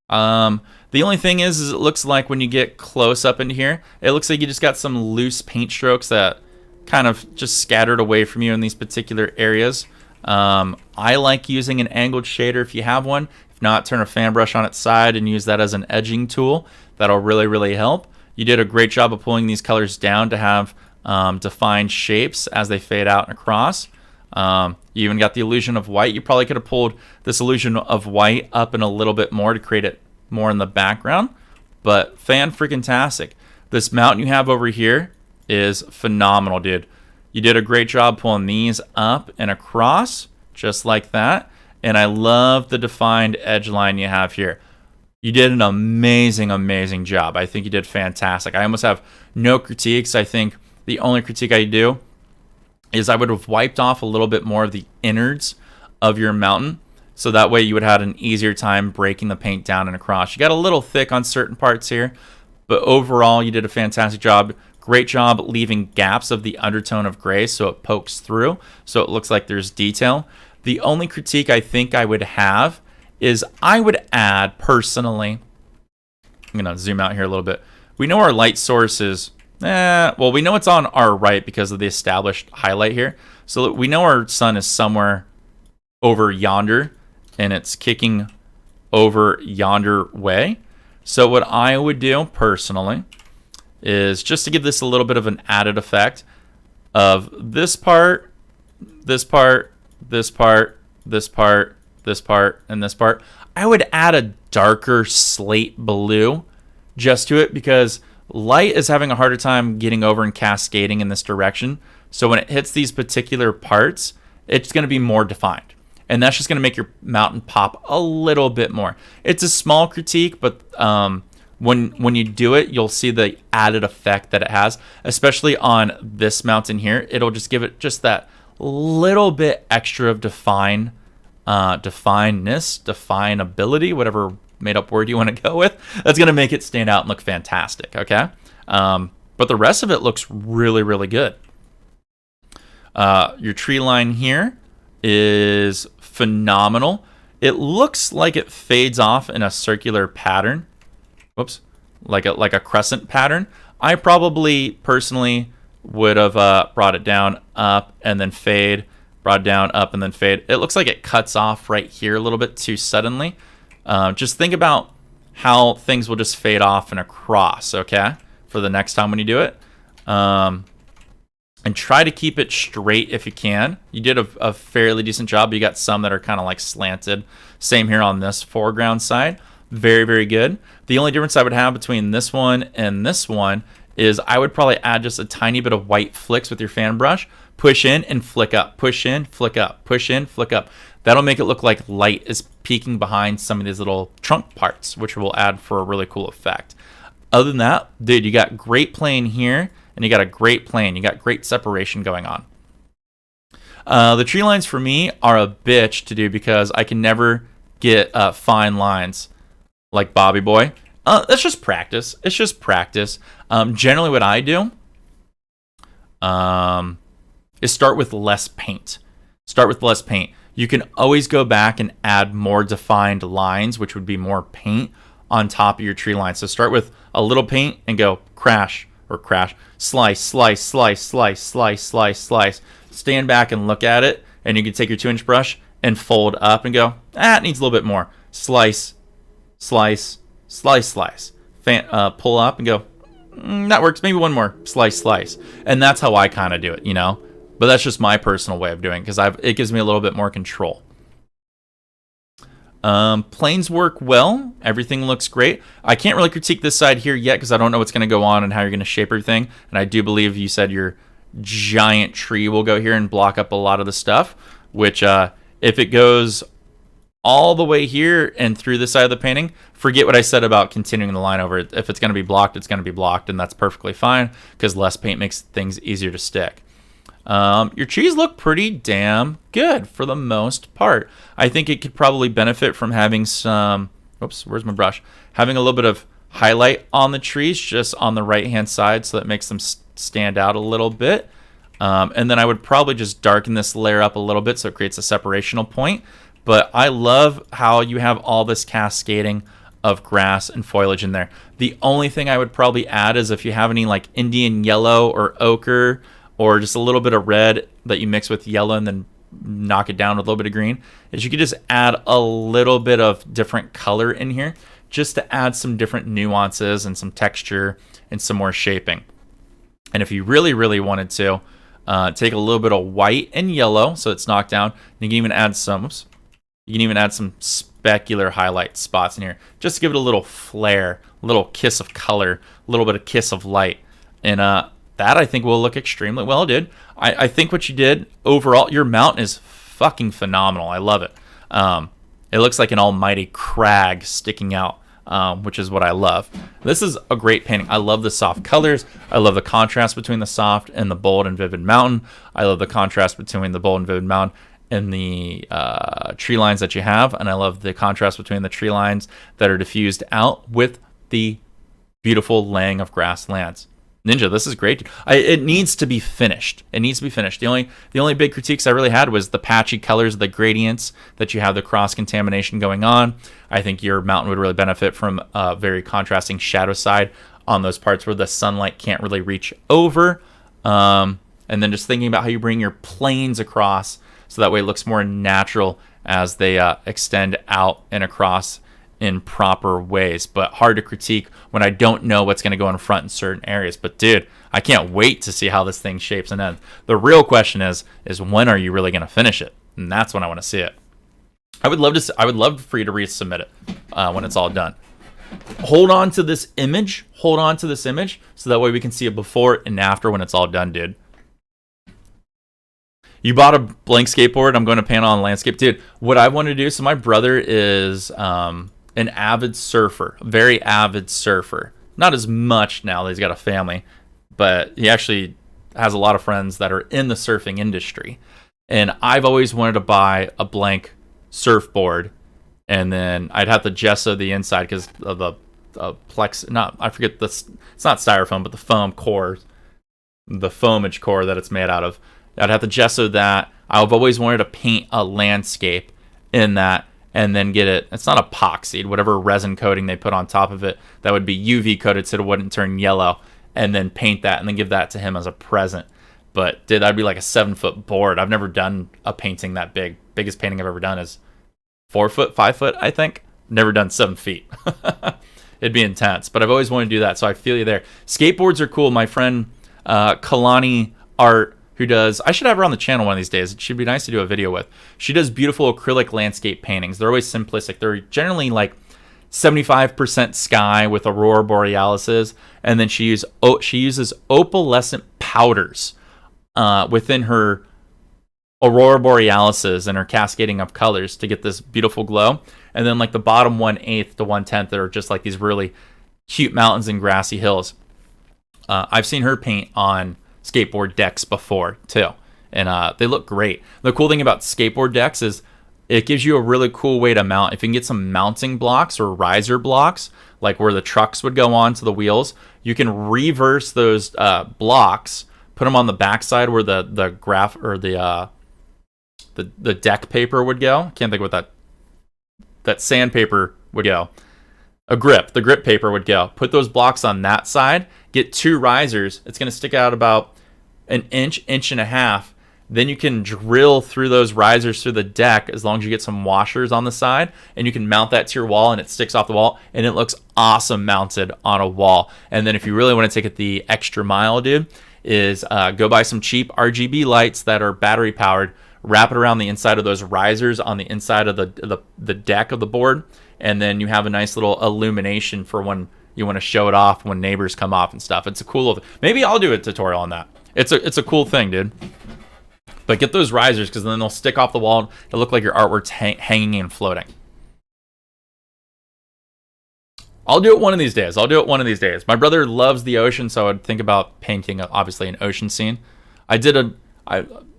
The The only thing is it looks like when you get close up into here, it looks like you just got some loose paint strokes that kind of just scattered away from you in these particular areas. I like using an angled shader if you have one. If not, turn a fan brush on its side and use that as an edging tool. That'll really, really help. You did a great job of pulling these colors down to have defined shapes as they fade out and across. You even got the illusion of white. You probably could have pulled this illusion of white up in a little bit more to create it more in the background, but fan-freaking-tastic. This mountain you have over here is phenomenal, dude. You did a great job pulling these up and across, just like that, and I love the defined edge line you have here. You did an amazing, amazing job. I think you did fantastic. I almost have no critiques. I think the only critique I do is I would have wiped off a little bit more of the innards of your mountain, so that way you would have had an easier time breaking the paint down and across. You got a little thick on certain parts here, but overall you did a fantastic job. Great job leaving gaps of the undertone of gray so it pokes through, so it looks like there's detail. The only critique I think I would have is I would add, personally, I'm going to zoom out here a little bit. We know our light source is, well, we know it's on our right because of the established highlight here. So we know our sun is somewhere over yonder, and it's kicking over yonder way. So what I would do personally is just to give this a little bit of an added effect of this part, this part, this part, this part, this part, and this part. I would add a darker slate blue just to it because light is having a harder time getting over and cascading in this direction. So when it hits these particular parts, it's going to be more defined. And that's just going to make your mountain pop a little bit more. It's a small critique, but when you do it, you'll see the added effect that it has, especially on this mountain here. It'll just give it just that little bit extra of definedness, definability, whatever made-up word you want to go with. That's going to make it stand out and look fantastic, okay? But the rest of it looks really, really good. Your tree line here is phenomenal. It looks like it fades off in a circular pattern. Whoops, like a crescent pattern. I probably personally would have brought it down, up, and then fade, brought it down, up, and then fade. It looks like it cuts off right here a little bit too suddenly. Just think about how things will just fade off and across, okay, for the next time when you do it. And try to keep it straight if you can. You did a fairly decent job. You got some that are kind of like slanted. Same here on this foreground side. Very, very good. The only difference I would have between this one and this one is I would probably add just a tiny bit of white flicks with your fan brush. Push in and flick up. Push in, flick up. Push in, flick up. That'll make it look like light is peeking behind some of these little trunk parts, which will add for a really cool effect. Other than that, dude, you got great plane here. And you got a great plane. You got great separation going on. The tree lines for me are a bitch to do because I can never get fine lines like Bobby Boy. That's just practice. It's just practice. Generally what I do is start with less paint. Start with less paint. You can always go back and add more defined lines, which would be more paint on top of your tree line. So start with a little paint and go crash, slice, slice, slice, slice, slice, slice, slice. Stand back and look at it, and you can take your 2-inch brush and fold up and go, it needs a little bit more. Slice, slice, slice, slice. Pull up and go, that works. Maybe one more. Slice, slice. And that's how I kind of do it, you know? But that's just my personal way of doing it because it gives me a little bit more control. Planes work well. Everything looks great. I can't really critique this side here yet because I don't know what's going to go on and how you're going to shape everything. And I do believe you said your giant tree will go here and block up a lot of the stuff, which if it goes all the way here and through this side of the painting, forget what I said about continuing the line over it. If it's going to be blocked, it's going to be blocked, and that's perfectly fine because less paint makes things easier to stick. Your trees look pretty damn good for the most part. I think it could probably benefit from having some, oops, where's my brush? Having a little bit of highlight on the trees just on the right hand side so that makes them stand out a little bit. And then I would probably just darken this layer up a little bit so it creates a separational point. But I love how you have all this cascading of grass and foliage in there. The only thing I would probably add is if you have any like Indian yellow or ochre or just a little bit of red that you mix with yellow and then knock it down with a little bit of green, is you could just add a little bit of different color in here just to add some different nuances and some texture and some more shaping. And if you really, really wanted to, take a little bit of white and yellow so it's knocked down. You can even add some specular highlight spots in here just to give it a little flair, a little kiss of color, a little bit of kiss of light. And that I think will look extremely well, dude. I think what you did overall, your mount is fucking phenomenal. I love it. It looks like an almighty crag sticking out, which is what I love. This is a great painting. I love the soft colors. I love the contrast between the soft and the bold and vivid mountain. I love the contrast between the bold and vivid mountain and the tree lines that you have, and I love the contrast between the tree lines that are diffused out with the beautiful laying of grasslands. Ninja, this is great. It needs to be finished. It needs to be finished. The only big critiques I really had was the patchy colors, the gradients that you have, the cross contamination going on. I think your mountain would really benefit from a very contrasting shadow side on those parts where the sunlight can't really reach over. And then just thinking about how you bring your planes across so that way it looks more natural as they extend out and across in proper ways. But hard to critique when I don't know what's going to go in front in certain areas. But dude, I can't wait to see how this thing shapes and ends. The real question is when are you really going to finish it? And that's when I want to see it. I would love for you to resubmit it when it's all done. Hold on to this image. So that way we can see it before and after when it's all done, dude. You bought a blank skateboard. I'm going to paint on landscape. Dude, what I want to do, so my brother is an avid surfer, a very avid surfer. Not as much now that he's got a family, but he actually has a lot of friends that are in the surfing industry. And I've always wanted to buy a blank surfboard, and then I'd have to gesso the inside because of the it's not styrofoam, but the foam core, the foamage core that it's made out of. I'd have to gesso that. I've always wanted to paint a landscape in that and then get it. It's not epoxied, whatever resin coating they put on top of it that would be UV coated so it wouldn't turn yellow, and then paint that and then give that to him as a present. But dude, that'd be like a 7-foot board. I've never done a painting that big. Biggest painting I've ever done is 4 foot, 5 foot, I think. Never done 7 feet. It'd be intense, but I've always wanted to do that, so I feel you there. Skateboards are cool. My friend Kalani Art, who does, I should have her on the channel one of these days. She'd be nice to do a video with. She does beautiful acrylic landscape paintings. They're always simplistic. They're generally like 75% sky with aurora borealises, and then she uses opalescent powders within her aurora borealises and her cascading of colors to get this beautiful glow. And then like the bottom 1/8 to 1/10 that are just like these really cute mountains and grassy hills. I've seen her paint on skateboard decks before too, and they look great. The cool thing about skateboard decks is it gives you a really cool way to mount. If you can get some mounting blocks or riser blocks, like where the trucks would go on to the wheels, you can reverse those blocks, put them on the backside where the graph or the deck paper would go. Can't think what that sandpaper would go. The grip paper would go. Put those blocks on that side, get 2 risers. It's going to stick out about an inch and a half. Then you can drill through those risers through the deck as long as you get some washers on the side, and you can mount that to your wall and it sticks off the wall and it looks awesome mounted on a wall. And then if you really want to take it the extra mile, dude, is go buy some cheap RGB lights that are battery powered, wrap it around the inside of those risers on the inside of the deck of the board, and then you have a nice little illumination for when you want to show it off when neighbors come off and stuff. It's a cool little, maybe I'll do a tutorial on that. It's a cool thing, dude. But get those risers because then they'll stick off the wall. It'll look like your artwork's hanging and floating. I'll do it one of these days. My brother loves the ocean, so I would think about painting, obviously, an ocean scene. I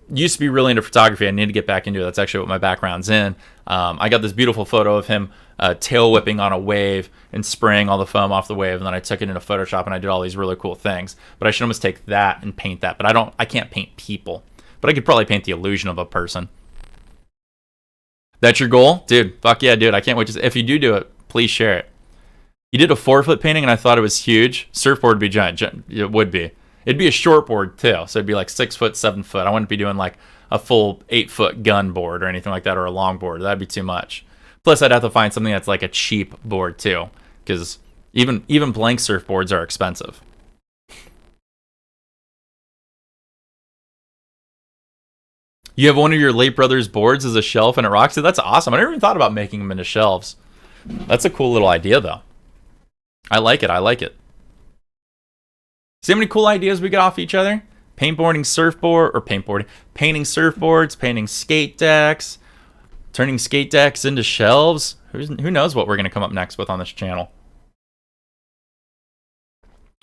used to be really into photography. I need to get back into it. That's actually what my background's in. I got this beautiful photo of him tail whipping on a wave and spraying all the foam off the wave, and then I took it into Photoshop and I did all these really cool things. But I should almost take that and paint that. But I can't paint people. But I could probably paint the illusion of a person. That's your goal? Dude, fuck yeah, dude. I can't wait to see. If you do it, please share it. You did a 4-foot painting, and I thought it was huge. Surfboard would be giant. It would be. It'd be a short board too, so it'd be like 6 foot, 7 foot. I wouldn't be doing like a full 8-foot gun board or anything like that, or a long board. That'd be too much. Plus, I'd have to find something that's like a cheap board too, because even blank surfboards are expensive. You have one of your late brother's boards as a shelf and it rocks it. That's awesome. I never even thought about making them into shelves. That's a cool little idea, though. I like it. I like it. See how many cool ideas we get off each other? Paintboarding surfboard, or paintboarding, painting surfboards, painting skate decks, turning skate decks into shelves. Who knows what we're going to come up next with on this channel?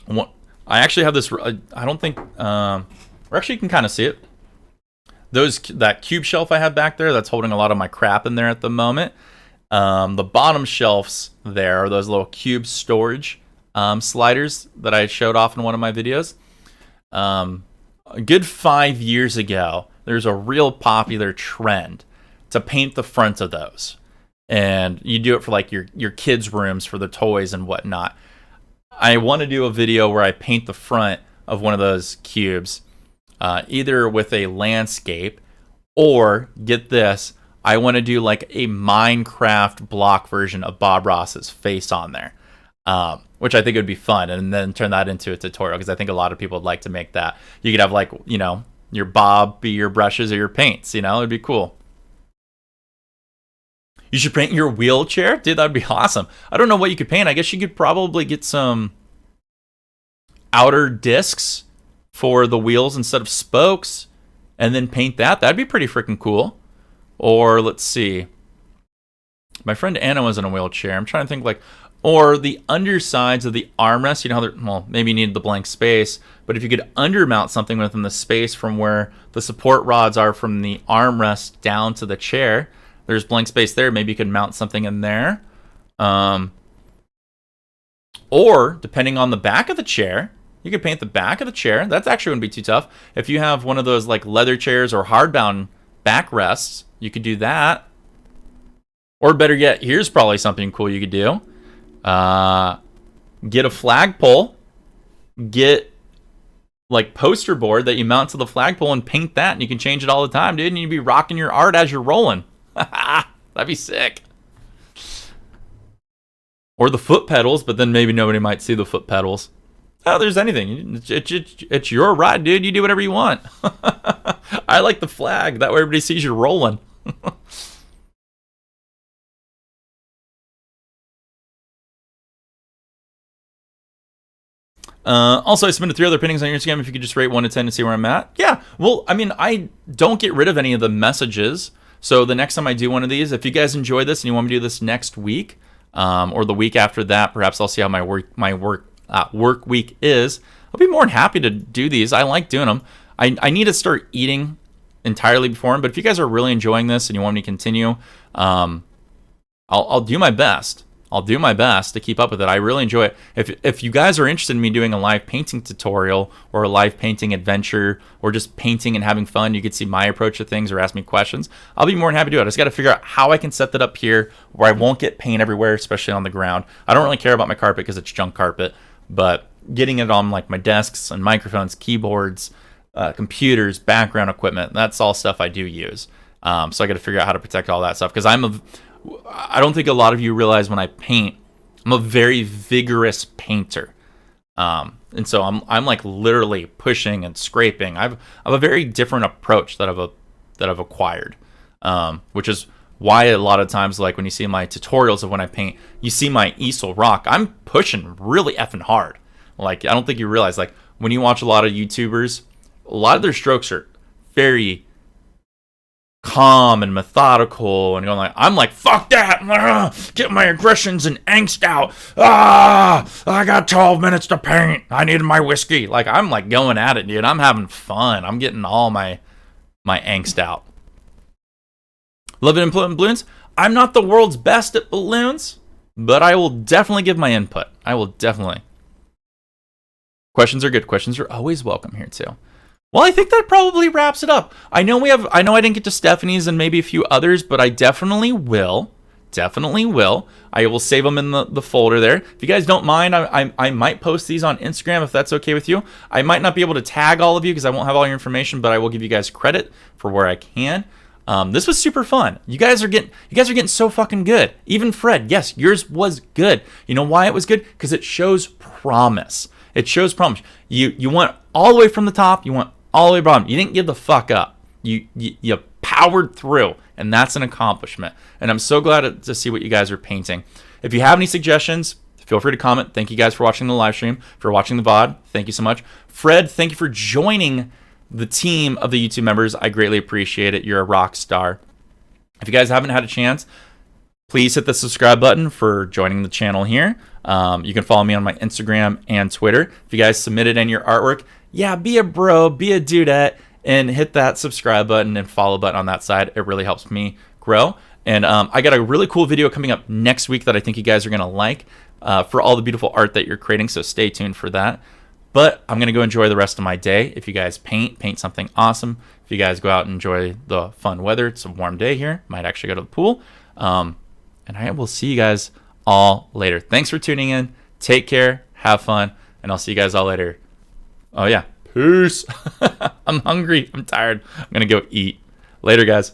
I actually have this. I don't think. Or actually, you can kind of see it. That cube shelf I have back there, that's holding a lot of my crap in there at the moment. The bottom shelves there are those little cube storage sliders that I showed off in one of my videos. A good 5 years ago, there's a real popular trend to paint the front of those. And you do it for like your kids' rooms for the toys and whatnot. I want to do a video where I paint the front of one of those cubes, either with a landscape or, get this, I want to do like a Minecraft block version of Bob Ross's face on there, which I think would be fun, and then turn that into a tutorial, because I think a lot of people would like to make that. You could have like, your Bob be your brushes or your paints, it'd be cool. You should paint your wheelchair? Dude, that'd be awesome. I don't know what you could paint. I guess you could probably get some outer discs for the wheels instead of spokes, and then paint that. That'd be pretty freaking cool. Or let's see. My friend Anna was in a wheelchair. I'm trying to think or the undersides of the armrest. You know how maybe you need the blank space, but if you could undermount something within the space from where the support rods are from the armrest down to the chair, there's blank space there. Maybe you could mount something in there. Or depending on the back of the chair, you could paint the back of the chair. That's actually wouldn't be too tough. If you have one of those like leather chairs or hardbound backrests, you could do that. Or better yet, here's probably something cool you could do. Get a flagpole. Get like poster board that you mount to the flagpole and paint that, and you can change it all the time, dude. And you'd be rocking your art as you're rolling. That'd be sick. Or the foot pedals, but then maybe nobody might see the foot pedals. Oh, there's anything. It's your ride, dude. You do whatever you want. I like the flag. That way everybody sees you rolling. Also, I submitted 3 other paintings on your Instagram. If you could just rate 1 to 10 to see where I'm at. Yeah, well, I mean, I don't get rid of any of the messages. So the next time I do one of these, if you guys enjoy this and you want me to do this next week, or the week after that, perhaps I'll see how my work week is. I'll be more than happy to do these. I like doing them. I need to start eating entirely before them. But if you guys are really enjoying this and you want me to continue, I'll do my best. I'll do my best to keep up with it. I really enjoy it. If you guys are interested in me doing a live painting tutorial or a live painting adventure or just painting and having fun, you could see my approach to things or ask me questions. I'll be more than happy to do it. I just got to figure out how I can set that up here where I won't get paint everywhere, especially on the ground. I don't really care about my carpet because it's junk carpet, but getting it on like my desks and microphones, keyboards, computers, background equipment, that's all stuff I do use. So I got to figure out how to protect all that stuff, because I don't think a lot of you realize when I paint, I'm a very vigorous painter. And so I'm like literally pushing and scraping. I've a very different approach that I've acquired, which is why a lot of times, like when you see my tutorials of when I paint, you see my easel rock. I'm pushing really effing hard. Like, I don't think you realize, like when you watch a lot of YouTubers, a lot of their strokes are very calm and methodical, and going like, I'm like, fuck that, get my aggressions and angst out. I got 12 minutes to paint. I need my whiskey. Like, I'm like going at it, dude. I'm having fun. I'm getting all my angst out. Love it in balloons. I'm not the world's best at balloons, but I will definitely give my input. I will definitely. Questions are good. Questions are always welcome here too. Well, I think that probably wraps it up. I know I didn't get to Stephanie's and maybe a few others, but I definitely will definitely will. I will save them in the folder there. If you guys don't mind, I might post these on Instagram if that's okay with you. I might not be able to tag all of you because I won't have all your information, but I will give you guys credit for where I can. This was super fun. You guys are getting so fucking good. Even Fred, yes, yours was good. You know why it was good? Because it shows promise. It shows promise. You went all the way from the top. You went all the way bottom. You didn't give the fuck up. You powered through, and that's an accomplishment. And I'm so glad to see what you guys are painting. If you have any suggestions, feel free to comment. Thank you guys for watching the live stream, for watching the VOD. Thank you so much. Fred, thank you for joining the team of the YouTube members. I greatly appreciate it. You're a rock star. If you guys haven't had a chance, please hit the subscribe button for joining the channel here. You can follow me on my Instagram and Twitter. If you guys submitted in your artwork, yeah, be a bro, be a dudette, and hit that subscribe button and follow button on that side. It really helps me grow. And I got a really cool video coming up next week that I think you guys are going to like for all the beautiful art that you're creating, so stay tuned for that. But I'm going to go enjoy the rest of my day. If you guys paint something awesome. If you guys go out and enjoy the fun weather, it's a warm day here. Might actually go to the pool. And I will see you guys all later. Thanks for tuning in. Take care. Have fun. And I'll see you guys all later. Oh, yeah. Peace. I'm hungry. I'm tired. I'm going to go eat. Later, guys.